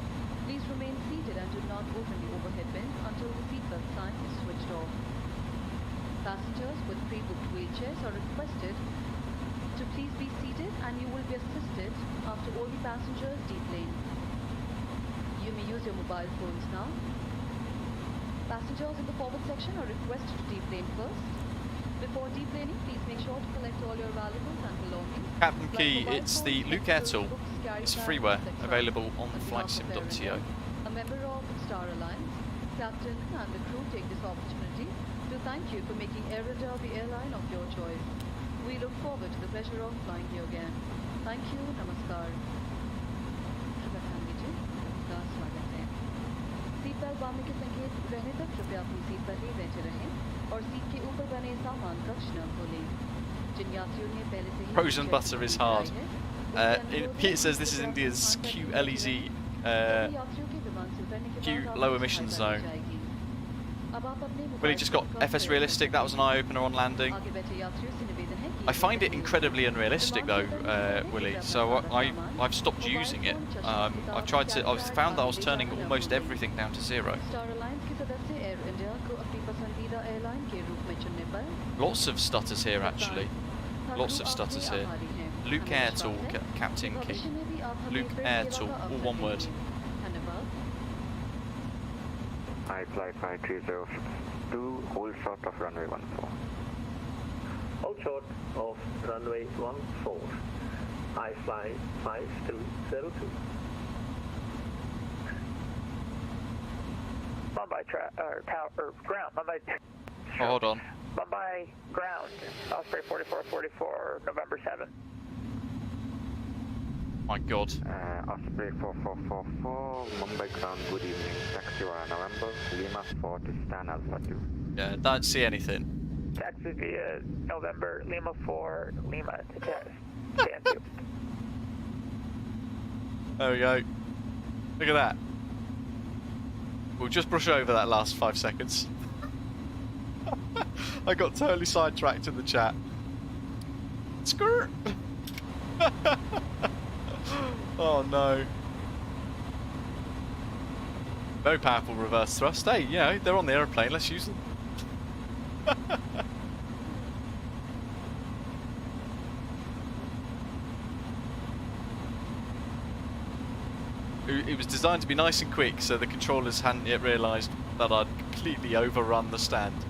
Please remain seated and do not open the overhead bins until the seatbelt sign is switched off. Passengers with pre-booked wheelchairs are requested to please be seated, and you will be assisted after all the passengers deplane. You may use your mobile phones now. Passengers in the forward section are requested to deplane first. Before deplaning, please make sure to collect all your valuables and belongings. Captain Key, it's the Luke Air tool. It's freeware, available on flightsim.to. A member of Star Alliance, Captain and the crew take this opportunity to thank you for making Air India the airline of your choice. We look forward to the pleasure of flying you again. Thank you, Namaskar. Seat belt बांधने के संकेत रहने तक कृपया अपनी seat पर ही बैठे रहें और सीट के ऊपर बने सामान कक्ष न खोलें। जिन यात्रियों ने पहले से ही Frozen butter is hard. Peter says this is India's QLEZ Q low emission zone. Willie just got FS realistic. That was an eye opener on landing. I find it incredibly unrealistic though, Willie. So I've stopped using it. I've found that I was turning almost everything down to 0. Lots of stutters here actually. Lots of stutters here. Luke Air tool, Captain Key. Luke Air tool, all one word. I flight 5302, hold short of runway 14. Hold short of runway 14. I fly 5202. Mumbai ground. Mumbai. Oh, hold on. Mumbai ground. Osprey 4444, November 7. My God. Osprey 4444, Mumbai ground, good evening. Taxi via November, Lima 4 to stand Alpha 2. Yeah, don't see anything. Taxi via November, Lima 4, Lima to stand 2. There we go. Look at that. We'll just brush over that last 5 seconds. I got totally sidetracked in the chat. Skirt! Oh no. No powerful reverse thrust. Hey, you know, they're on the aeroplane, let's use them. It was designed to be nice and quick, so the controllers hadn't yet realised that I'd completely overrun the stand.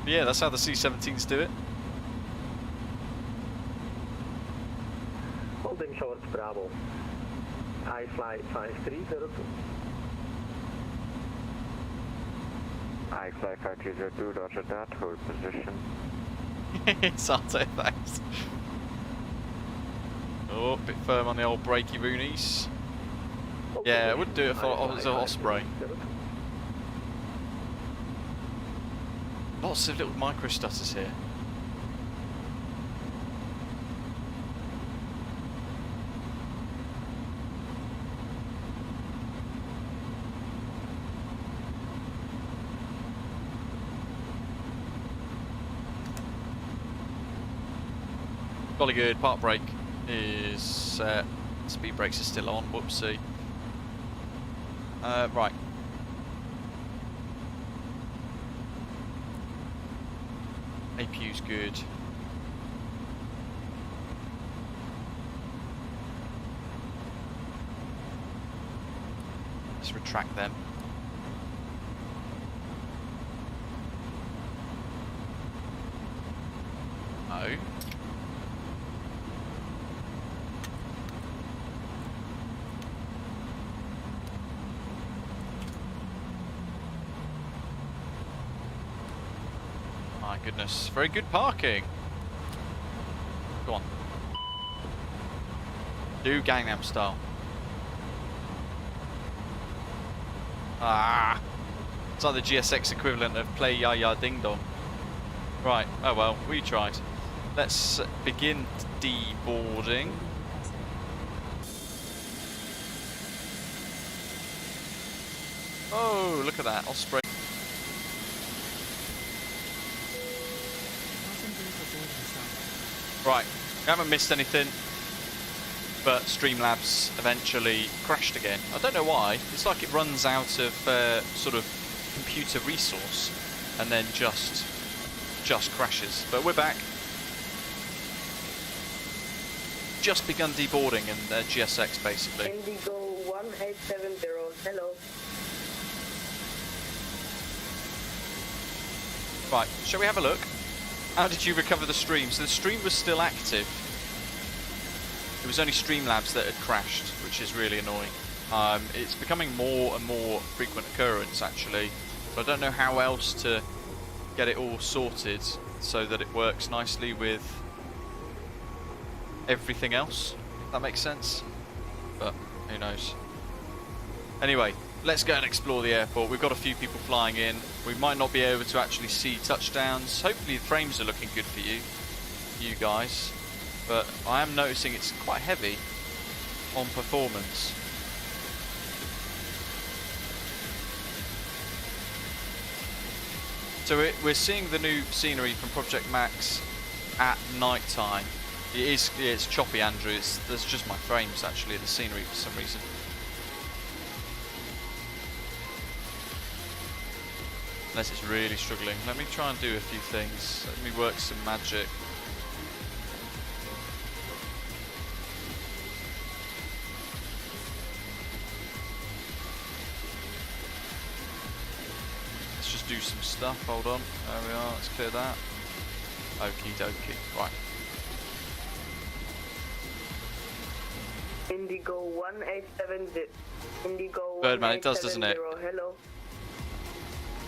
But yeah, that's how the C-17s do it. Holding short, Bravo. I fly 5302. I fly 5302, roger that, hold position. Sante, thanks. Oh, a bit firm on the old brakey boonies. Yeah, I wouldn't do it if I was an Osprey. Lots of little micro stutters here. Jolly good. Park brake is set. Speed brakes are still on. Whoopsie. Right. APU's good. Let's retract them. No. My goodness, very good parking. Go on. Do Gangnam Style. Ah, it's like the GSX equivalent of Play Ya Ya Ding Dong. Right, oh well, we tried. Let's begin deboarding. Oh, look at that, Osprey. Right, we haven't missed anything, but Streamlabs eventually crashed again. I don't know why. It's like it runs out of sort of computer resource and then just crashes. But we're back. Just begun deboarding in GSX basically. Indigo 1870, hello. Right, shall we have a look? How did you recover the stream? So the stream was still active. It was only Streamlabs that had crashed, which is really annoying. It's becoming more and more frequent occurrence actually, but I don't know how else to get it all sorted so that it works nicely with everything else, if that makes sense, but who knows. Anyway, let's go and explore the airport. We've got a few people flying in. We might not be able to actually see touchdowns. Hopefully the frames are looking good for you guys, but I am noticing it's quite heavy on performance. So we're seeing the new scenery from ProjectMax at night time. It's choppy, Andrew. There's just my frames actually, the scenery for some reason. Unless it's really struggling. Let me try and do a few things. Let me work some magic. Let's just do some stuff. Hold on. There we are. Let's clear that. Okie dokie. Right. Indigo 1870. Indigo Birdman, it does, doesn't it? Hello.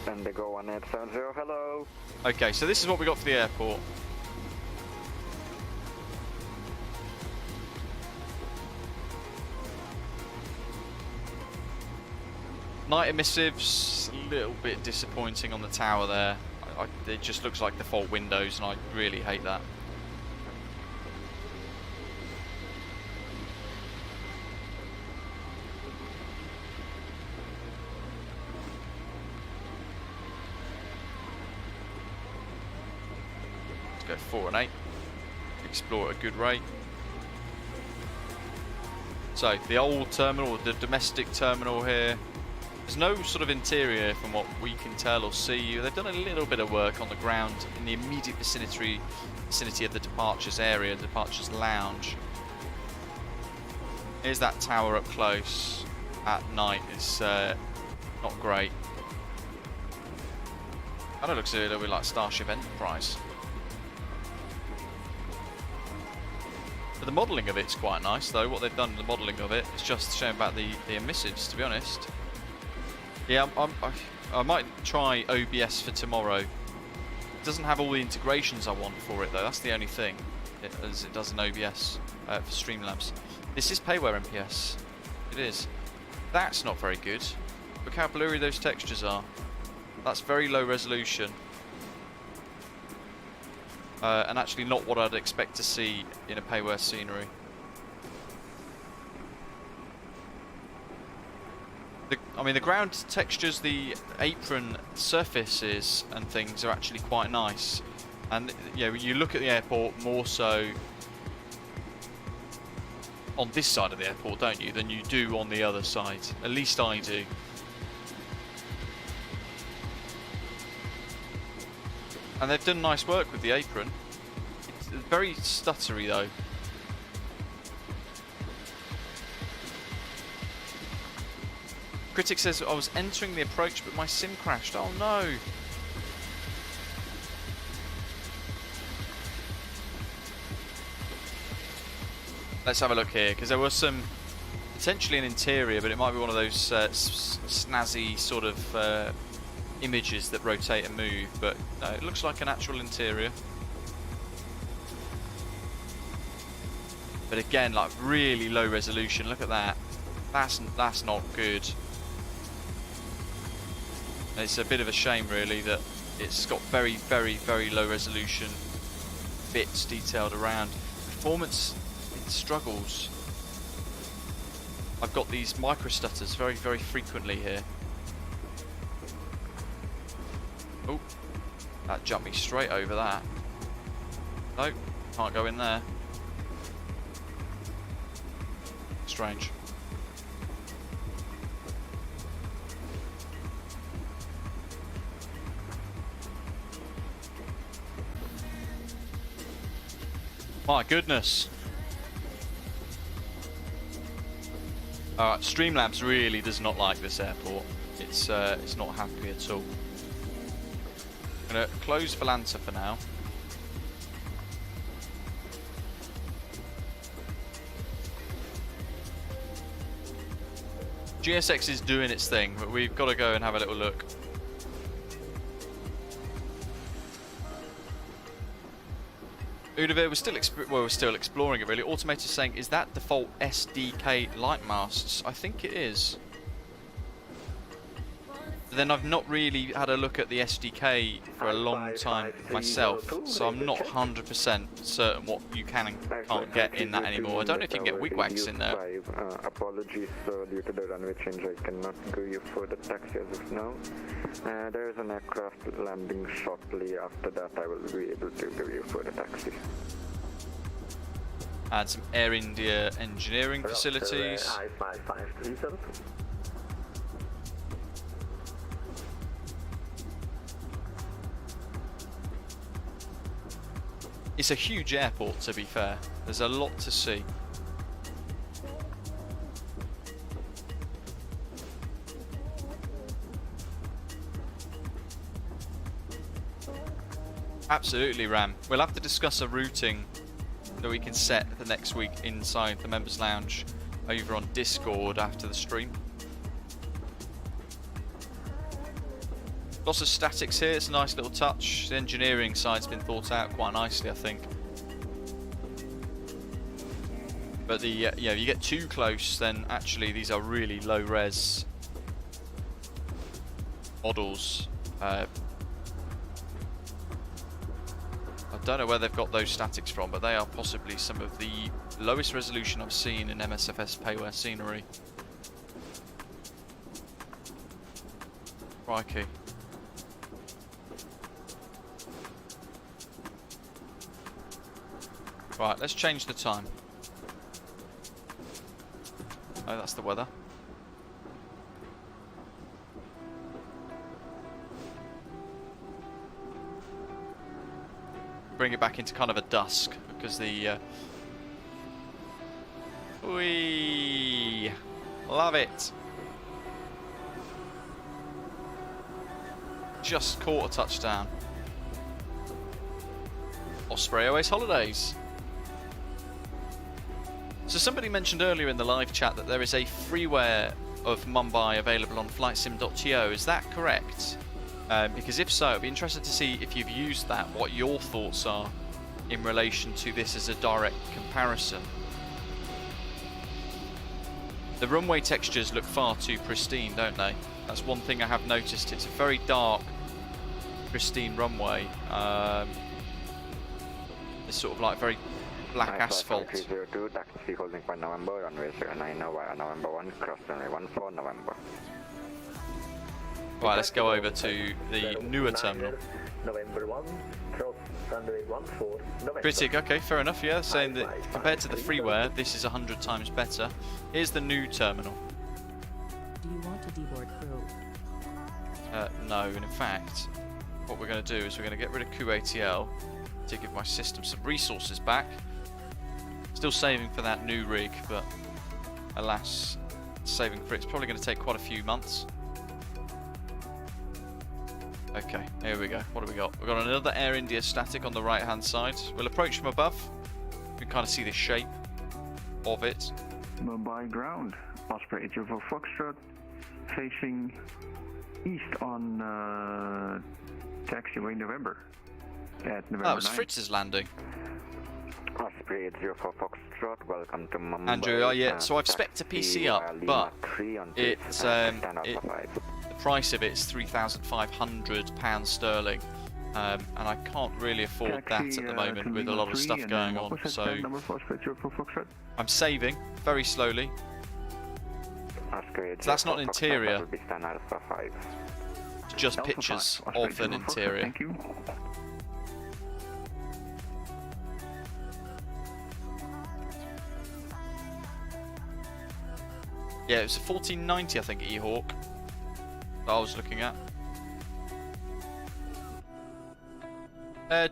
Indigo 1870, hello. Okay, so this is what we got for the airport. Night emissives, a little bit disappointing on the tower there. It just looks like default windows and I really hate that. Go 4 and 8, explore at a good rate. So the old terminal, the domestic terminal here, there's no sort of interior from what we can tell or see. They've done a little bit of work on the ground in the immediate vicinity of the departures area, the departures lounge. Here's that tower up close at night. It's not great. Kind of looks a little bit like Starship Enterprise. But the modelling of it's quite nice though. What they've done in the modelling of it is just showing about the emissives, to be honest. Yeah, I might try OBS for tomorrow. It doesn't have all the integrations I want for it though, that's the only thing, as it does in OBS for Streamlabs. This is payware MPS, it is. That's not very good. Look how blurry those textures are. That's very low resolution. And actually not what I'd expect to see in a payware scenery. I mean the ground textures, the apron surfaces and things are actually quite nice. And you know, you look at the airport more so on this side of the airport, don't you, than you do on the other side. At least I do. And they've done nice work with the apron. It's very stuttery though. Critic says I was entering the approach but my sim crashed. Oh no! Let's have a look here, because there was some potentially an interior, but it might be one of those snazzy sort of images that rotate and move. But no, it looks like an actual interior. But again, like really low resolution. Look at that. That's not good. And it's a bit of a shame, really, that it's got very, very, very low resolution bits detailed around. Performance, it struggles. I've got these micro stutters very, very frequently here. Oh, that jumped me straight over that. Nope, can't go in there. Strange. My goodness. Alright, Streamlabs really does not like this airport. It's not happy at all. I'm going to close Volanta for now. GSX is doing its thing, but we've got to go and have a little look. Udavir, we're still exploring it really. Automator saying, is that default SDK light masts? I think it is. But then I've not really had a look at the SDK for a long time myself, so I'm not 100% certain what you can and can't get in that anymore. I don't know if you can get wigwags in there. Apologies, due to the runway change I cannot give you further taxi as of now. There is an aircraft landing shortly. After that I will be able to give you further taxi. And some Air India engineering facilities. I-5537. It's a huge airport, to be fair. There's a lot to see. Absolutely, Ram. We'll have to discuss a routing that we can set for next week inside the members lounge over on Discord after the stream. Lots of statics here, it's a nice little touch. The engineering side's been thought out quite nicely, I think. But the you know, you get too close, then actually these are really low res models. I don't know where they've got those statics from, but they are possibly some of the lowest resolution I've seen in MSFS payware scenery. Crikey. Right, let's change the time. Oh, that's the weather. Bring it back into kind of a dusk because the whee, love it. Just caught a touchdown. Osprey Airways Holidays. So somebody mentioned earlier in the live chat that there is a freeware of Mumbai available on flightsim.to. Is that correct? Because if so, I'd be interested to see if you've used that, what your thoughts are in relation to this as a direct comparison. The runway textures look far too pristine, don't they? That's one thing I have noticed. It's a very dark, pristine runway. It's sort of like very black asphalt. 302, taxi holding for November, runway 09 November 1, cross runway 14 November. Right, let's go over to the newer terminal. November 1, cross runway 14, November. Critic, okay, fair enough, yeah, saying that compared to the freeware, this is 100 times better. Here's the new terminal. Do you want to deboard crew? No, and in fact, what we're going to do is we're going to get rid of QATL to give my system some resources back. Still saving for that new rig, but alas, saving for it's probably going to take quite a few months. Okay, here we go. What do we got? We've got another Air India static on the right hand side. We'll approach from above. You can kind of see the shape of it. Mumbai ground, Osprey 804 Foxtrot, facing east on taxiway November at November That was 9th. Fritz's landing. Osprey 804 Foxtrot, welcome to Mumbai. Andrew, yeah, so I've spec'd a PC up, but it's the price of it is £3,500 sterling, and I can't really afford that at the moment with a lot of stuff going on, so I'm saving very slowly. So that's not an interior, it's just pictures of an interior. Thank you. Yeah, it was a 1490, I think, E-Hawk that I was looking at.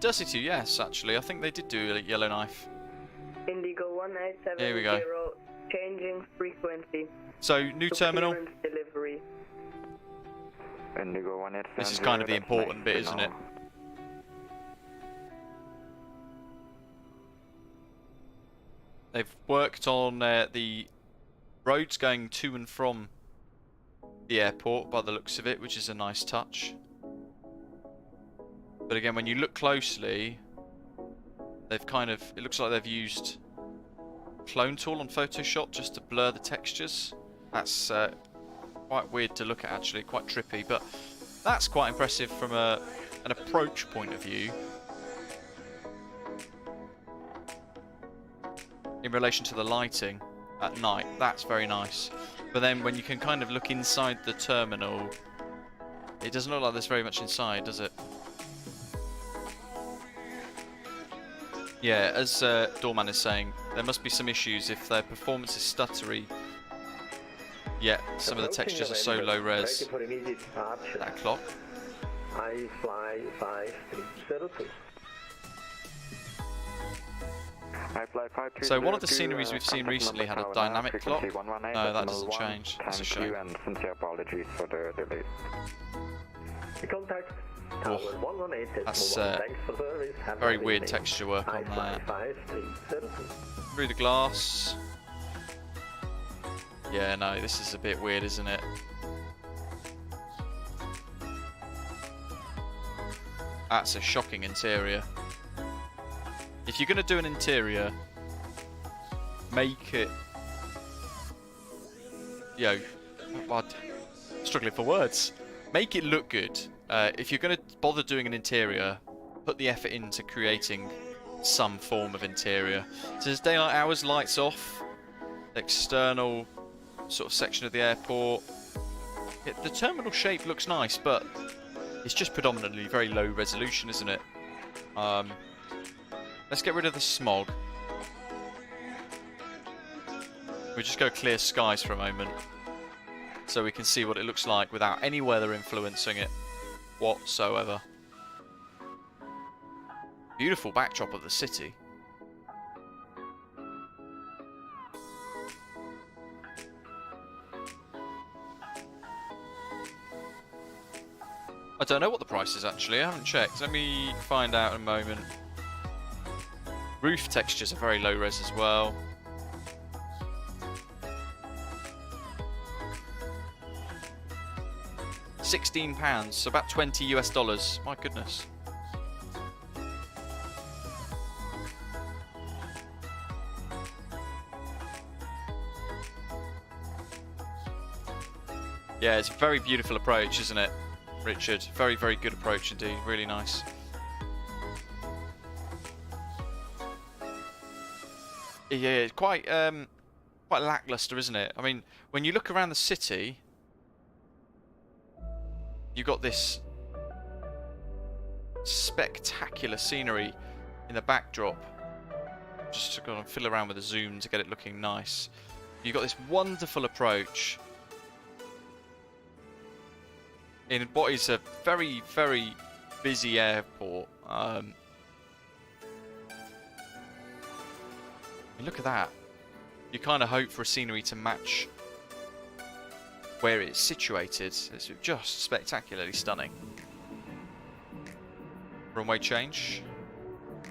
Dusty, yes, actually. I think they did do a Yellowknife. Indigo 1870, Here we go. changing frequency. So, new terminal. Delivery. Indigo 1870. This is kind of the important bit, isn't it? They've worked on the roads going to and from the airport by the looks of it, which is a nice touch. But again, when you look closely, they've kind of, it looks like they've used clone tool on Photoshop just to blur the textures. That's quite weird to look at, actually, quite trippy, but that's quite impressive from an approach point of view. In relation to the lighting at night, that's very nice. But then when you can kind of look inside the terminal, it doesn't look like there's very much inside, does it? Yeah, as Doorman is saying, there must be some issues if their performance is stuttery. Yeah, some of the textures are so low res. That clock. I fly 5302. So one of the sceneries we've seen recently had a dynamic clock. No, that doesn't change. That's a shame. And sincere apologies for the delay. Contact Oh, Tower 118. that's Thanks for service. Have a very nice weird evening. texture work on I fly there. 5302. Through the glass. Yeah, no, this is a bit weird, isn't it? That's a shocking interior. If you're going to do an interior, make it... Yo, I'm struggling for words. Make it look good. If you're going to bother doing an interior, put the effort into creating some form of interior. So there's daylight hours, lights off, external sort of section of the airport. The terminal shape looks nice, but it's just predominantly very low resolution, isn't it? Let's get rid of the smog. We'll just go clear skies for a moment, so we can see what it looks like without any weather influencing it whatsoever. Beautiful backdrop of the city. I don't know what the price is actually, I haven't checked. Let me find out in a moment. Roof textures are very low res as well. £16, so about $20 US. My goodness. Yeah, it's a very beautiful approach, isn't it, Richard? Very, very good approach indeed. Really nice. Yeah, it's quite lackluster, isn't it? I mean, when you look around the city, you got this spectacular scenery in the backdrop. Just to go and fiddle around with the zoom to get it looking nice. You've got this wonderful approach in what is a very, very busy airport. Look at that. You kind of hope for a scenery to match where it's situated. It's just spectacularly stunning. Runway change.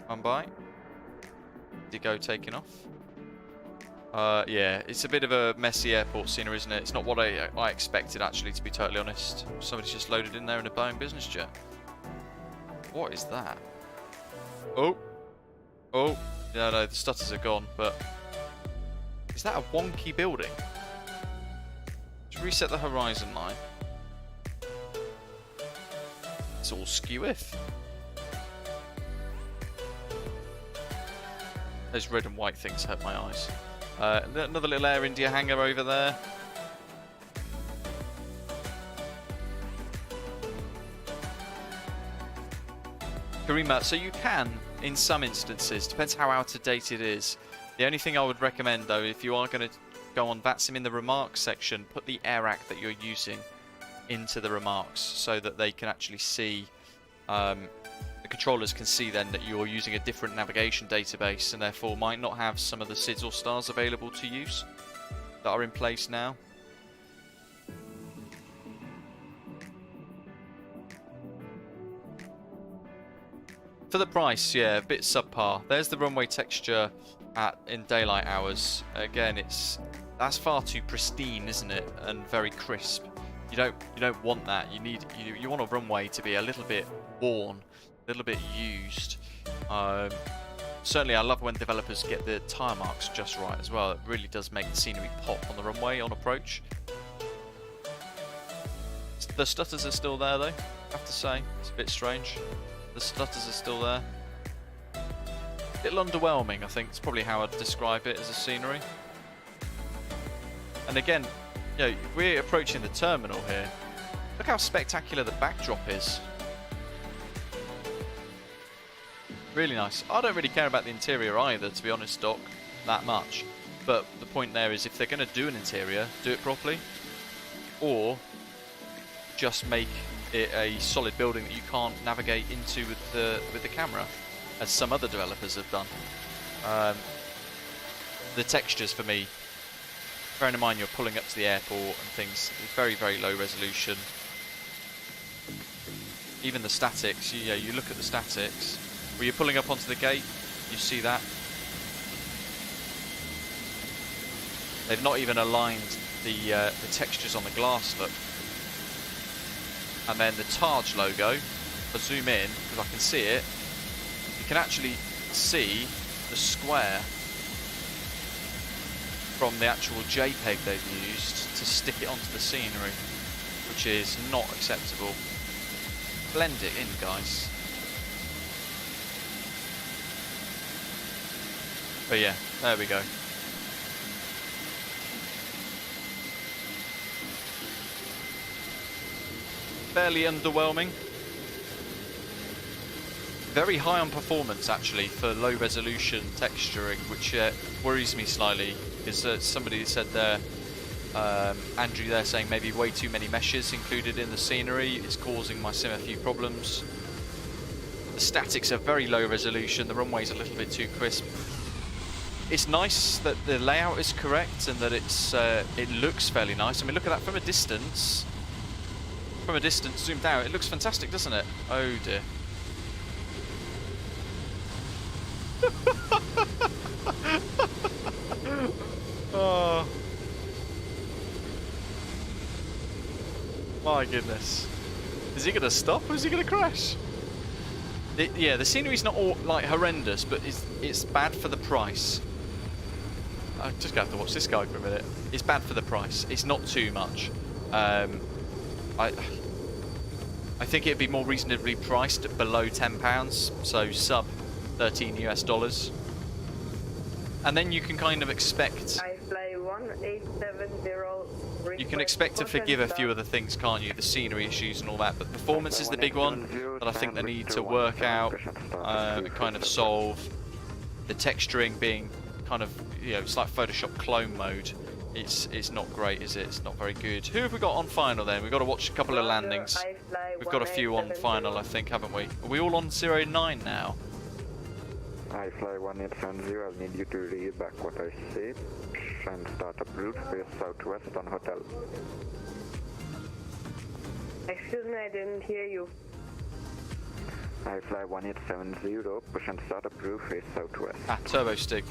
Mumbai. Indigo taking off. Yeah, it's a bit of a messy airport scenery, isn't it? It's not what I expected, actually, to be totally honest. Somebody's just loaded in there in a Boeing business jet. What is that? Oh. Oh. Yeah, no, the stutters are gone, but... Is that a wonky building? Just reset the horizon line. It's all skew-if. Those red and white things hurt my eyes. Another little Air India hangar over there. Karima, so you can, in some instances, depends how out of date it is. The only thing I would recommend, though, if you are going to go on VATSIM in the remarks section, put the AirAC that you're using into the remarks so that they can actually see, the controllers can see then that you're using a different navigation database and therefore might not have some of the SIDS or stars available to use that are in place now. For the price, yeah, a bit subpar. There's the runway texture in daylight hours. Again, that's far too pristine, isn't it? And very crisp. You don't want that. You want a runway to be a little bit worn, a little bit used. Certainly, I love when developers get the tire marks just right as well. It really does make the scenery pop on the runway on approach. The stutters are still there, though. I have to say, it's a bit strange. The stutters are still there. A little underwhelming, I think. It's probably how I'd describe it as a scenery. And again, you know, we're approaching the terminal here. Look how spectacular the backdrop is. Really nice. I don't really care about the interior either, to be honest, Doc, that much. But the point there is, if they're going to do an interior, do it properly. Or just make it a solid building that you can't navigate into with the camera, as some other developers have done. The textures for me, bearing in mind you're pulling up to the airport and things, very, very low resolution. Even the statics, you look at the statics, where you're pulling up onto the gate, you see that. They've not even aligned the textures on the glass, look. And then the Taj logo, if I zoom in, because I can see it, you can actually see the square from the actual JPEG they've used to stick it onto the scenery, which is not acceptable. Blend it in, guys. But yeah, there we go. Fairly underwhelming. Very high on performance, actually, for low resolution texturing, which worries me slightly, because somebody said there, Andrew there, saying maybe way too many meshes included in the scenery is causing my sim a few problems. The statics are very low resolution, the runway's a little bit too crisp. It's nice that the layout is correct and that it looks fairly nice. I mean, look at that from a distance. From a distance, zoomed out, it looks fantastic, doesn't it? Oh dear. Oh. My goodness. Is he going to stop or is he going to crash? Yeah, the scenery's not all like horrendous, but it's bad for the price. I'm just going to have to watch this guy for a minute. It's bad for the price. It's not too much. I think it'd be more reasonably priced at below £10, so sub $13 US. And then you can kind of expect. I fly 1870. can expect to forgive a few other things, can't you? The scenery issues and all that, but performance is the big one that I think they need to work out and kind of solve. The texturing being kind of, you know, it's like Photoshop clone mode. It's not great, is it? It's not very good. Who have we got on final then? We've got to watch a couple of landings. We've got a few on final, I think, haven't we? Are we all on 09 now? I fly 1870, I'll need you to read back what I said and start up route face southwest on hotel. Excuse me, I didn't hear you. I fly 1870, push and start up route face southwest. Ah, turbo stick.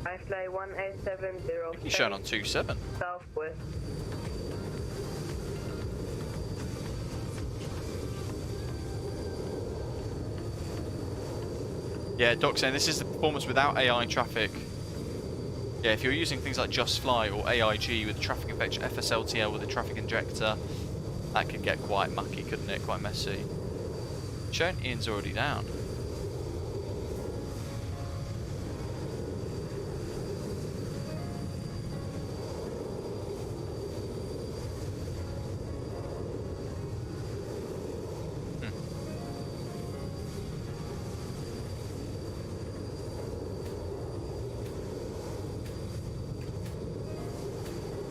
I fly 1870. You're showing on 27. Southwest. Yeah, Doc saying this is the performance without AI traffic. Yeah, if you're using things like Just Fly or AIG with traffic injection, FSLTL with a traffic injector, that could get quite mucky, couldn't it? Quite messy. Showing Ian's already down.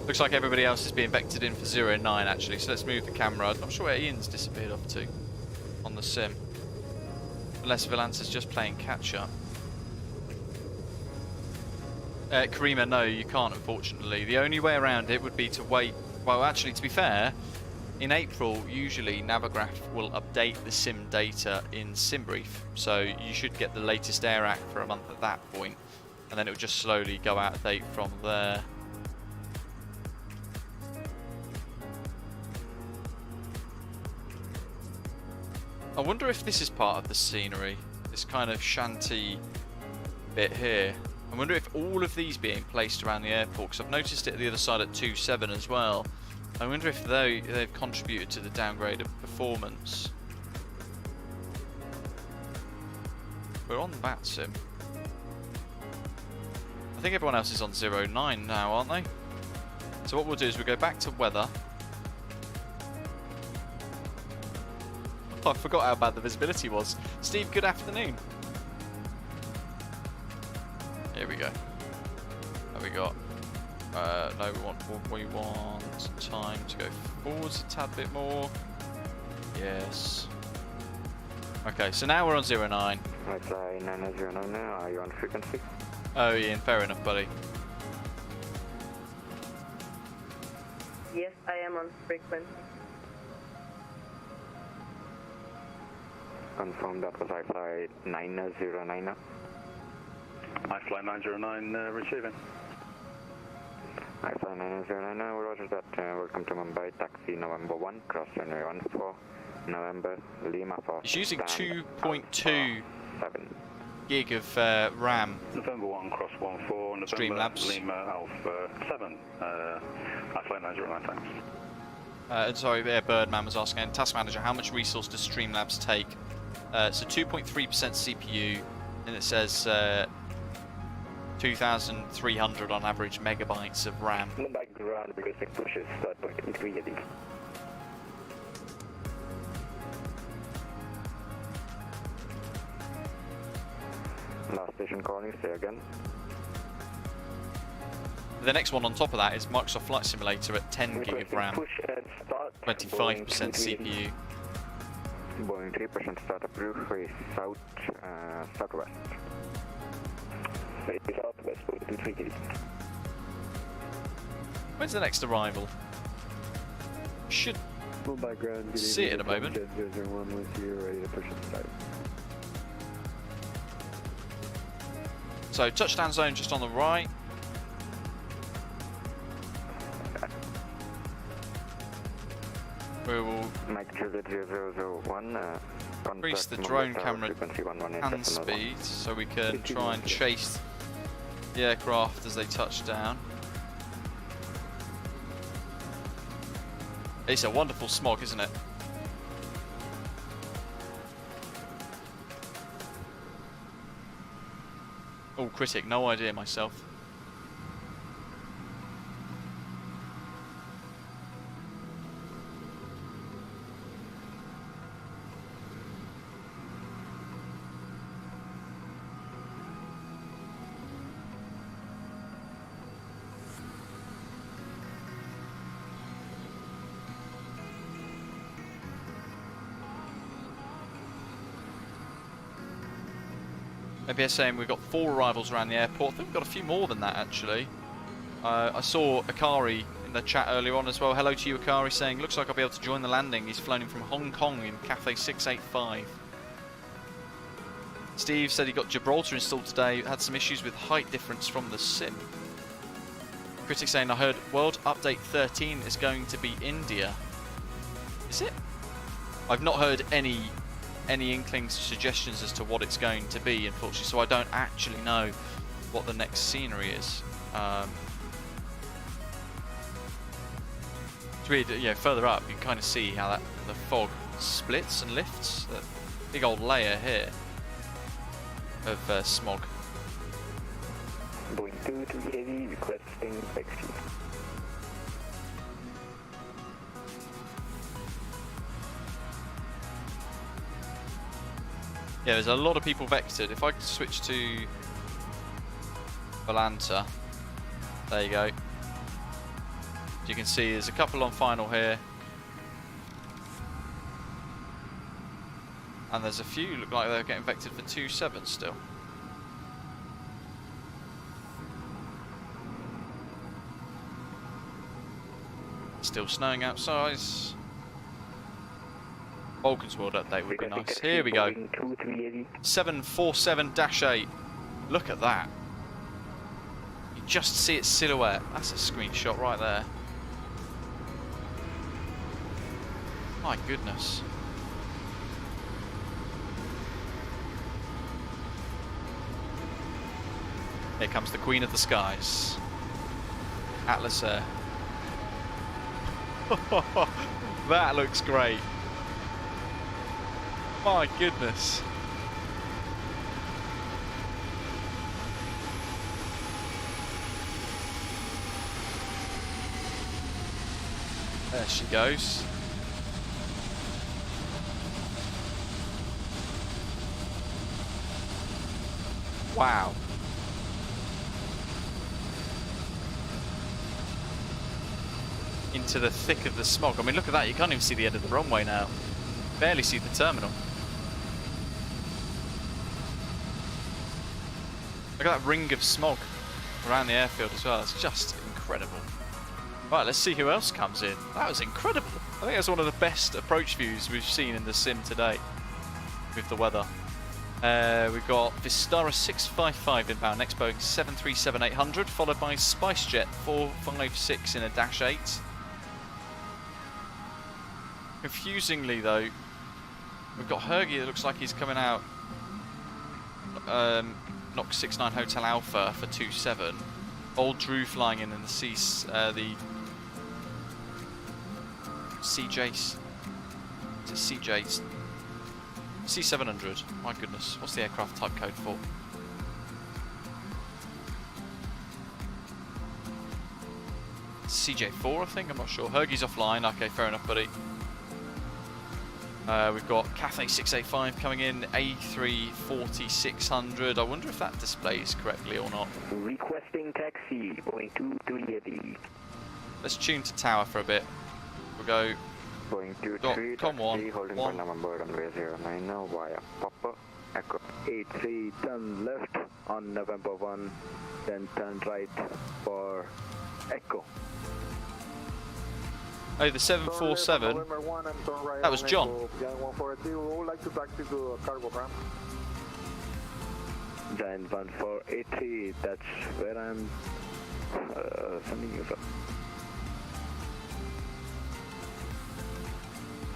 Looks like everybody else is being vectored in for 09 actually, so let's move the camera. I'm not sure where Ian's disappeared off to on the sim. Unless Valance is just playing catch up. Karima, no, you can't unfortunately. The only way around it would be to wait. Well, actually, to be fair, in April, usually Navigraph will update the sim data in SimBrief. So you should get the latest AirAC for a month at that point, and then it will just slowly go out of date from there. I wonder if this is part of the scenery, this kind of shanty bit here. I wonder if all of these being placed around the airport, because I've noticed it at the other side at 27 as well. I wonder if they've contributed to the downgrade of performance. We're on VATSIM. I think everyone else is on 09 now, aren't they? So what we'll do is we'll go back to weather. I forgot how bad the visibility was. Steve, good afternoon. Here we go. What have we got? No, we want time to go forwards a tad bit more. Yes. Okay, so now we're on 09. I fly 909 now, are you on frequency? Oh, Ian, fair enough, buddy. Yes, I am on frequency. Confirm that was I fly 909 now. I fly 909, receiving. I fly 909 now, roger that. Welcome to Mumbai, taxi November 1, cross runway 14, November, Lima 4. He's using 2.2 gig of RAM. November 1, cross 14, November, Streamlabs. Lima Alpha 7. I fly 909, thanks. Sorry, Birdman was asking, Task Manager, how much resource does Streamlabs take? So 2.3% CPU, and it says 2,300 on average megabytes of RAM. Mumbai ground because it pushes start point immediately. Last station calling, say again. The next one on top of that is Microsoft Flight Simulator at 10 gig of RAM, 25% CPU. Boeing 3% start approved, face south, southwest. Face southwest, Boeing 230. When's the next arrival? Should Mumbai ground, see it in a moment. Jet 001 with you, ready to push inside. So touchdown zone just on the right. We will increase the drone camera hand speed so we can try and chase the aircraft as they touch down. It's a wonderful smog, isn't it? Oh, critic, no idea myself. ABS saying we've got 4 arrivals around the airport. I think we've got a few more than that actually. I saw Akari in the chat earlier on as well. Hello to you, Akari, saying looks like I'll be able to join the landing. He's flown in from Hong Kong in Cathay 685. Steve said he got Gibraltar installed today. Had some issues with height difference from the sim. Critic saying I heard World Update 13 is going to be India. Is it? I've not heard any inklings, suggestions as to what it's going to be, unfortunately, so I don't actually know what the next scenery is. It's weird, further up you can kind of see how the fog splits and lifts. That big old layer here of smog. Going to heavy, requesting taxi. Yeah, there's a lot of people vectored. If I switch to Volanta, there you go. You can see there's a couple on final here. And there's a few look like they're getting vectored for 2.7 still. Still snowing outside. Vulcan's World Update would be nice. Here we go. 747-8. Look at that. You just see its silhouette. That's a screenshot right there. My goodness. Here comes the Queen of the Skies. Atlas Air. That looks great. My goodness. There she goes. Wow. Into the thick of the smog. I mean, look at that. You can't even see the end of the runway now. Barely see the terminal. Look at that ring of smog around the airfield as well. It's just incredible. Right, let's see who else comes in. That was incredible. I think that's one of the best approach views we've seen in the sim today with the weather. We've got Vistara 655 inbound, next Boeing 737-800, followed by SpiceJet 456 in a Dash 8. Confusingly though, we've got Hergy that looks like he's coming out Knox 69 Hotel Alpha for 27. Old Drew flying in the CJ. Is it CJ? C700. My goodness, what's the aircraft type code for? CJ4, I think. I'm not sure. Hergy's offline. Okay, fair enough, buddy. We've got Cathay 685 coming in, A3 4600. I wonder if that displays correctly or not. Requesting taxi, going to Heavy. Let's tune to tower for a bit. We'll go. Going to taxi, holding for November runway 09 now via Papa Echo. 83, turn left on November 1, then turn right for Echo. Oh, the 747. That was John. Giant 1483, that's where I'm sending you from.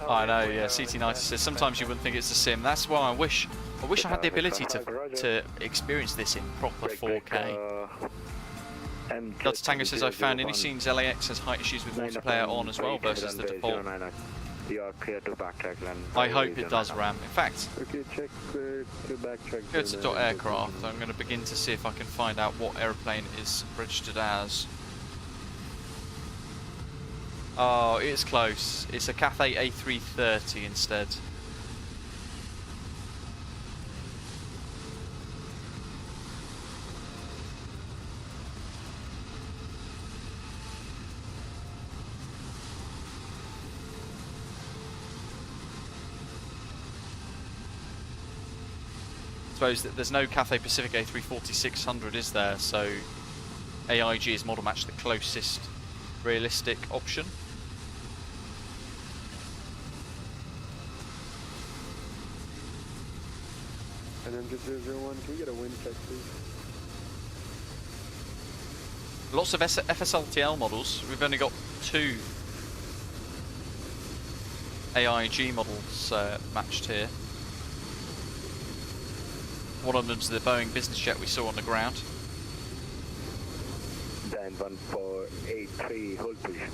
I know, yeah, CT90 says sometimes you wouldn't think it's a sim. That's why I wish I had the ability to experience this in proper 4K. Delta Tango says I found IndyScene's LAX has height issues with multiplayer on as well versus the default. You are clear to backtrack then. I hope it does RAM. In fact, Okay, check to backtrack. go to .aircraft. I'm going to begin to see if I can find out what aeroplane is registered as. Oh, it's close. It's a Cathay A330 instead. suppose that there's no Cathay Pacific A340-600, is there? So AIG is model match the closest realistic option. And then just 001, can we get a wind check, please? Lots of FSLTL models. We've only got 2 AIG models matched here. One of them's the Boeing business jet we saw on the ground. Dan 1483, hold position.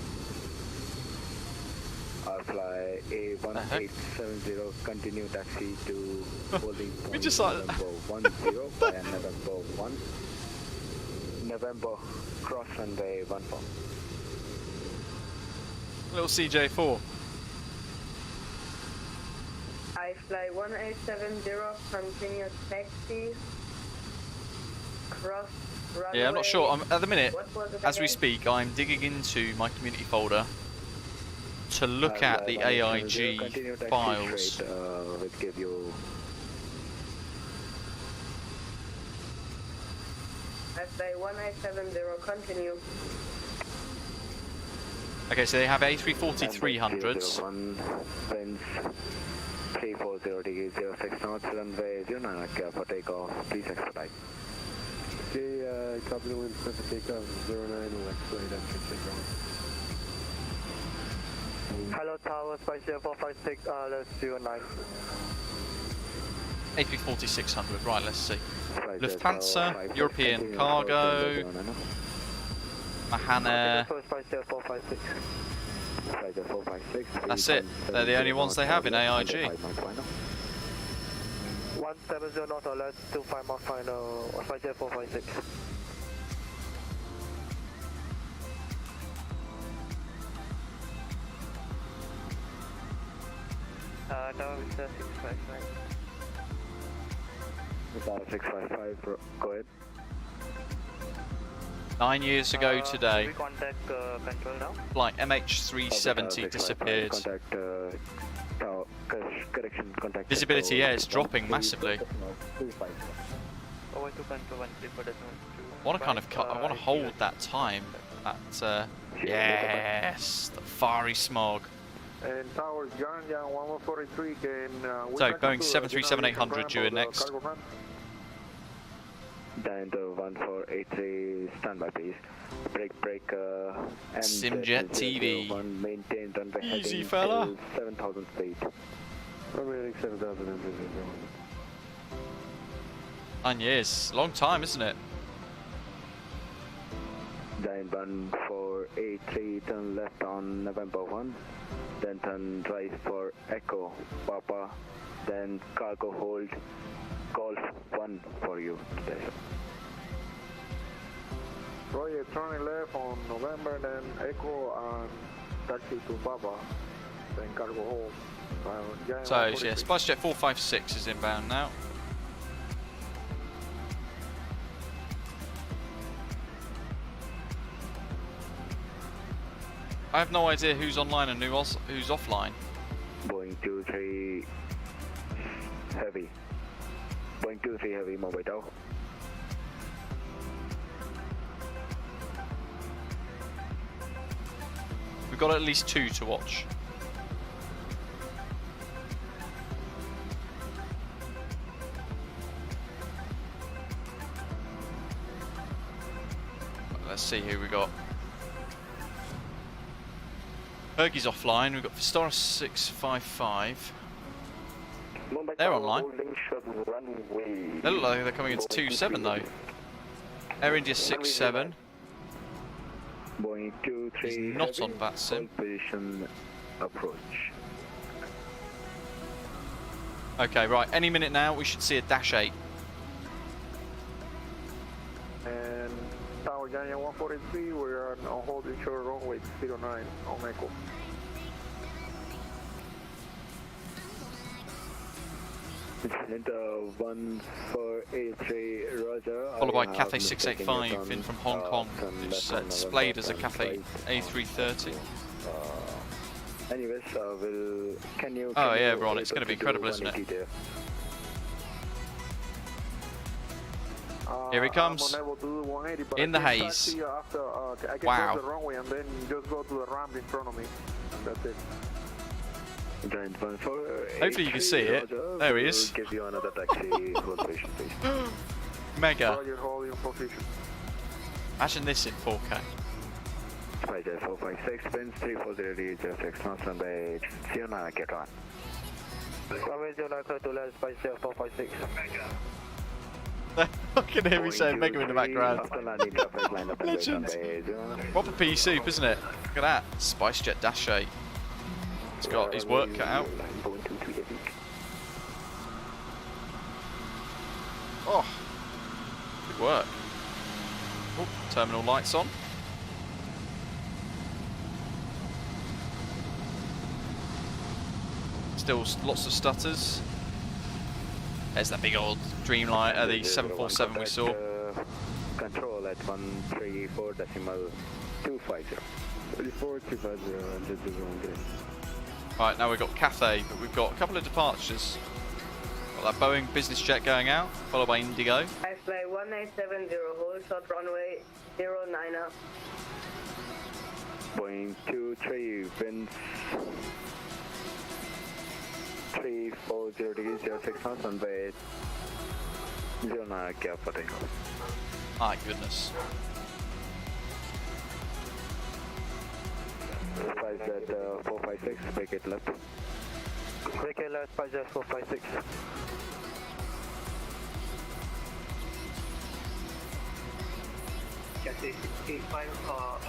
Fly A1870, continue taxi to holding point just like November 10 via November 1. November, cross runway 14. Little CJ4. I fly 1870, continue taxi, cross runway. Yeah, I'm not sure. At the minute, What was it as we again? speak, I'm digging into my community folder to look at the AIG files. Straight, will give you I fly 1870, continue. Okay, so they have A340-300s. 340 degrees 06 knots, runway 09 for takeoff, please expedite. Okay, copy the wind, set for takeoff, 09, we'll expedite entrance and ground. Hello, Tower, Spice 456, let's do 9. A340-600, right, let's see. Lufthansa, European Cargo, Mahana. That's it. They're the only ones they have in AIG. 170 knot, let's do 5 Mach final, Spice 456. Tower Vista 655. Tower 655, go ahead. 9 years ago today, We contact control now. flight MH370 disappeared. Contact, correction, contact. Visibility, yeah, it's dropping massively. Over to control 13 for decimal 2. I want to kind of cut. I want to hold that time. That yes, the fiery smog. And Towers, Yang 1143 can... So Boeing 737-800 due in next. Down to 1483, standby please. Break, and Simjet TV. Maintain runway Easy, heading fella. till 7,000 feet. Runway 7,000 and 9 years, long time, isn't it? Then 1483, turn left on November 1. Then turn right for Echo, Papa. Then cargo hold, Golf 1 for you today. Roger, turning left on November, then Echo and taxi to Papa, then cargo hold. So yeah, SpiceJet 456 is inbound now. I have no idea who's online and who's offline. Boeing 23 heavy. Boeing 23 heavy, Mumbai Tower. We've got at least 2 to watch. Let's see who we got. Bergie's offline. We've got Vistara 655. They're online. They look like they're coming into 27 though. Air India 67. Boeing 23 He's not on VATSIM. Position approach. Okay, right. Any minute now, we should see a Dash 8. And Tower Yang 143, we're on hold inshore runway 09 on Echo. Center 1483, Roger. Followed by Cathay 685 in from Hong Kong. It's displayed as a Cathay A330. Anyways, Oh yeah, Ron, it's going to be incredible, isn't it? Here he comes. I'm unable to do 180, but In I the can haze. taxi after, I can Wow. cross the runway and then just go to the ramp in front of me. And that's it. Giant 148. Hopefully you can see it. There he is. Give you another taxi position, please. Mega. Roger, hold your position. Imagine this in 4K. Spider 456, winds 340 06 knots, runway 09, get on. Runway 09, clear to land, Spider 456. I can hear me saying Mega in the background. After landing, traffic line up and wait Legend. runway 09. Proper pea soup, isn't it? Look at that. SpiceJet Dash 8. He's got his work cut out. Oh, good work. Oh, terminal lights on. Still lots of stutters. There's that big old Dreamliner, the 747 we saw. Control at 134.250. 34.250. Right, now we've got Cathay, but we've got a couple of departures. Got that Boeing business jet going out, followed by Indigo. I fly 1970, hold short runway 09 up. Boeing 23, winds 340 degrees 06 knots, runway 09, care for takeoff. My goodness. SpiceJet 456, make it left. Make it left, SpiceJet 456. Cathay 685,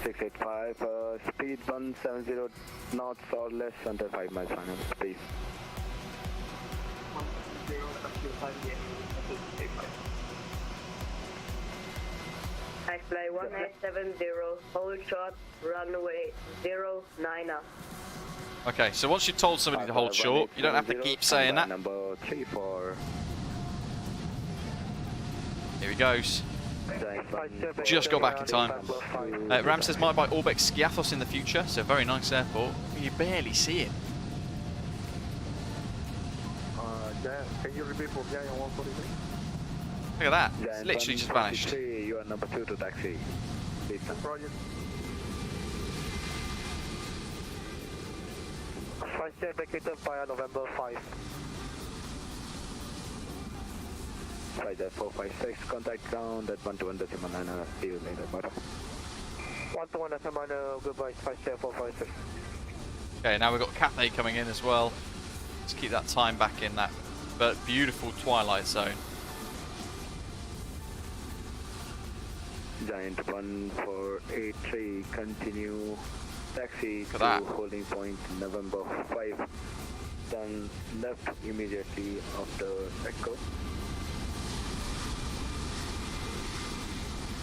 Six 685, speed 170 knots or less under 5 miles final speed. 105. I fly 1970, hold short runway 09 up. Okay, so once you've told somebody to hold short, you don't have to keep saying that. Number 34. Here he goes. Just got back in time. Ram says might buy Orbex Skiathos in the future, so very nice airport. You barely see it. Can you repeat for Giant 143? Look at that. It's literally just vanished. You are number 2 to taxi. Project. SpiceJet vacated via November 5. SpiceJet 456, contact ground at 121.9. See you later, bye. 121.9, goodbye, SpiceJet 456. Okay, now we've got Cathay coming in as well. Let's keep that time back in that but beautiful twilight zone. Giant 1483, continue taxi to that. holding point November 5. Then left immediately after Echo.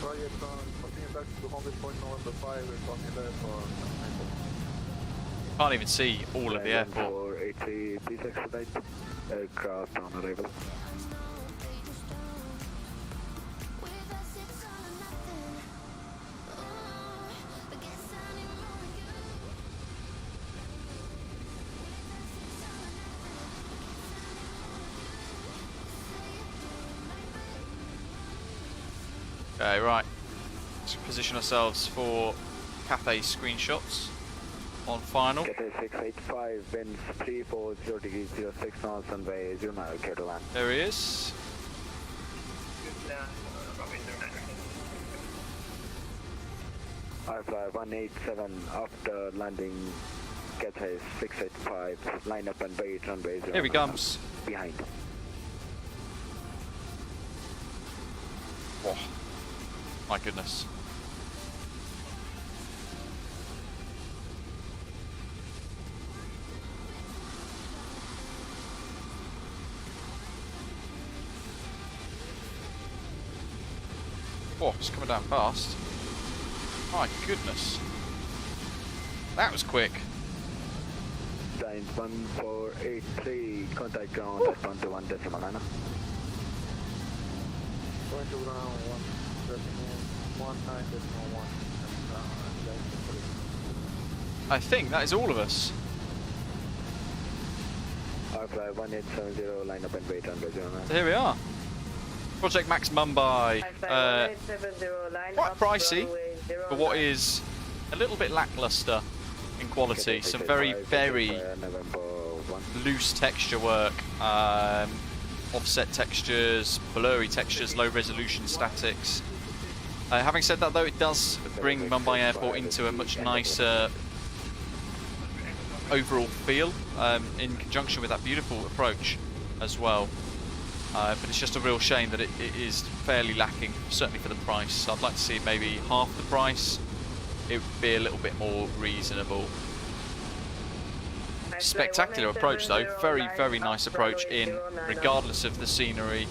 Project continue back to holding point November 5 and continue there for Can't even see all of the Giant airport. 483, please expedite aircraft on arrival. Okay, right. Let's position ourselves for Cathay screenshots on final. Cathay 685, winds 340 degrees 06 knots, runway 09, okay to land. There he is. I fly 187 after landing. Cathay 685, line up and wait, runway 09. Here he comes. Behind. Oh, my goodness. Oh, it's coming down fast. My goodness. That was quick. Giant 1483, contact ground at 121.9. going to ground 119.1. I think that is all of us. Firefly 1870, line up and wait on the zone. So here we are. ProjectMax Mumbai. Quite pricey for what is a little bit lackluster in quality. Some very, very loose texture work. Offset textures, blurry textures, low resolution statics. Having said that though, it does bring Mumbai Airport into a much nicer overall feel in conjunction with that beautiful approach as well. But it's just a real shame that it is fairly lacking, certainly for the price. I'd like to see maybe half the price. It would be a little bit more reasonable. Spectacular approach though, very, very nice approach in, regardless of the scenery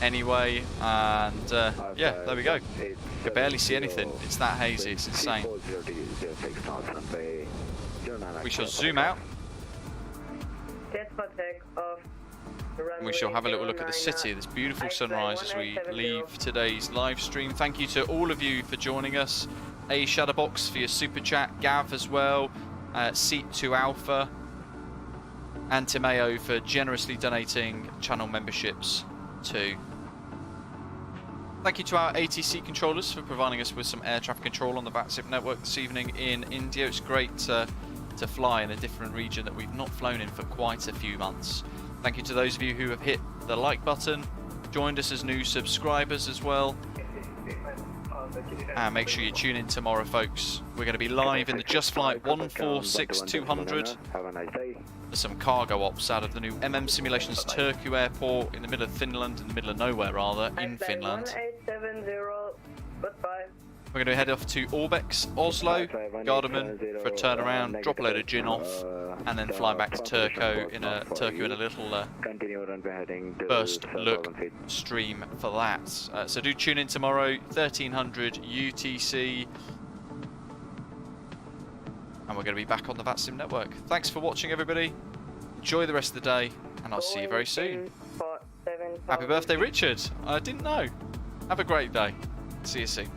anyway, and yeah, there we go. You can barely see anything, it's that hazy, it's insane. We shall zoom out. And we shall have a little look at the city, this beautiful sunrise as we leave today's live stream. Thank you to all of you for joining us. A Shadowbox for your super chat, Gav as well, Seat 2 Alpha, and Timeo for generously donating channel memberships too. Thank you to our ATC controllers for providing us with some air traffic control on the VATSIM network this evening in India. It's great to fly in a different region that we've not flown in for quite a few months. Thank you to those of you who have hit the like button, joined us as new subscribers as well. And make sure you tune in tomorrow, folks. We're going to be live in the Just Flight 146-200. Have a nice day. There's some cargo ops out of the new Simulations Turku Airport in the middle of Finland, in the middle of nowhere rather, in Finland. 1870, goodbye. We're going to head off to Orbex, Oslo, Garderman for a turnaround, drop a load of gin off, and then fly back to Turku in a little first look stream for that. So do tune in tomorrow, 1300 UTC, and we're going to be back on the VATSIM network. Thanks for watching, everybody. Enjoy the rest of the day, and I'll see you very soon. Happy birthday, Richard. I didn't know. Have a great day. See you soon.